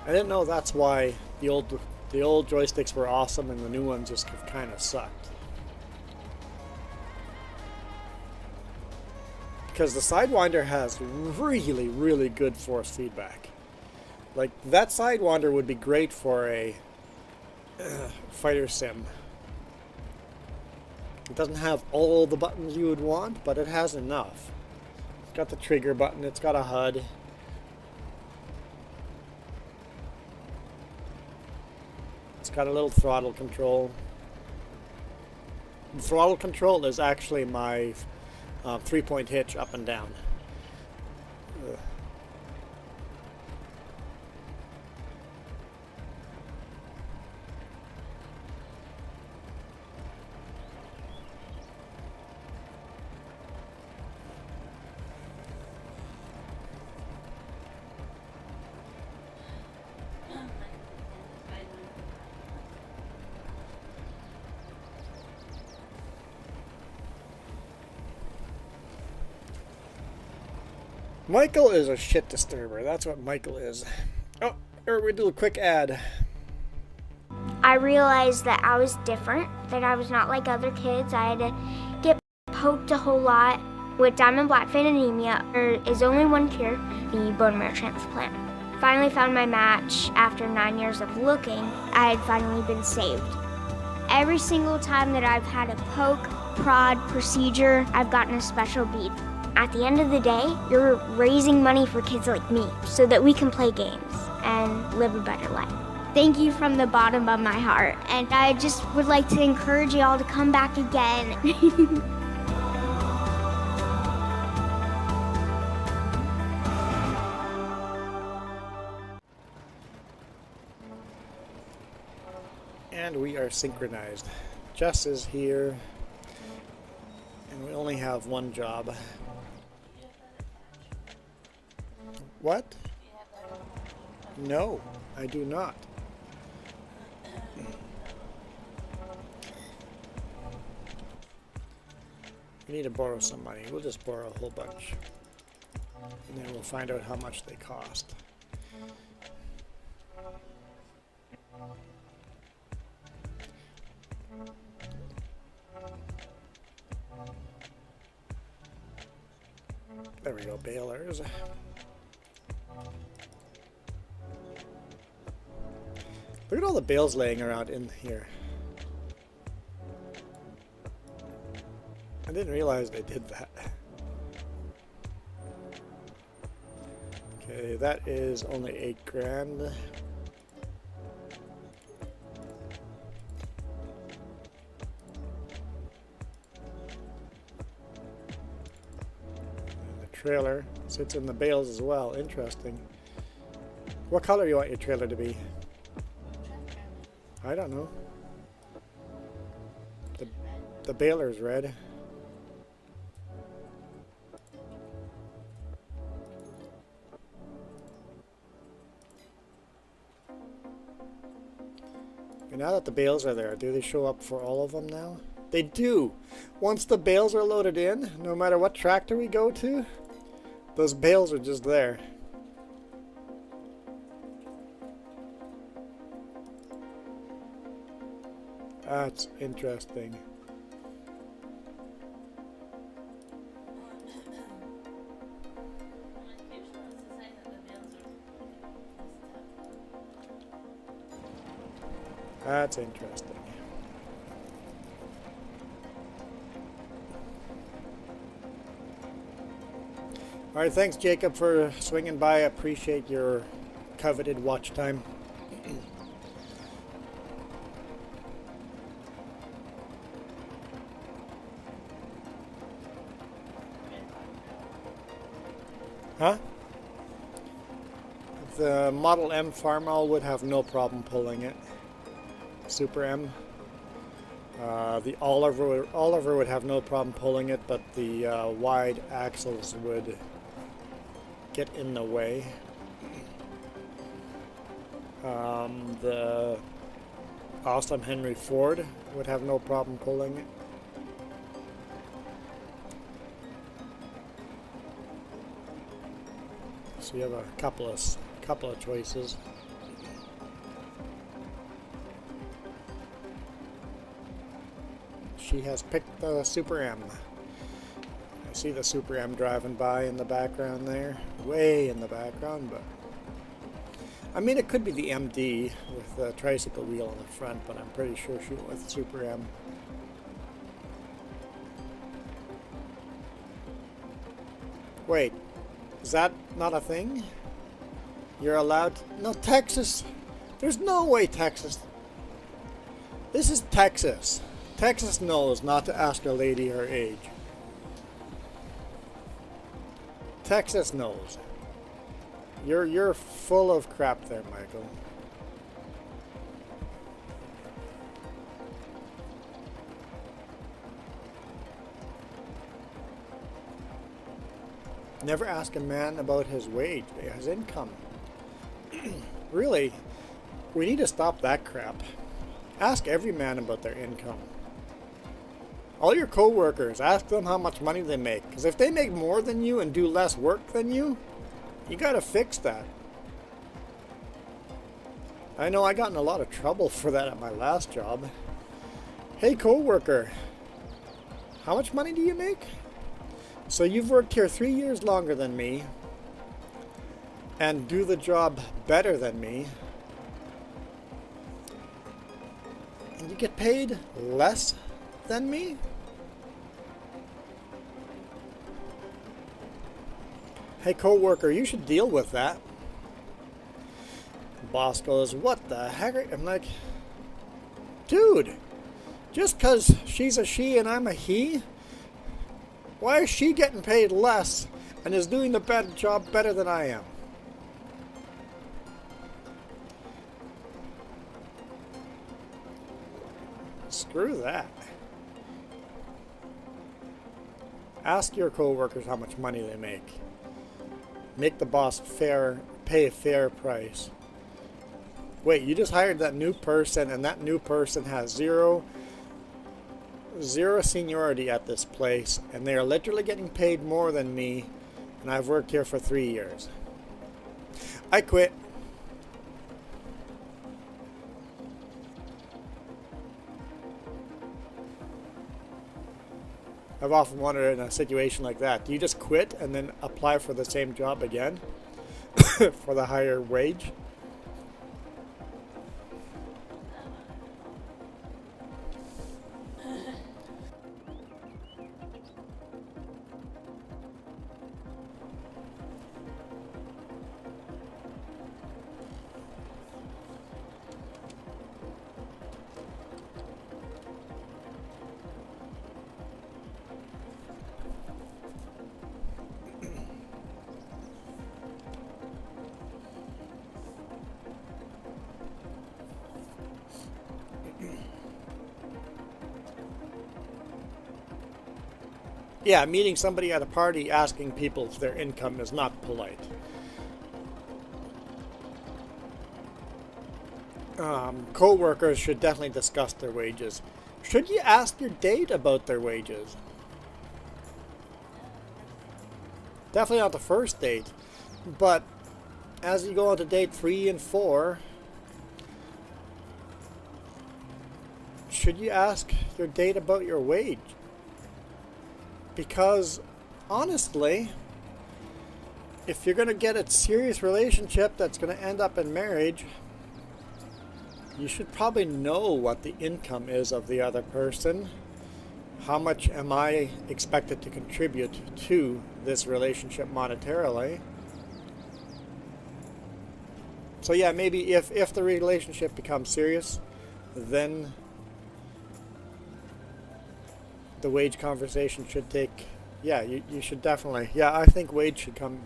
I didn't know that's why the old joysticks were awesome and the new ones just kind of sucked. Because the Sidewinder has really, really good force feedback. Like, that Sidewinder would be great for a fighter sim. It doesn't have all the buttons you would want, but it has enough. It's got the trigger button, it's got a HUD. It's got a little throttle control. The throttle control is actually my 3-point hitch up and down. Michael is a shit disturber. That's what Michael is. Oh, or we do a quick ad. I realized that I was different, that I was not like other kids. I had to get poked a whole lot. With diamond black vein anemia, there is only one cure, the bone marrow transplant. Finally found my match after 9 years of looking. I had finally been saved. Every single time that I've had a poke, prod, procedure, I've gotten a special bead. At the end of the day, you're raising money for kids like me so that we can play games and live a better life. Thank you from the bottom of my heart, and I just would like to encourage you all to come back again. And we are synchronized. Jess is here, and we only have one job. What? No, I do not. We need to borrow some money. We'll just borrow a whole bunch. And then we'll find out how much they cost. There we go, balers. Look at all the bales laying around in here. I didn't realize they did that. Okay, that is only 8 grand. And the trailer sits in the bales as well. Interesting. What color do you want your trailer to be? I don't know. The baler's red. And now that the bales are there, do they show up for all of them now? They do! Once the bales are loaded in, no matter what tractor we go to, those bales are just there. That's interesting. That's interesting. All right, thanks Jacob for swinging by. I appreciate your coveted watch time. Huh? The Model M Farmall would have no problem pulling it. Super M. The Oliver would have no problem pulling it, but the wide axles would get in the way. The Awesome Henry Ford would have no problem pulling it. So you have a couple of choices. She has picked the Super M. I see the Super M driving by in the background there, way in the background, but I mean it could be the MD with the tricycle wheel on the front, but I'm pretty sure she went with Super M. Wait, is that not a thing? You're allowed to, no, Texas. There's no way Texas. This is Texas. Texas knows not to ask a lady her age. Texas knows. You're full of crap there, Michael. Never ask a man about his wage, his income. Really, we need to stop that crap. Ask every man about their income. All your coworkers, ask them how much money they make. Because if they make more than you and do less work than you gotta fix that. I know I got in a lot of trouble for that at my last job. Hey coworker, how much money do you make? So you've worked here 3 years longer than me and do the job better than me, and you get paid less than me? Hey coworker, you should deal with that. Boss goes, what the heck? I'm like, dude, just because she's a she and I'm a he, why is she getting paid less and is doing the job better than I am? Screw that. Ask your coworkers how much money they make. Make the boss pay a fair price. Wait, you just hired that new person and that new person has zero seniority at this place and they are literally getting paid more than me and I've worked here for 3 years. I quit. I've often wondered in a situation like that, do you just quit and then apply for the same job again for the higher wage? Yeah, meeting somebody at a party asking people if their income is not polite. Co-workers should definitely discuss their wages. Should you ask your date about their wages? Definitely not the first date, but as you go on to date 3 and 4, should you ask your date about your wage? Because, honestly, if you're going to get a serious relationship that's going to end up in marriage, you should probably know what the income is of the other person. How much am I expected to contribute to this relationship monetarily? So yeah, maybe if the relationship becomes serious, then the wage conversation should take, yeah, you should definitely, yeah, I think wage should come,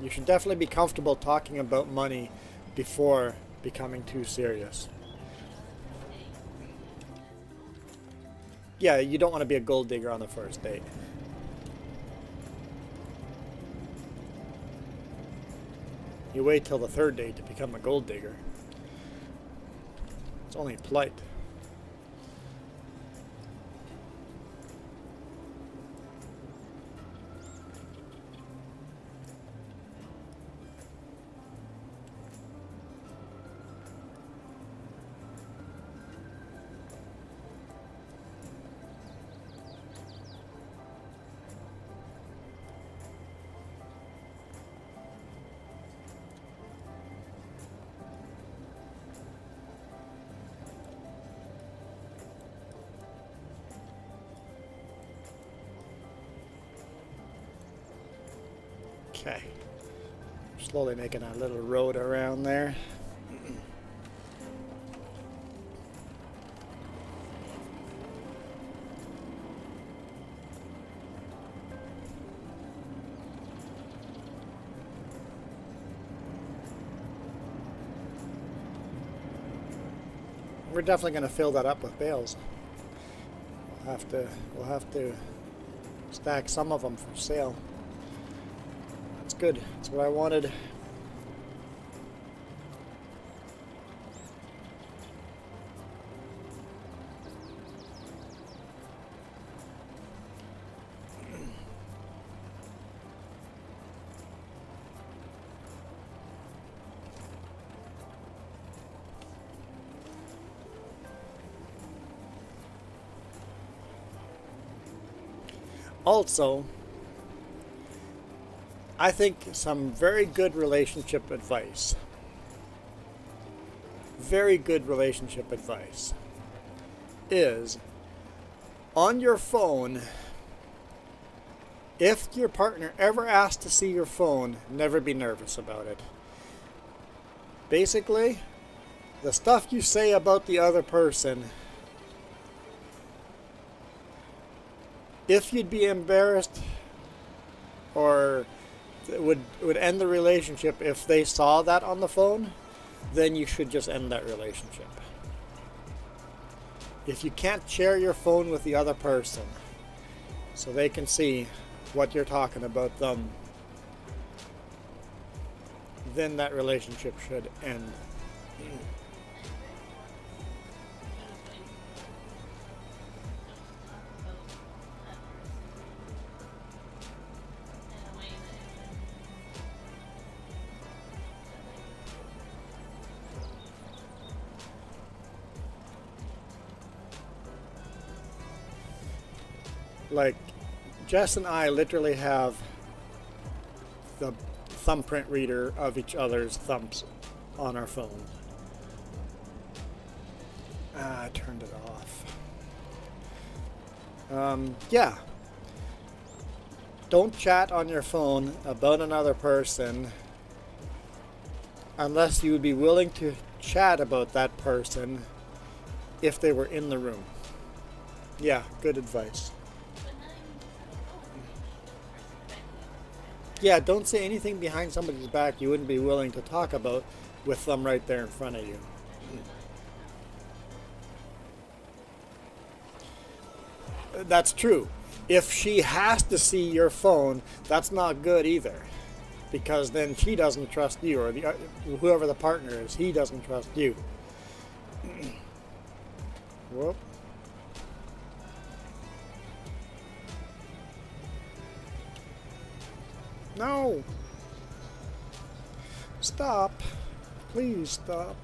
you should definitely be comfortable talking about money before becoming too serious. Yeah, you don't want to be a gold digger on the first date. You wait till the third date to become a gold digger. It's only polite. Okay, slowly making a little road around there. We're definitely going to fill that up with bales. We'll have to stack some of them for sale. Good. That's what I wanted. Also, I think some very good relationship advice. Very good relationship advice is on your phone. If your partner ever asks to see your phone, never be nervous about it. Basically, the stuff you say about the other person, if you'd be embarrassed or would end the relationship if they saw that on the phone, then you should just end that relationship. If you can't share your phone with the other person so they can see what you're talking about them, then that relationship should end. Like, Jess and I literally have the thumbprint reader of each other's thumbs on our phone. I turned it off. Yeah. Don't chat on your phone about another person unless you would be willing to chat about that person if they were in the room. Yeah, good advice. Yeah, don't say anything behind somebody's back you wouldn't be willing to talk about with them right there in front of you. That's true. If she has to see your phone, that's not good either. Because then she doesn't trust you, or whoever the partner is, he doesn't trust you. Whoop. No! Stop. Please stop.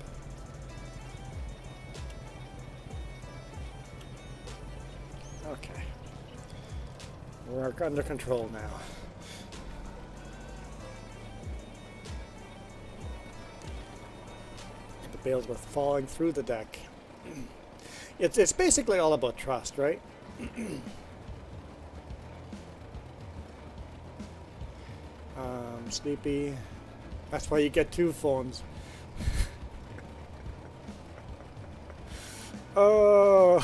Okay. We're under control now. The bales were falling through the deck. It's basically all about trust, right? Sleepy. That's why you get two phones. Oh.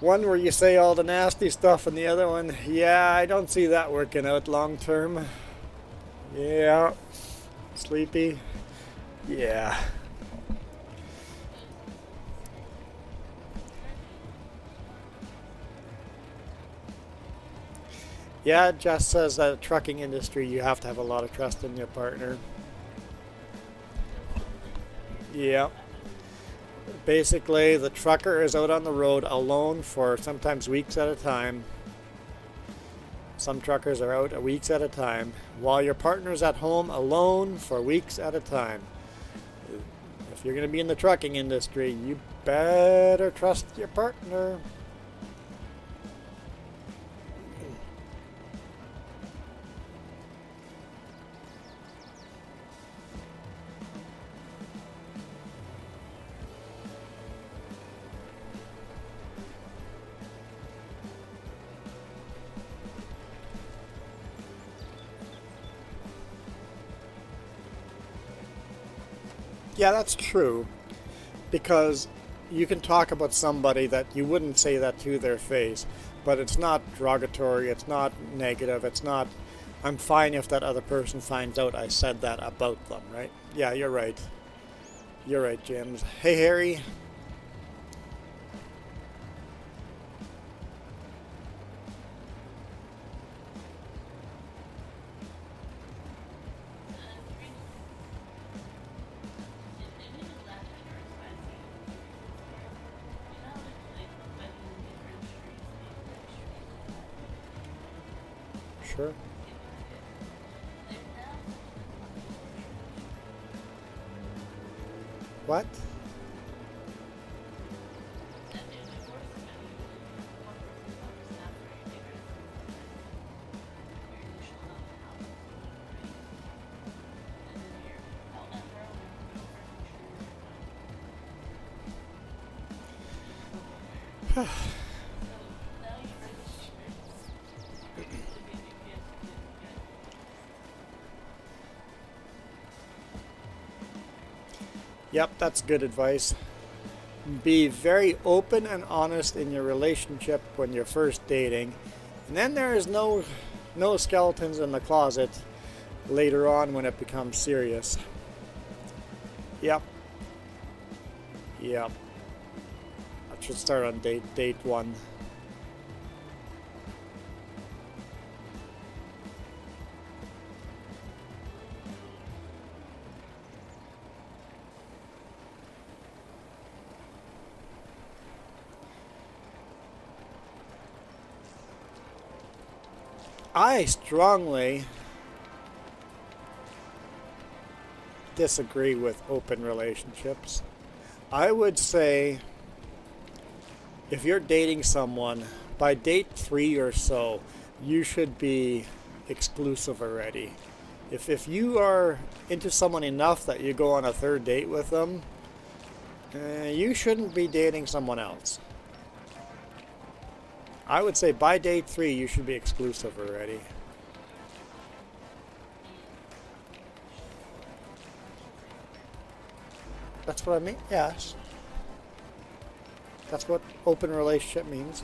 One where you say all the nasty stuff, and the other one, yeah, I don't see that working out long term. Yeah. Sleepy. Yeah. Yeah, Jess says that in the trucking industry you have to have a lot of trust in your partner. Yeah. Basically, the trucker is out on the road alone for sometimes weeks at a time. Some truckers are out weeks at a time, while your partner's at home alone for weeks at a time. If you're going to be in the trucking industry, you better trust your partner. Yeah, that's true, because you can talk about somebody that you wouldn't say that to their face, but it's not derogatory, it's not negative, it's not, I'm fine if that other person finds out I said that about them, right? Yeah, you're right. You're right, James. Hey, Harry. Sure. What? Yep, that's good advice. Be very open and honest in your relationship when you're first dating. And then there is no skeletons in the closet later on when it becomes serious. Yep. Yep. I should start on date 1. I strongly disagree with open relationships. I would say if you're dating someone, by date 3 or so, you should be exclusive already. If you are into someone enough that you go on a 3rd date with them, you shouldn't be dating someone else. I would say by date 3, you should be exclusive already. That's what I mean? Yes. That's what open relationship means.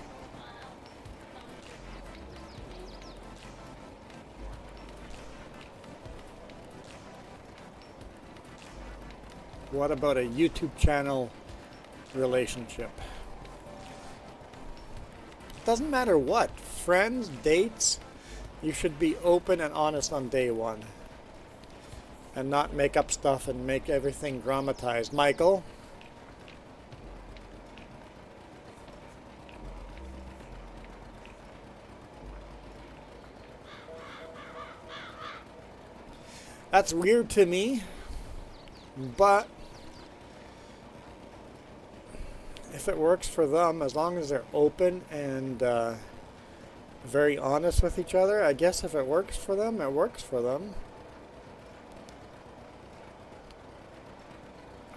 What about a YouTube channel relationship? Doesn't matter what. Friends, dates, you should be open and honest on day 1. And not make up stuff and make everything dramatized. Michael? That's weird to me, but if it works for them, as long as they're open and very honest with each other, I guess if it works for them, it works for them.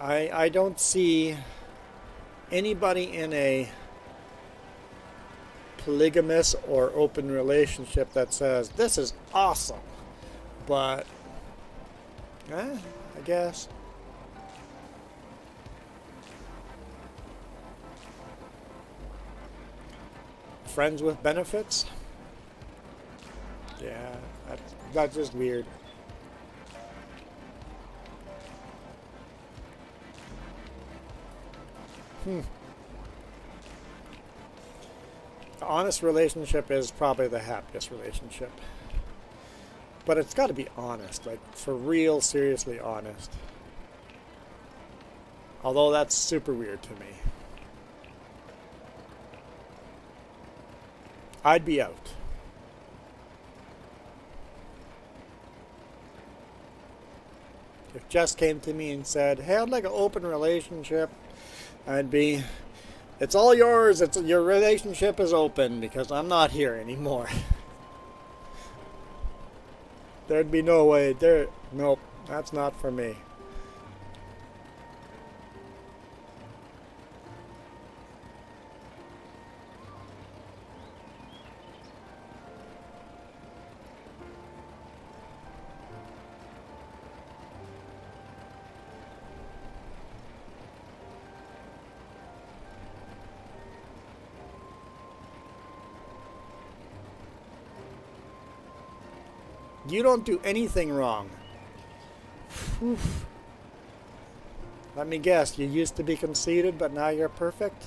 I don't see anybody in a polygamous or open relationship that says, this is awesome, but I guess. Friends with benefits? Yeah, that's just weird. The honest relationship is probably the happiest relationship. But it's got to be honest, like for real, seriously honest. Although that's super weird to me. I'd be out. If Jess came to me and said, hey, I'd like an open relationship, I'd be, it's all yours, your relationship is open because I'm not here anymore. There'd be no way, nope, that's not for me. You don't do anything wrong. Oof. Let me guess, you used to be conceited, but now you're perfect?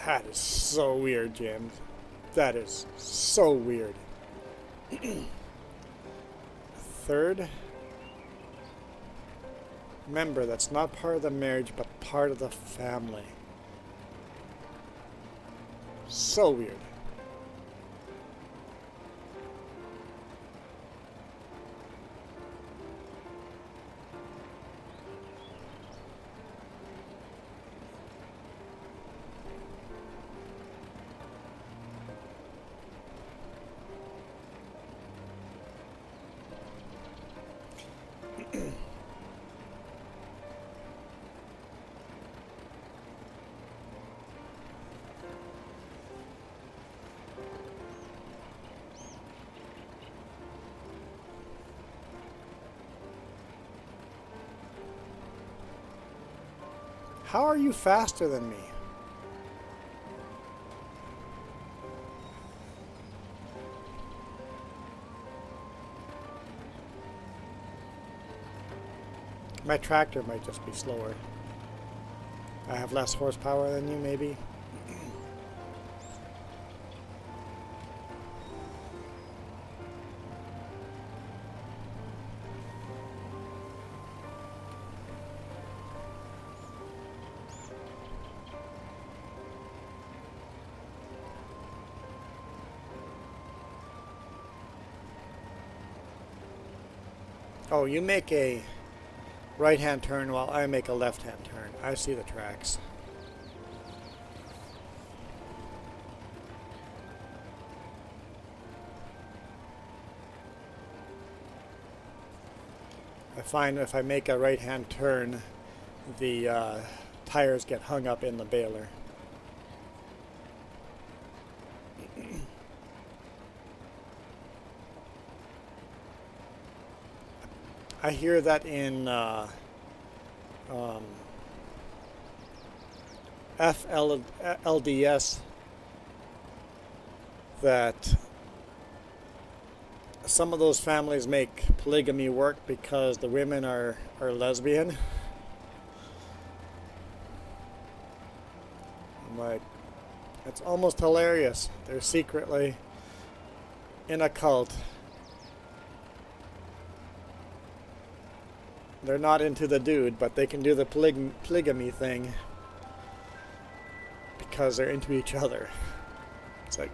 That is so weird, James. That is so weird. Third member that's not part of the marriage but part of the family. So weird. How are you faster than me? My tractor might just be slower. I have less horsepower than you, maybe. Oh, you make a right-hand turn while I make a left-hand turn. I see the tracks. I find if I make a right-hand turn, the tires get hung up in the baler. I hear that in FLDS that some of those families make polygamy work because the women are lesbian. I'm like, it's almost hilarious. They're secretly in a cult. They're not into the dude, but they can do the polygamy thing because they're into each other. It's like,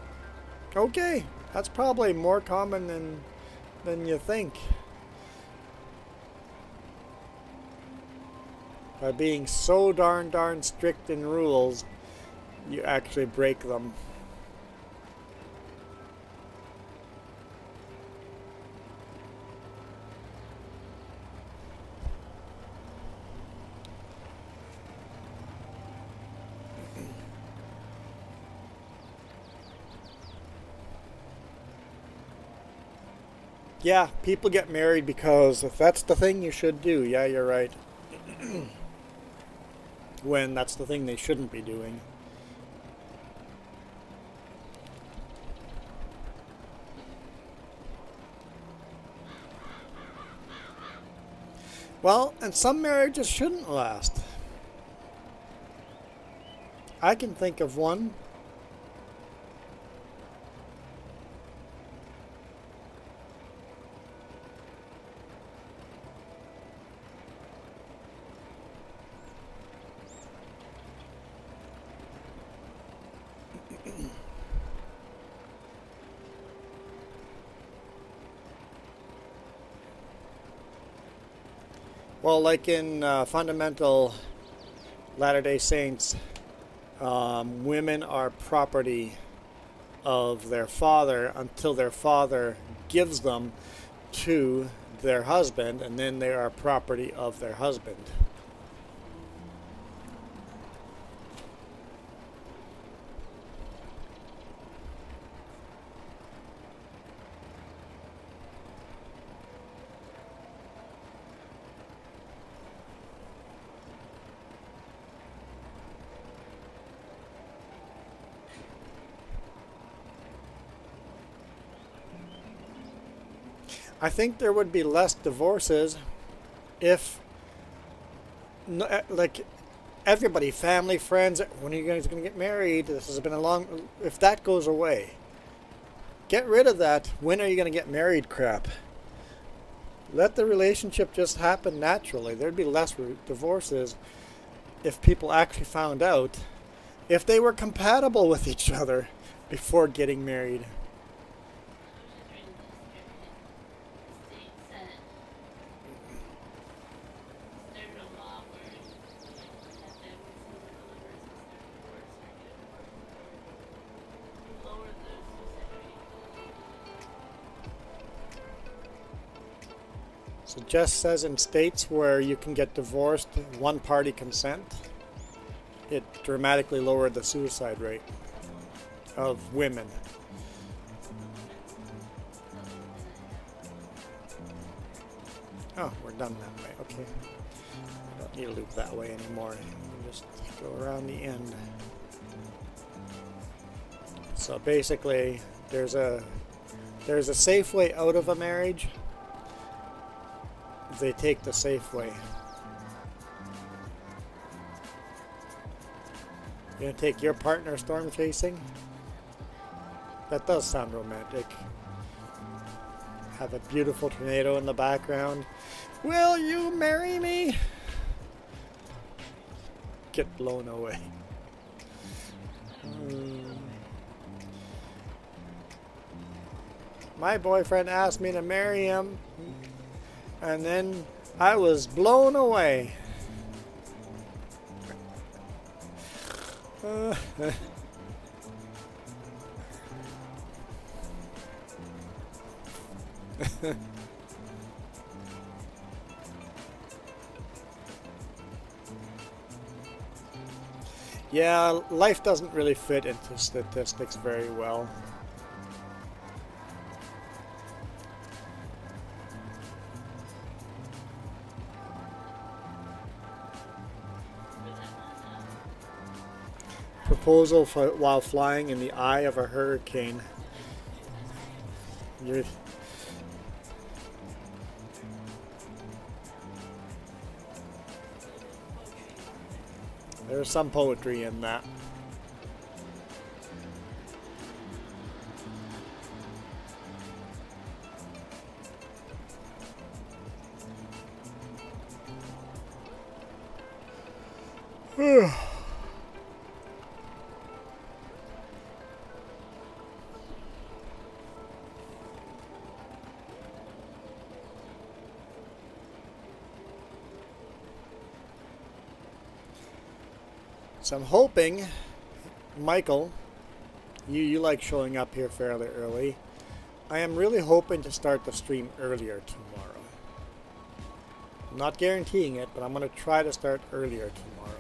okay, that's probably more common than you think. By being so darn strict in rules, you actually break them. Yeah, people get married because if that's the thing you should do, yeah, you're right. When that's the thing they shouldn't be doing. Well, and some marriages shouldn't last. I can think of one. Well, like in fundamental Latter-day Saints, women are property of their father until their father gives them to their husband, and then they are property of their husband. I think there would be less divorces if, like, everybody, family, friends, when are you guys going to get married? This has been a long... If that goes away, get rid of that when are you going to get married crap. Let the relationship just happen naturally. There'd be less divorces if people actually found out if they were compatible with each other before getting married. So Jess says in states where you can get divorced one party consent, it dramatically lowered the suicide rate of women. Oh, we're done that way. Okay. I don't need to loop that way anymore. Just go around the end. So basically, there's a safe way out of a marriage. They take the safe way. You're gonna take your partner storm chasing? That does sound romantic. Have a beautiful tornado in the background. Will you marry me? Get blown away. My boyfriend asked me to marry him, and then I was blown away. Yeah, life doesn't really fit into statistics very well. Proposal for while flying in the eye of a hurricane. There's some poetry in that. So I'm hoping, Michael, you like showing up here fairly early. I am really hoping to start the stream earlier tomorrow. I'm not guaranteeing it, but I'm going to try to start earlier tomorrow.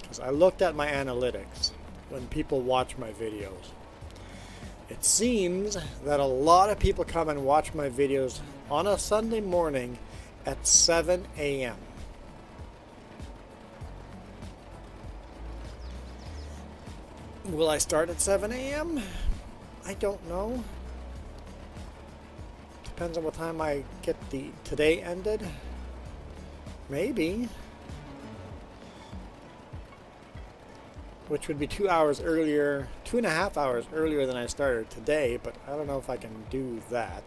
Because I looked at my analytics when people watch my videos. It seems that a lot of people come and watch my videos on a Sunday morning at 7 a.m. Will I start at 7 a.m.? I don't know. Depends on what time I get the today ended. Maybe. Which would be 2 hours earlier, 2.5 hours earlier than I started today, but I don't know if I can do that.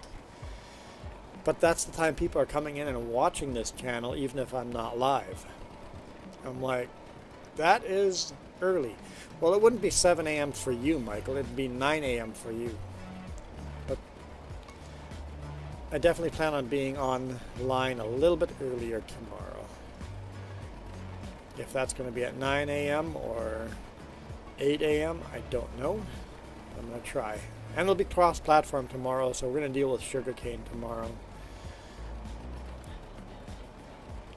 But that's the time people are coming in and watching this channel, even if I'm not live. I'm like, that is early. Well, it wouldn't be 7 a.m. for you, Michael. It'd be 9 a.m. for you. But I definitely plan on being online a little bit earlier tomorrow. If that's going to be at 9 a.m. or 8 a.m., I don't know. I'm going to try. And it'll be cross-platform tomorrow, so we're going to deal with sugarcane tomorrow.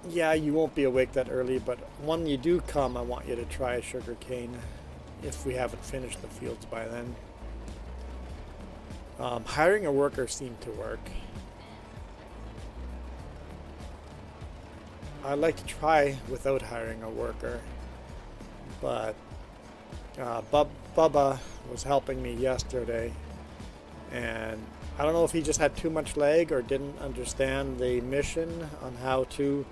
Yeah, you won't be awake that early, but when you do come, I want you to try sugarcane if we haven't finished the fields by then. Hiring a worker seemed to work. I'd like to try without hiring a worker, but Bubba was helping me yesterday, And I don't know if he just had too much lag or didn't understand the mission on how to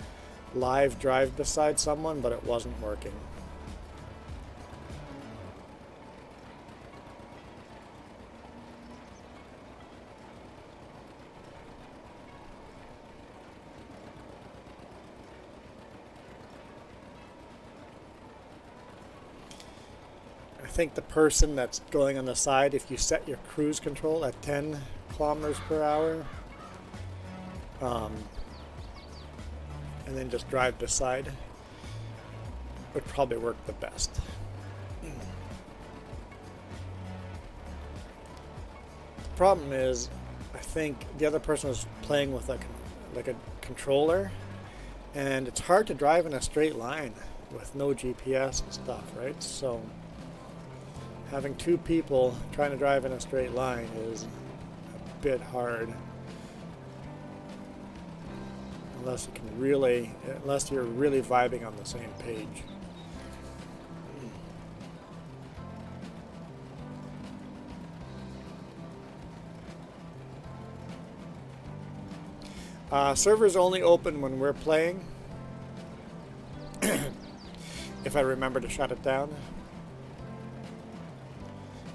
live drive beside someone, but it wasn't working. I think the person that's going on the side, if you set your cruise control at 10 kilometers per hour, and then just drive beside, would probably work the best. The problem is, I think the other person was playing with like a controller, and it's hard to drive in a straight line with no GPS and stuff, right? So having two people trying to drive in a straight line is a bit hard. Unless you're really vibing on the same page. Servers only open when we're playing. If I remember to shut it down.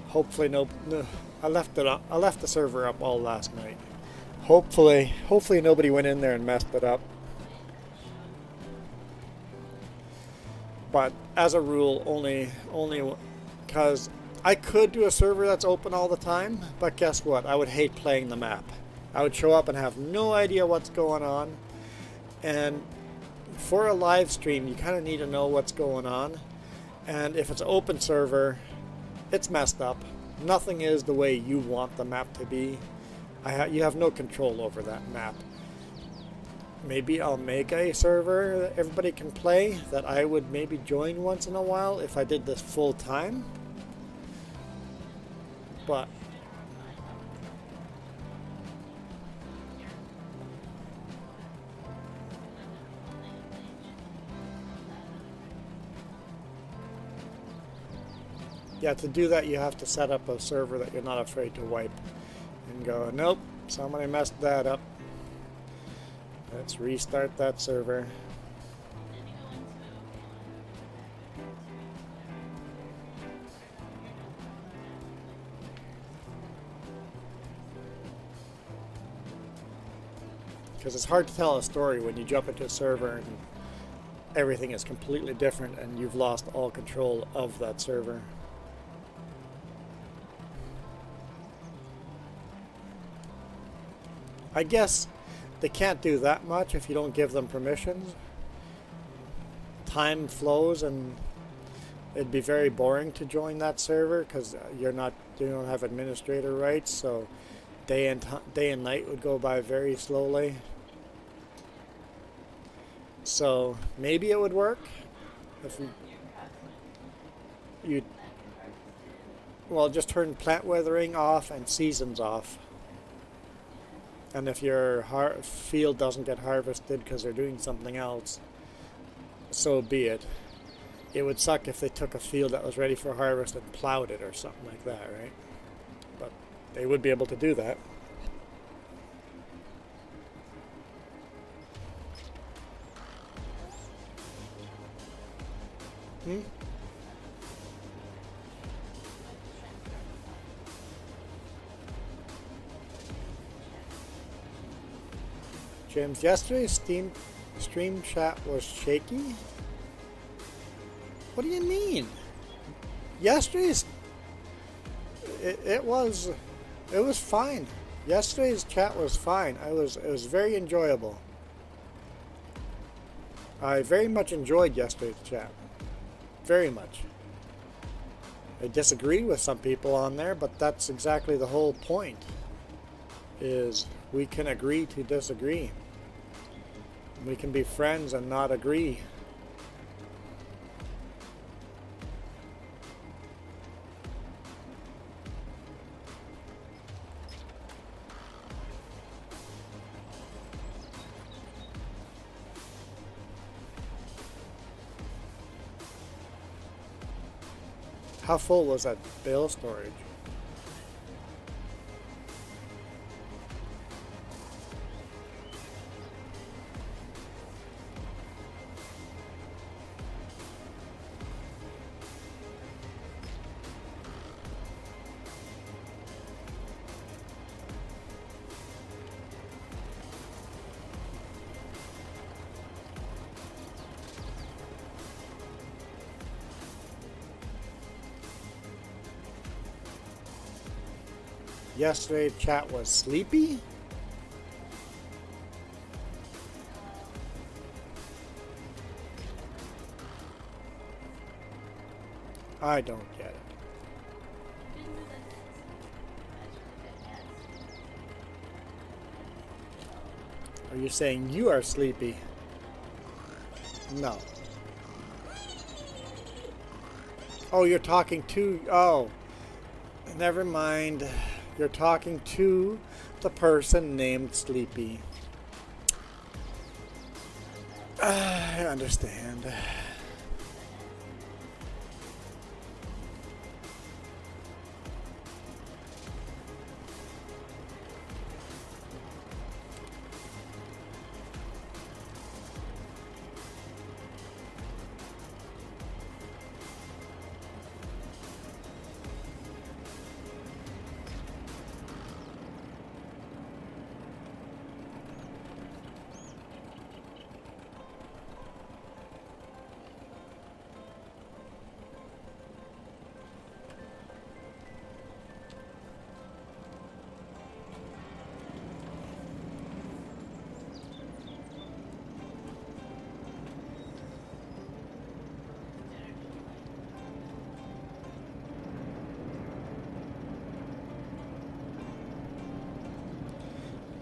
Hopefully no, I left it up. I left the server up all last night. Hopefully nobody went in there and messed it up. But as a rule, only because I could do a server that's open all the time, but guess what? I would hate playing the map. I would show up and have no idea what's going on. And for a live stream, you kind of need to know what's going on. And if it's an open server, it's messed up. Nothing is the way you want the map to be. You have no control over that map. Maybe I'll make a server that everybody can play, that I would maybe join once in a while if I did this full time. But yeah, to do that you have to set up a server that you're not afraid to wipe and go, nope, somebody messed that up. Let's restart that server. Because it's hard to tell a story when you jump into a server and everything is completely different and you've lost all control of that server. I guess they can't do that much if you don't give them permissions. Time flows and it'd be very boring to join that server because you don't have administrator rights, so day and night would go by very slowly. So maybe it would work if you just turn plant weathering off and seasons off. And if your field doesn't get harvested because they're doing something else, so be it. It would suck if they took a field that was ready for harvest and plowed it or something like that, right? But they would be able to do that. James, yesterday's stream chat was shaky? What do you mean? Yesterday's it was fine. Yesterday's chat was fine. It was very enjoyable. I very much enjoyed yesterday's chat. Very much. I disagree with some people on there, but that's exactly the whole point. Is we can agree to disagree. We can be friends and not agree. How full was that bale storage? Yesterday chat was sleepy? I don't get it. Are you saying you are sleepy? No. Oh, you're talking to... Oh. Never mind. You're talking to the person named Sleepy. I understand.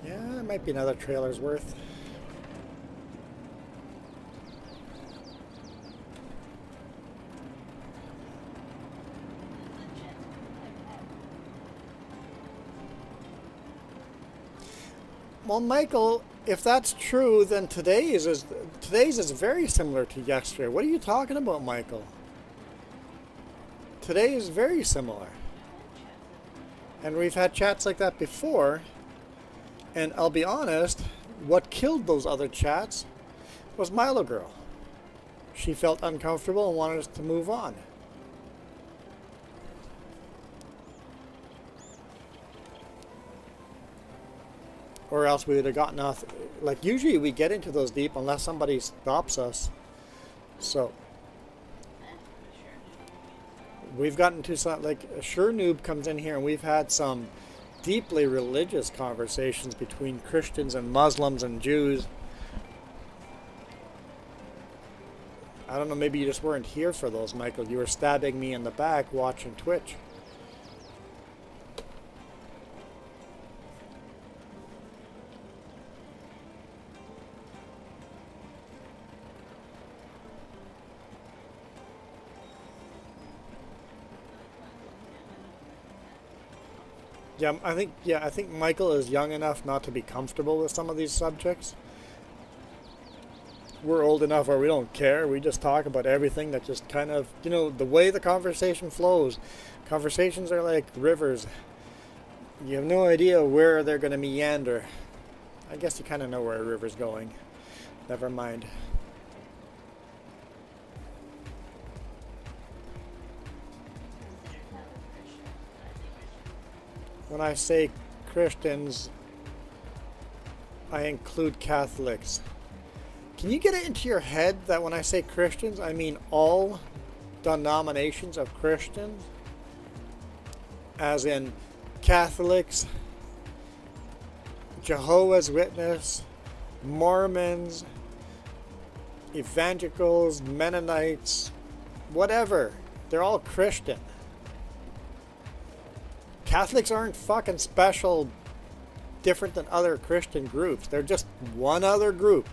Yeah, it might be another trailer's worth. Well, Michael, if that's true, then today's is very similar to yesterday. What are you talking about, Michael? Today is very similar. And we've had chats like that before. And I'll be honest, what killed those other chats was Milo Girl. She felt uncomfortable and wanted us to move on. Or else we would have gotten off. Like, usually we get into those deep unless somebody stops us. So we've gotten to some, like, a Sure Noob comes in here and we've had some deeply religious conversations between Christians and Muslims and Jews. I don't know, maybe you just weren't here for those, Michael. You were stabbing me in the back watching Twitch. I think Michael is young enough not to be comfortable with some of these subjects. We're old enough where we don't care. We just talk about everything that just kind of, you know, the way the conversation flows. Conversations are like rivers. You have no idea where they're going to meander. I guess you kind of know where a river's going. Never mind. When I say Christians, I include Catholics. Can you get it into your head that when I say Christians, I mean all denominations of Christians? As in Catholics, Jehovah's Witness, Mormons, Evangelicals, Mennonites, whatever. They're all Christian. Catholics aren't fucking special, different than other Christian groups. They're just one other group.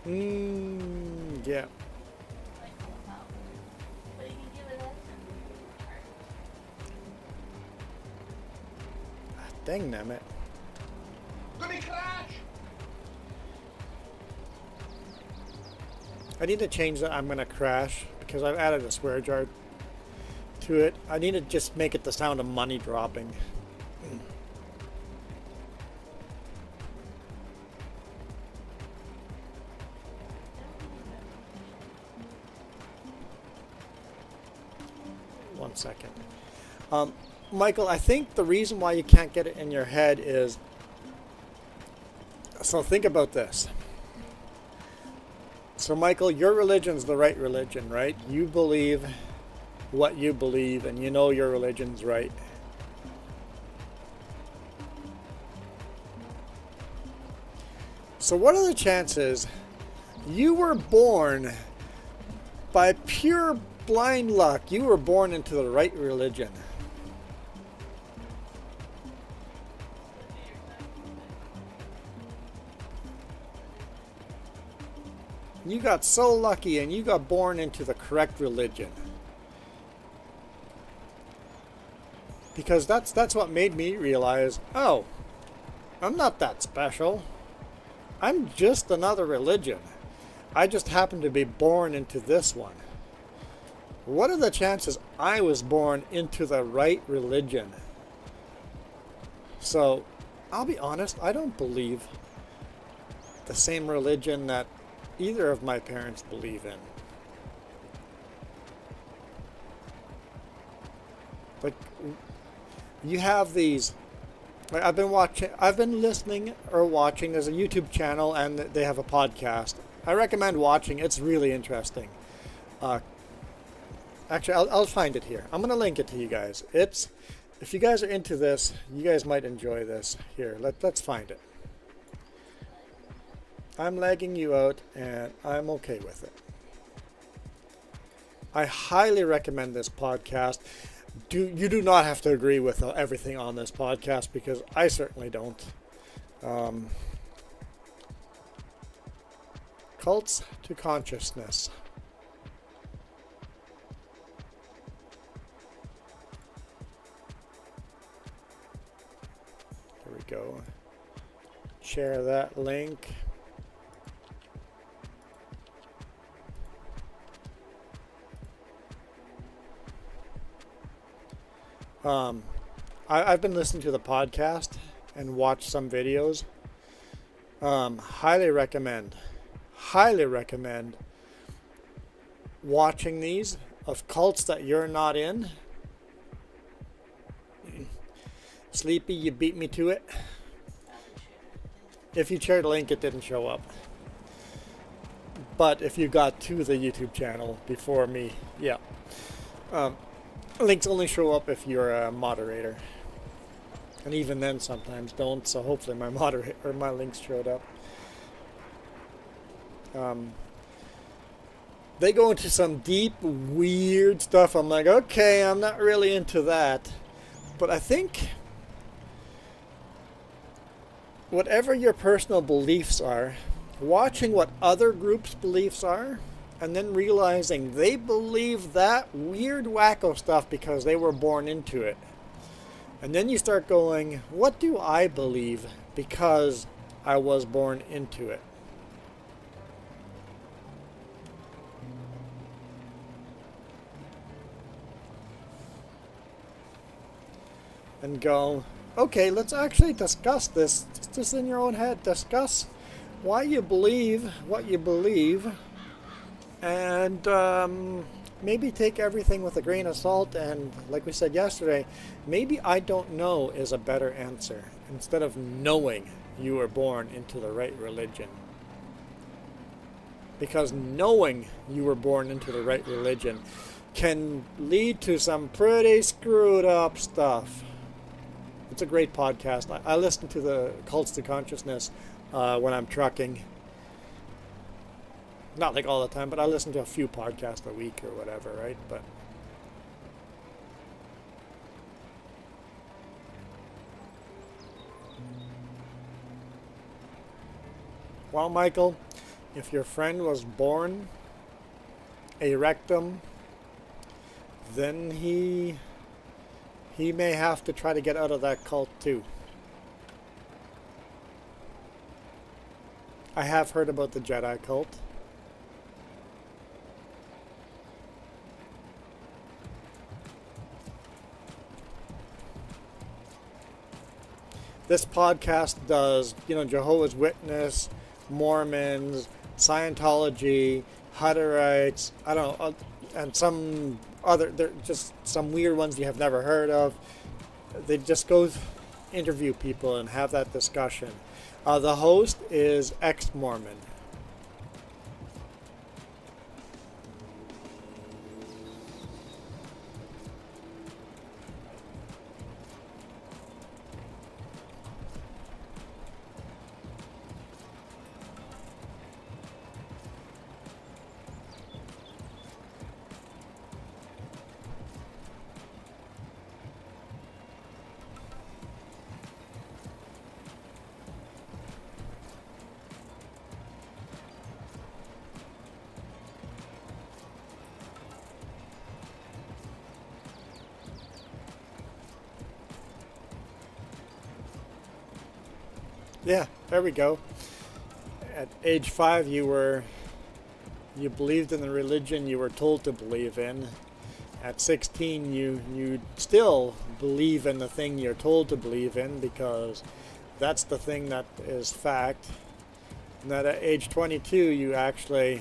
Yeah. Dang nabbit. Gonna crash! I need to change that. I'm gonna crash because I've added a swear jar to it. I need to just make it the sound of money dropping. One second. Michael, I think the reason why you can't get it in your head is, so think about this. So Michael, your religion's the right religion, right? You believe what you believe and you know your religion's right. So what are the chances you were born by pure blind luck? You were born into the right religion. You got so lucky and you got born into the correct religion. Because that's what made me realize, oh, I'm not that special. I'm just another religion. I just happen to be born into this one. What are the chances I was born into the right religion? So, I'll be honest, I don't believe the same religion that either of my parents believe in. Like, you have these, like I've been listening or watching, there's a YouTube channel and they have a podcast. I recommend watching, it's really interesting. Actually, I'll find it here. I'm going to link it to you guys. If you guys are into this, you guys might enjoy this. Here, let's find it. I'm lagging you out, and I'm okay with it. I highly recommend this podcast. You do not have to agree with everything on this podcast, because I certainly don't. Cults to Consciousness. Here we go. Share that link. I've been listening to the podcast and watched some videos. Highly recommend watching these of cults that you're not in. Sleepy, you beat me to it. If you shared a link, it didn't show up. But if you got to the YouTube channel before me, yeah. Links only show up if you're a moderator. And even then sometimes don't, so hopefully my my links showed up. They go into some deep, weird stuff. I'm like, okay, I'm not really into that. But I think whatever your personal beliefs are, watching what other groups' beliefs are, and then realizing they believe that weird wacko stuff because they were born into it. And then you start going, what do I believe because I was born into it? And go, okay, let's actually discuss this. Just in your own head, discuss why you believe what you believe. And maybe take everything with a grain of salt, and like we said yesterday, maybe I don't know is a better answer, instead of knowing you were born into the right religion. Because knowing you were born into the right religion can lead to some pretty screwed up stuff. It's a great podcast. I listen to the Cults to Consciousness when I'm trucking. Not like all the time, but I listen to a few podcasts a week or whatever, right? But well, Michael, if your friend was born a rectum, then he may have to try to get out of that cult too. I have heard about the Jedi cult. This podcast does, Jehovah's Witness, Mormons, Scientology, Hutterites, I don't know, and some other, they're just some weird ones you have never heard of. They just go interview people and have that discussion. The host is ex-Mormon. Yeah, there we go. At age 5, you believed in the religion you were told to believe in. At 16, you still believe in the thing you're told to believe in because that's the thing that is fact. And that at age 22, you actually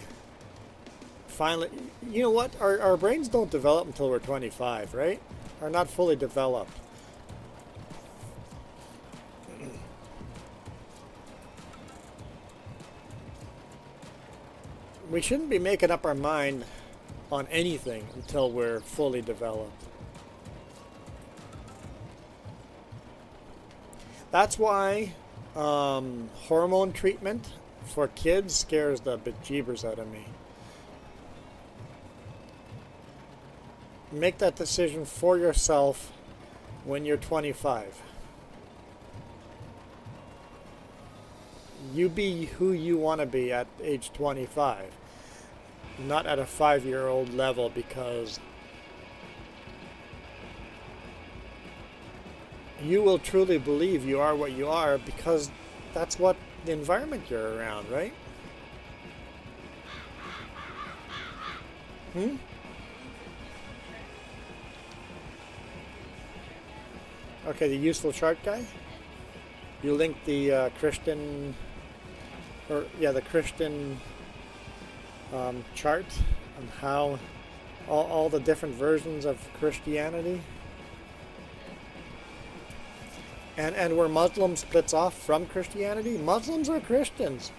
finally, you know what? Our brains don't develop until we're 25, right? Are not fully developed. We shouldn't be making up our mind on anything until we're fully developed. That's why hormone treatment for kids scares the bejeebers out of me. Make that decision for yourself when you're 25. You be who you want to be at age 25, not at a 5-year-old level, because you will truly believe you are what you are because that's what the environment you're around, right? Okay, the useful chart guy. You link the Christian, the Christian chart on how all the different versions of Christianity, and where Muslim splits off from Christianity. Muslims are Christians.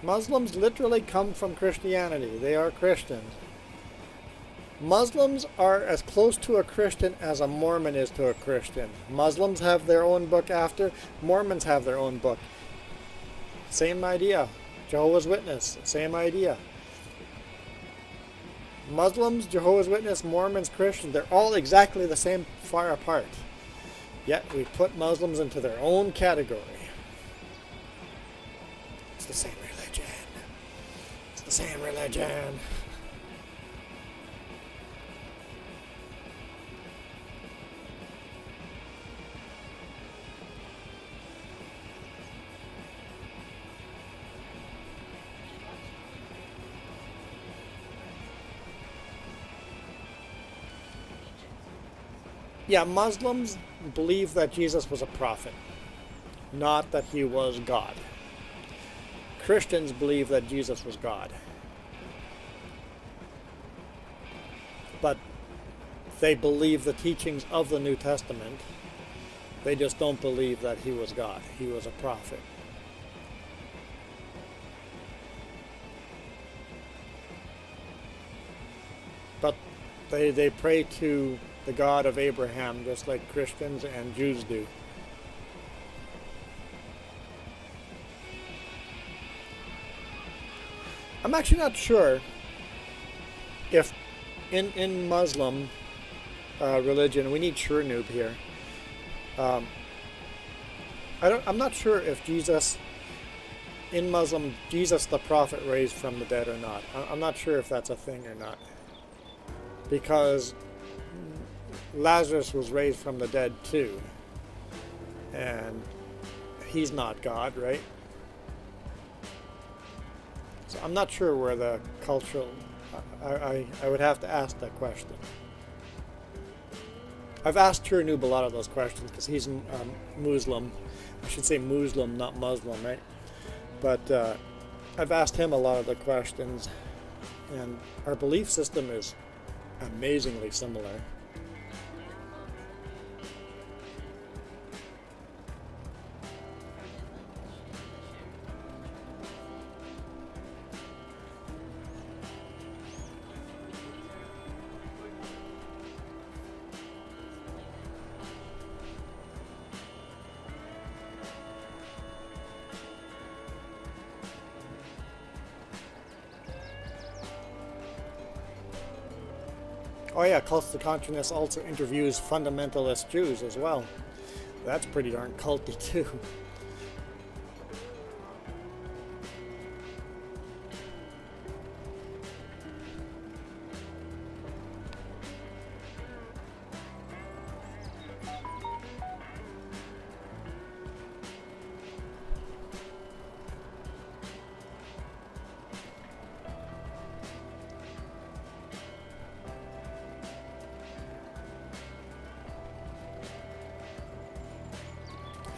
Muslims literally come from Christianity. They are Christians. Muslims are as close to a Christian as a Mormon is to a Christian. Muslims have their own book after. Mormons have their own book. Same idea. Jehovah's Witness, same idea. Muslims, Jehovah's Witness, Mormons, Christians, they're all exactly the same, far apart. Yet we put Muslims into their own category. It's the same religion. It's the same religion. Yeah, Muslims believe that Jesus was a prophet, not that he was God. Christians believe that Jesus was God. But they believe the teachings of the New Testament. They just don't believe that he was God. He was a prophet. But they pray to the God of Abraham, just like Christians and Jews do. I'm actually not sure if in Muslim religion, we need sure noob here. I'm not sure if Jesus, in Muslim, Jesus the prophet raised from the dead or not. I'm not sure if that's a thing or not. Because Lazarus was raised from the dead too, and he's not God, right? So I'm not sure where the cultural, I would have to ask that question. I've asked True Noob a lot of those questions because he's Muslim. I should say Muslim, not Muslim, right? But I've asked him a lot of the questions, and our belief system is amazingly similar. Oh yeah, Cults to Consciousness also interviews fundamentalist Jews as well. That's pretty darn culty too.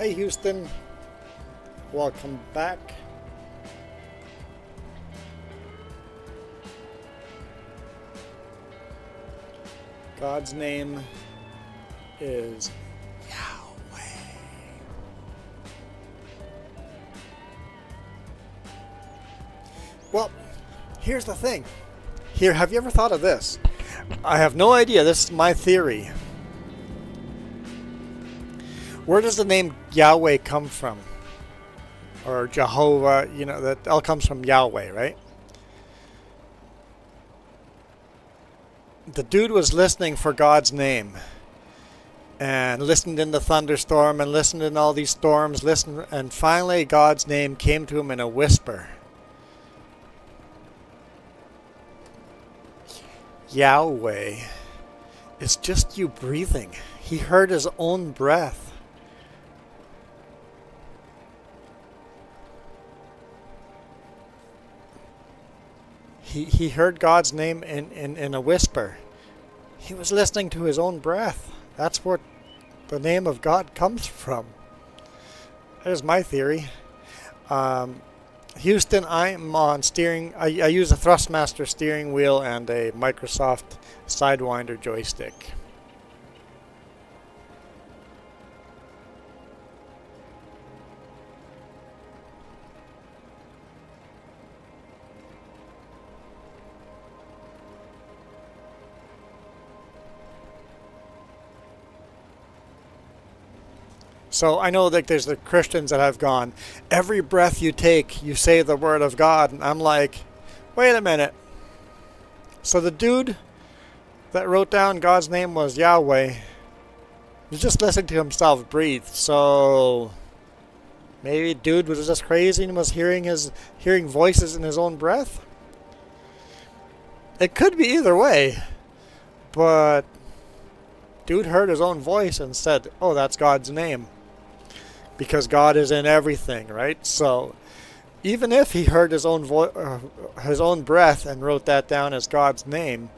Hey Houston, welcome back. God's name is Yahweh. Well, here's the thing. Here, have you ever thought of this? I have no idea. This is my theory. Where does the name Yahweh come from? Or Jehovah, you know, that all comes from Yahweh, right? The dude was listening for God's name. And listened in the thunderstorm and listened in all these storms, listened, and finally God's name came to him in a whisper. Yahweh. It's just you breathing. He heard his own breath. He heard God's name in a whisper. He was listening to his own breath. That's where the name of God comes from. There's my theory. Houston, I'm on steering. I use a Thrustmaster steering wheel and a Microsoft Sidewinder joystick. So I know that there's the Christians that have gone, every breath you take, you say the word of God. And I'm like, wait a minute. So the dude that wrote down God's name was Yahweh was just listening to himself breathe. So maybe dude was just crazy and was hearing voices in his own breath. It could be either way. But dude heard his own voice and said, oh, that's God's name. Because God is in everything, right? So even if he heard his own his own breath and wrote that down as God's name,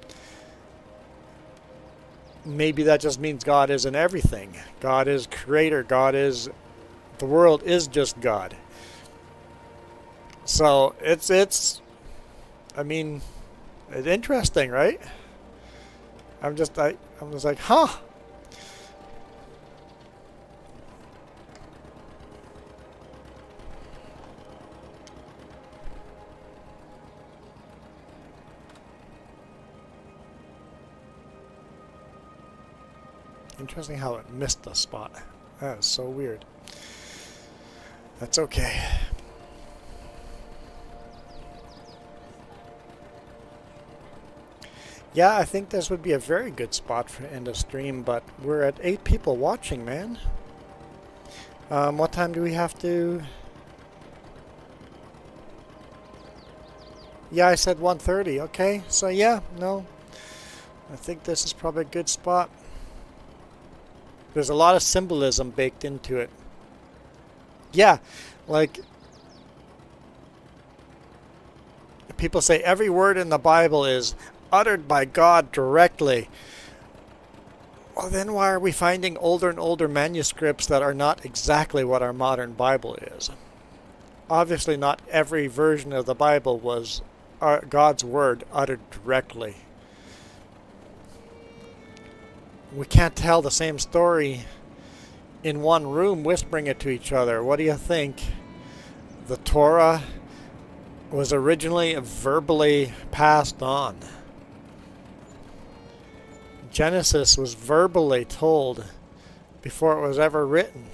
maybe that just means God is in everything. God is creator. The world is just God. So it's interesting, right? I'm just like, huh. Interesting how it missed the spot. That is so weird. That's okay. Yeah, I think this would be a very good spot for end of stream, but we're at 8 people watching, man. What time do we have to... Yeah, I said 1:30. Okay, so yeah, no. I think this is probably a good spot. There's a lot of symbolism baked into it. Yeah, like people say every word in the Bible is uttered by God directly. Well, then why are we finding older and older manuscripts that are not exactly what our modern Bible is? Obviously, not every version of the Bible was God's word uttered directly. We can't tell the same story in one room whispering it to each other. What do you think? The Torah was originally verbally passed on. Genesis was verbally told before it was ever written.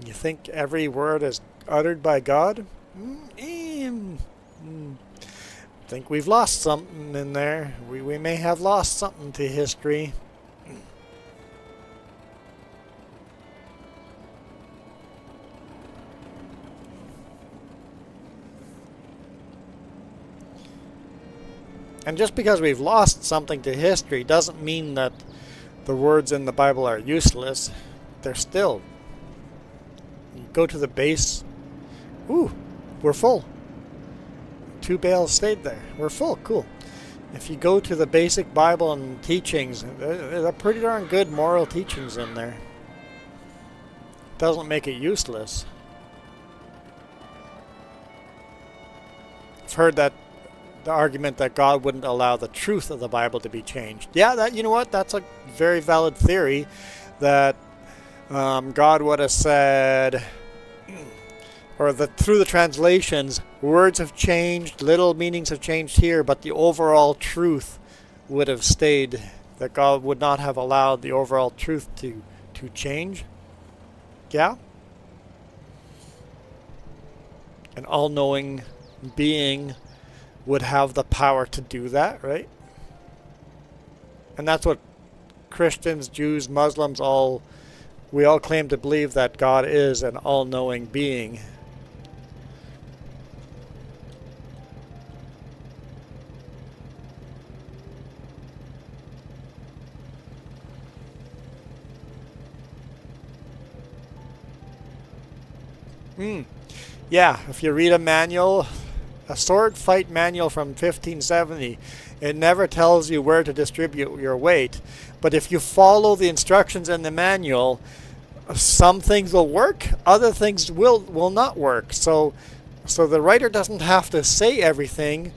You think every word is uttered by God? I think we've lost something in there. We may have lost something to history. And just because we've lost something to history doesn't mean that the words in the Bible are useless. They're still. You go to the base. Ooh, we're full. 2 bales stayed there. We're full. Cool. If you go to the basic Bible and teachings, there are pretty darn good moral teachings in there. doesn't make it useless. I've heard that the argument that God wouldn't allow the truth of the Bible to be changed. Yeah, that, you know what? That's a very valid theory, that God would have said, or that through the translations, words have changed, little meanings have changed here, but the overall truth would have stayed, that God would not have allowed the overall truth to change. Yeah? An all-knowing being would have the power to do that, right? And that's what Christians, Jews, Muslims, we all claim to believe, that God is an all-knowing being. Yeah, if you read a manual, a sword fight manual from 1570, it never tells you where to distribute your weight. But if you follow the instructions in the manual, some things will work, other things will not work. So the writer doesn't have to say everything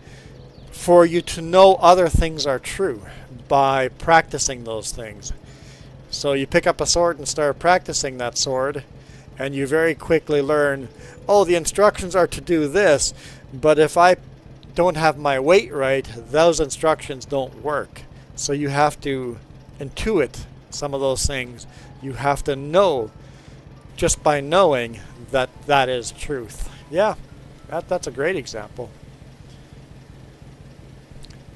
for you to know other things are true by practicing those things. So you pick up a sword and start practicing that sword, and you very quickly learn, oh, the instructions are to do this, but if I don't have my weight right, those instructions don't work. So you have to intuit some of those things. You have to know, just by knowing, that that is truth. Yeah, that's a great example.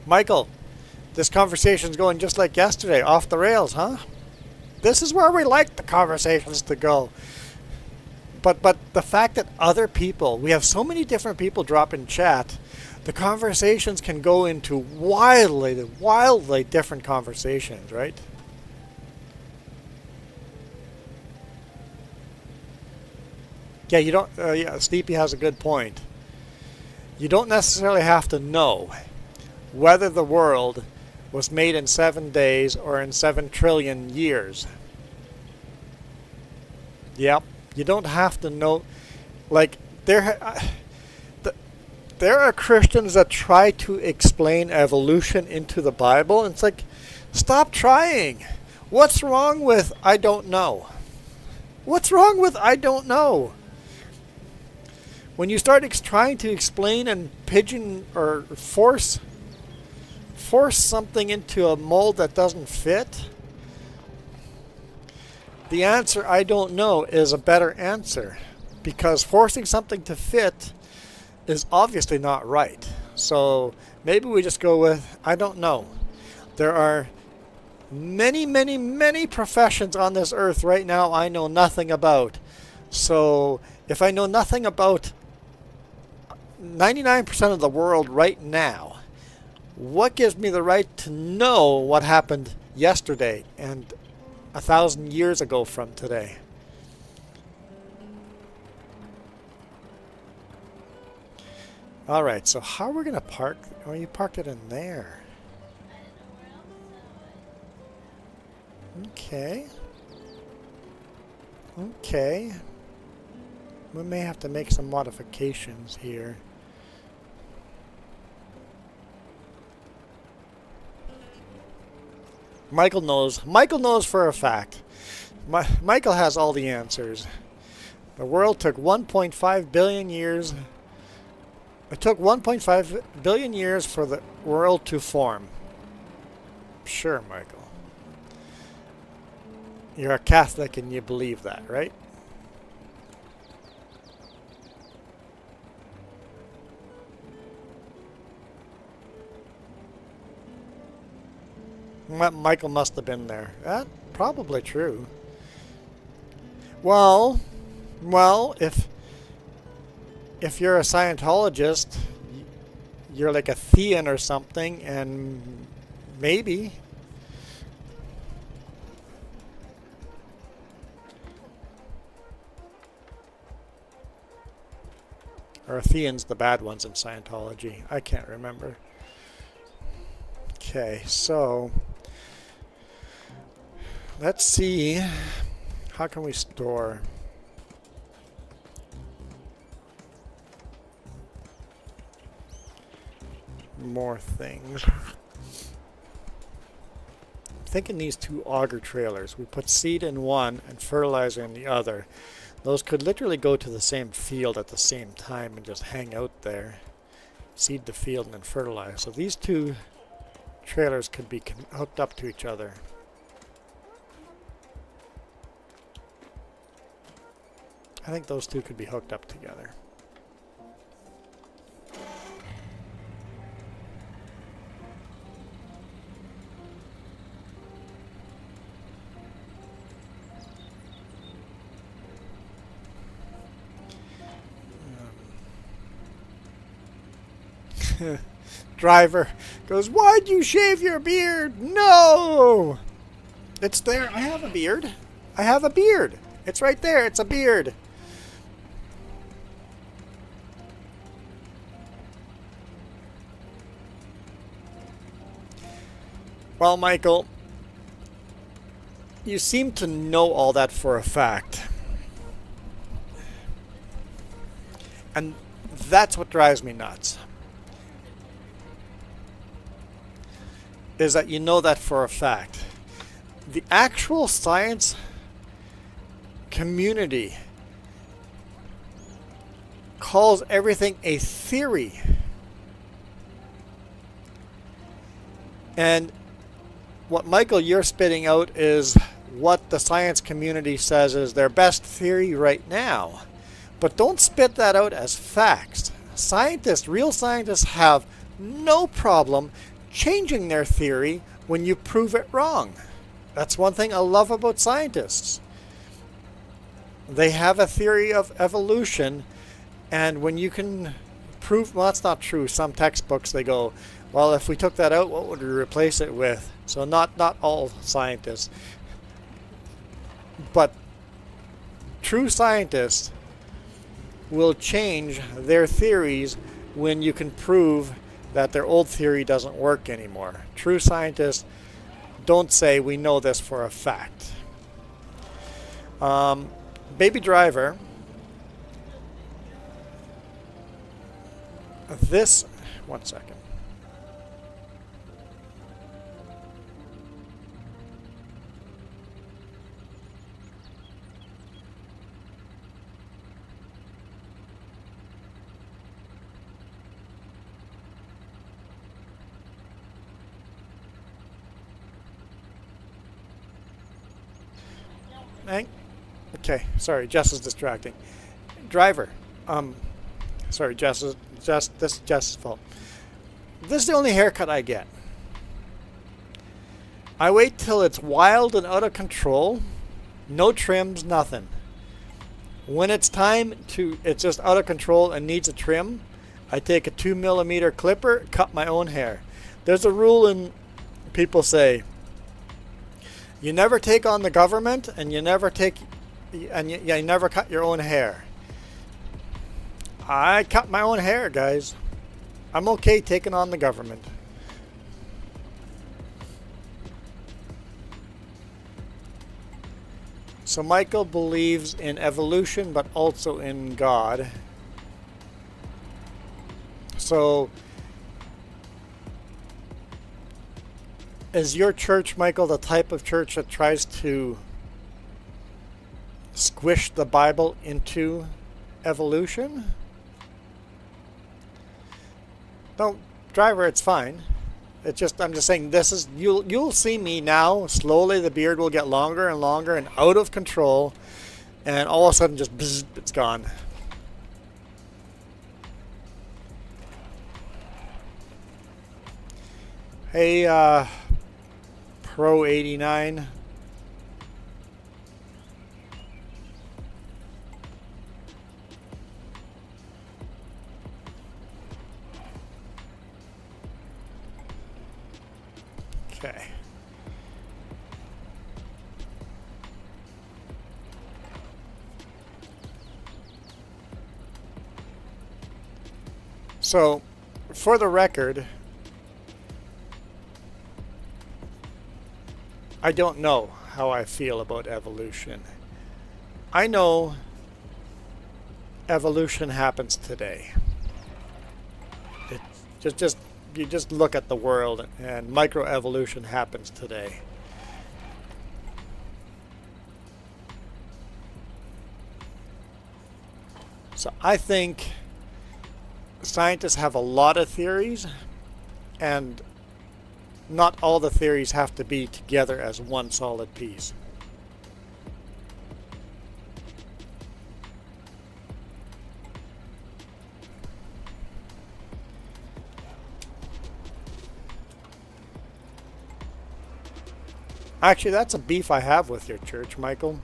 Michael, this conversation's going just like yesterday, off the rails, huh? This is where we like the conversations to go. But the fact that other people, we have so many different people drop in chat, the conversations can go into wildly different conversations, right? Yeah, you don't. Yeah, Steepy has a good point. You don't necessarily have to know whether the world was made in 7 days or in 7 trillion years. Yep. You don't have to know, like, there are Christians that try to explain evolution into the Bible, and it's like, stop trying. What's wrong with I don't know? What's wrong with I don't know? When you start trying to explain and pigeon or force something into a mold that doesn't fit, the answer, I don't know, is a better answer, because forcing something to fit is obviously not right. So maybe we just go with, I don't know. There are many professions on this earth right now I know nothing about. So if I know nothing about 99% of the world right now, what gives me the right to know what happened yesterday and 1,000 years ago from today? Alright, so how are we going to park? Oh, you parked it in there. Okay. Okay. We may have to make some modifications here. Michael knows. Michael knows for a fact. Michael has all the answers. The world took 1.5 billion years. It took 1.5 billion years for the world to form. Sure, Michael. You're a Catholic and you believe that, right? Michael must have been there. That's probably true. Well, if you're a Scientologist, you're like a Thean or something, and maybe. Or Theans, the bad ones in Scientology. I can't remember. Okay, so let's see. How can we store? more things. I'm thinking these two auger trailers. We put seed in one and fertilizer in the other. Those could literally go to the same field at the same time and just hang out there. Seed the field and then fertilize. So these two trailers could be hooked up to each other. I think those two could be hooked up together. Driver goes, "Why'd you shave your beard?" No! It's there. I have a beard. I have a beard. It's right there. It's a beard. Well, Michael, you seem to know all that for a fact. And that's what drives me nuts. Is that you know that for a fact. The actual science community calls everything a theory. And what, Michael, you're spitting out is what the science community says is their best theory right now. But don't spit that out as facts. Scientists, real scientists, have no problem changing their theory when you prove it wrong. That's one thing I love about scientists. They have a theory of evolution, and when you can prove, well, that's not true. Some textbooks, they go, well, if we took that out, what would we replace it with? So not all scientists, but true scientists will change their theories when you can prove that their old theory doesn't work anymore. True scientists don't say, we know this for a fact. Baby Driver, this, one second. Okay, sorry, Jess is distracting. Driver, sorry, this is Jess's fault. This is the only haircut I get. I wait till it's wild and out of control, no trims, nothing. When it's time to, it's just out of control and needs a trim, I take a 2mm clipper, cut my own hair. There's a rule in, people say, you never take on the government, and you never take, and you never cut your own hair. I cut my own hair, guys. I'm okay taking on the government. So Michael believes in evolution, but also in God. So is your church, Michael, the type of church that tries to squish the Bible into evolution? No, Driver, it's fine. It's just, I'm just saying, this is, you'll see me now. Slowly the beard will get longer and longer and out of control, and all of a sudden just bzz, it's gone. Hey, Pro 89. Okay. So, for the record, I don't know how I feel about evolution. I know evolution happens today. It you just look at the world, and microevolution happens today. So I think scientists have a lot of theories, and not all the theories have to be together as one solid piece. Actually, that's a beef I have with your church, Michael.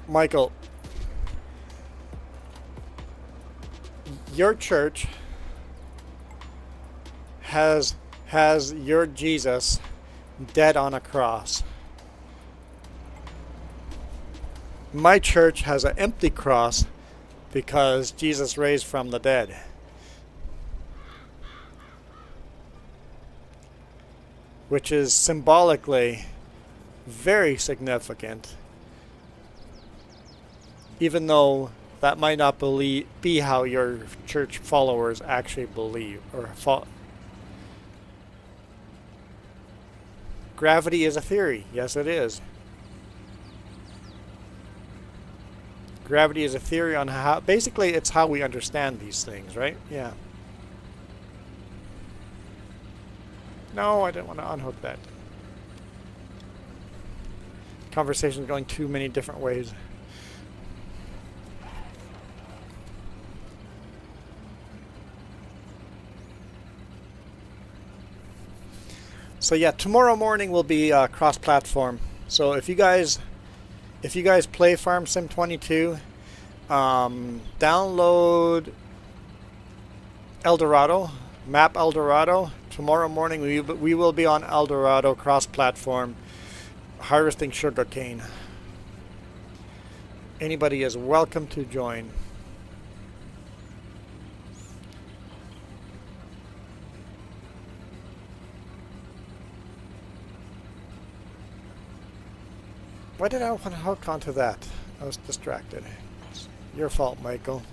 Michael, your church has your Jesus dead on a cross. My church has an empty cross because Jesus raised from the dead. Which is symbolically very significant, even though that might not be how your church followers actually believe or Gravity is a theory. Yes, it is. Gravity is a theory on how, basically it's how we understand these things, right? Yeah. No, I didn't want to unhook that. Conversation's going too many different ways. So yeah, tomorrow morning will be cross-platform. So if you guys play Farm Sim 22, download Eldorado, map Eldorado. Tomorrow morning we will be on Eldorado cross-platform, harvesting sugarcane. Anybody is welcome to join. Why did I want to hook onto that? I was distracted. It's your fault, Michael.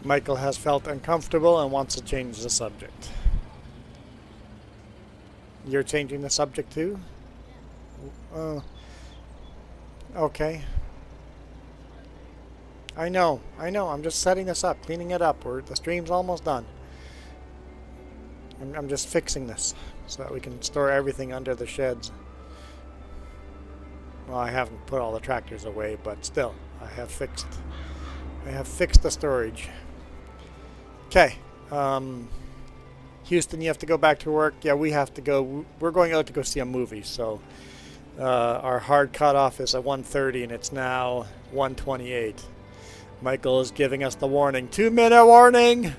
Michael has felt uncomfortable and wants to change the subject. You're changing the subject too? Okay. I know. I'm just setting this up, cleaning it up. The stream's almost done. I'm just fixing this so that we can store everything under the sheds. Well, I haven't put all the tractors away, but still, I have fixed the storage. Okay, Houston, you have to go back to work. Yeah, we have to go. We're going out to go see a movie, so our hard cutoff is at 1:30, and it's now 1:28. Michael is giving us the warning. 2-minute warning!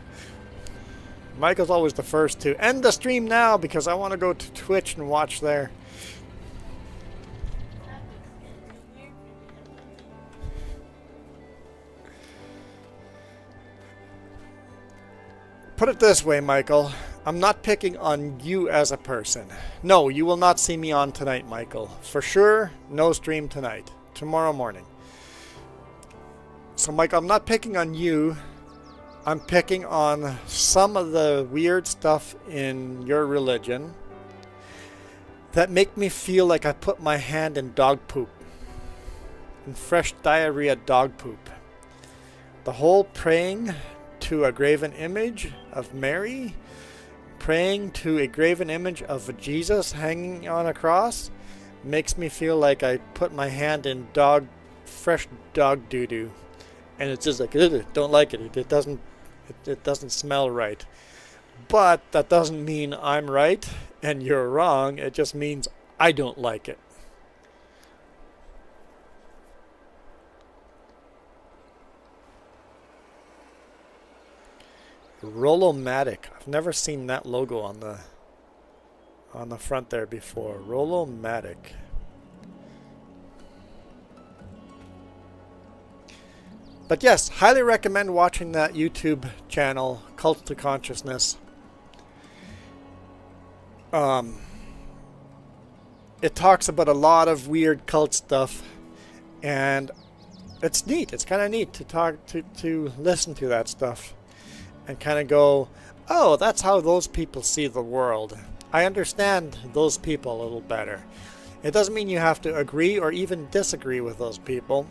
Michael's always the first to end the stream now because I want to go to Twitch and watch there. Put it this way, Michael. I'm not picking on you as a person. No, you will not see me on tonight, Michael. For sure, no stream tonight. Tomorrow morning. So, Michael, I'm not picking on you. I'm picking on some of the weird stuff in your religion that make me feel like I put my hand in dog poop. In fresh diarrhea dog poop. The whole praying to a graven image of Mary, praying to a graven image of Jesus hanging on a cross, makes me feel like I put my hand in fresh dog doo-doo, and it's just like, ugh, don't like it. It doesn't smell right. But that doesn't mean I'm right and you're wrong. It just means I don't like it. Rollo-Matic. I've never seen that logo on the front there before. Rollo-Matic. But yes, highly recommend watching that YouTube channel, Cult to Consciousness. It talks about a lot of weird cult stuff, and it's neat. It's kind of neat to talk to listen to that stuff and kind of go, oh, that's how those people see the world. I understand those people a little better. It doesn't mean you have to agree or even disagree with those people.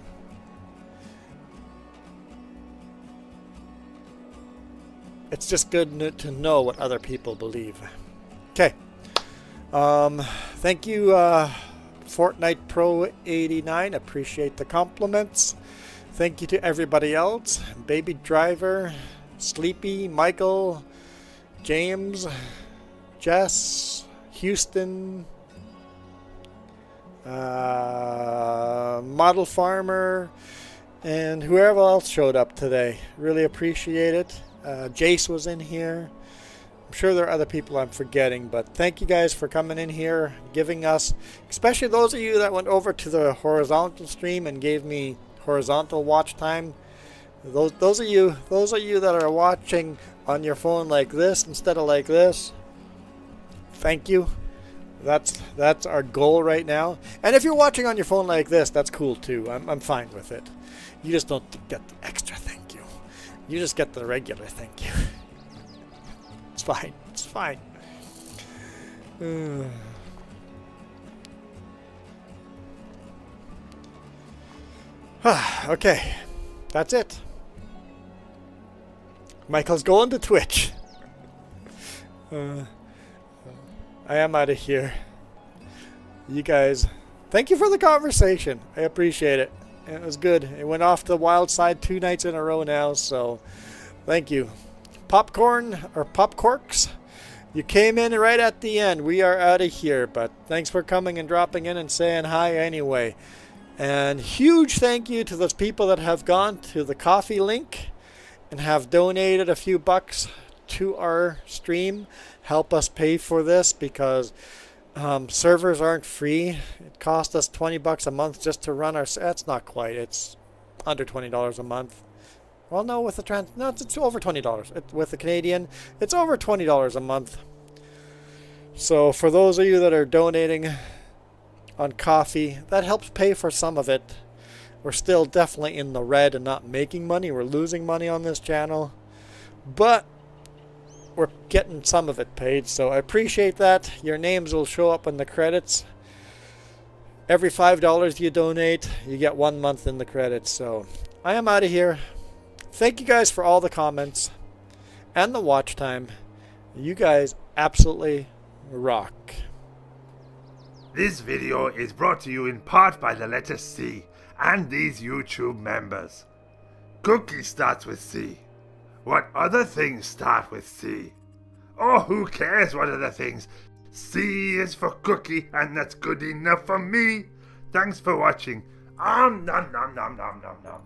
It's just good to know what other people believe. Okay. Thank you, Fortnite Pro 89. Appreciate the compliments. Thank you to everybody else. Baby Driver, Sleepy, Michael, James, Jess, Houston, Model Farmer, and whoever else showed up today. Really appreciate it. Jace was in here. I'm sure there are other people I'm forgetting, but thank you guys for coming in here, giving us, especially those of you that went over to the horizontal stream and gave me horizontal watch time. Those of you that are watching on your phone like this instead of like this, thank you. That's our goal right now. And if you're watching on your phone like this, that's cool too. I'm fine with it. You just don't get the extra thank you. You just get the regular thank you. It's fine. It's fine. Okay. That's it. Michael's going to Twitch. I am out of here. You guys, thank you for the conversation. I appreciate it. It was good. It went off the wild side 2 nights in a row now, so thank you. Popcorn or popcorks, you came in right at the end. We are out of here, but thanks for coming and dropping in and saying hi anyway. And huge thank you to those people that have gone to the coffee link and have donated a few bucks to our stream. Help us pay for this because servers aren't free. It cost us $20 a month just to run our. That's not quite. It's under $20 a month. Well, no, with the no, it's over $20. With the Canadian, it's over $20 a month. So for those of you that are donating on coffee, that helps pay for some of it. We're still definitely in the red and not making money. We're losing money on this channel, but we're getting some of it paid, so I appreciate that. Your names will show up in the credits. Every $5 you donate, you get 1 month in the credits. So I am out of here. Thank you guys for all the comments and the watch time. You guys absolutely rock. This video is brought to you in part by the letter C and these YouTube members. Cookie starts with C. What other things start with C? Oh, who cares what other things? C is for cookie, and that's good enough for me. Thanks for watching. Nom nom nom nom nom nom.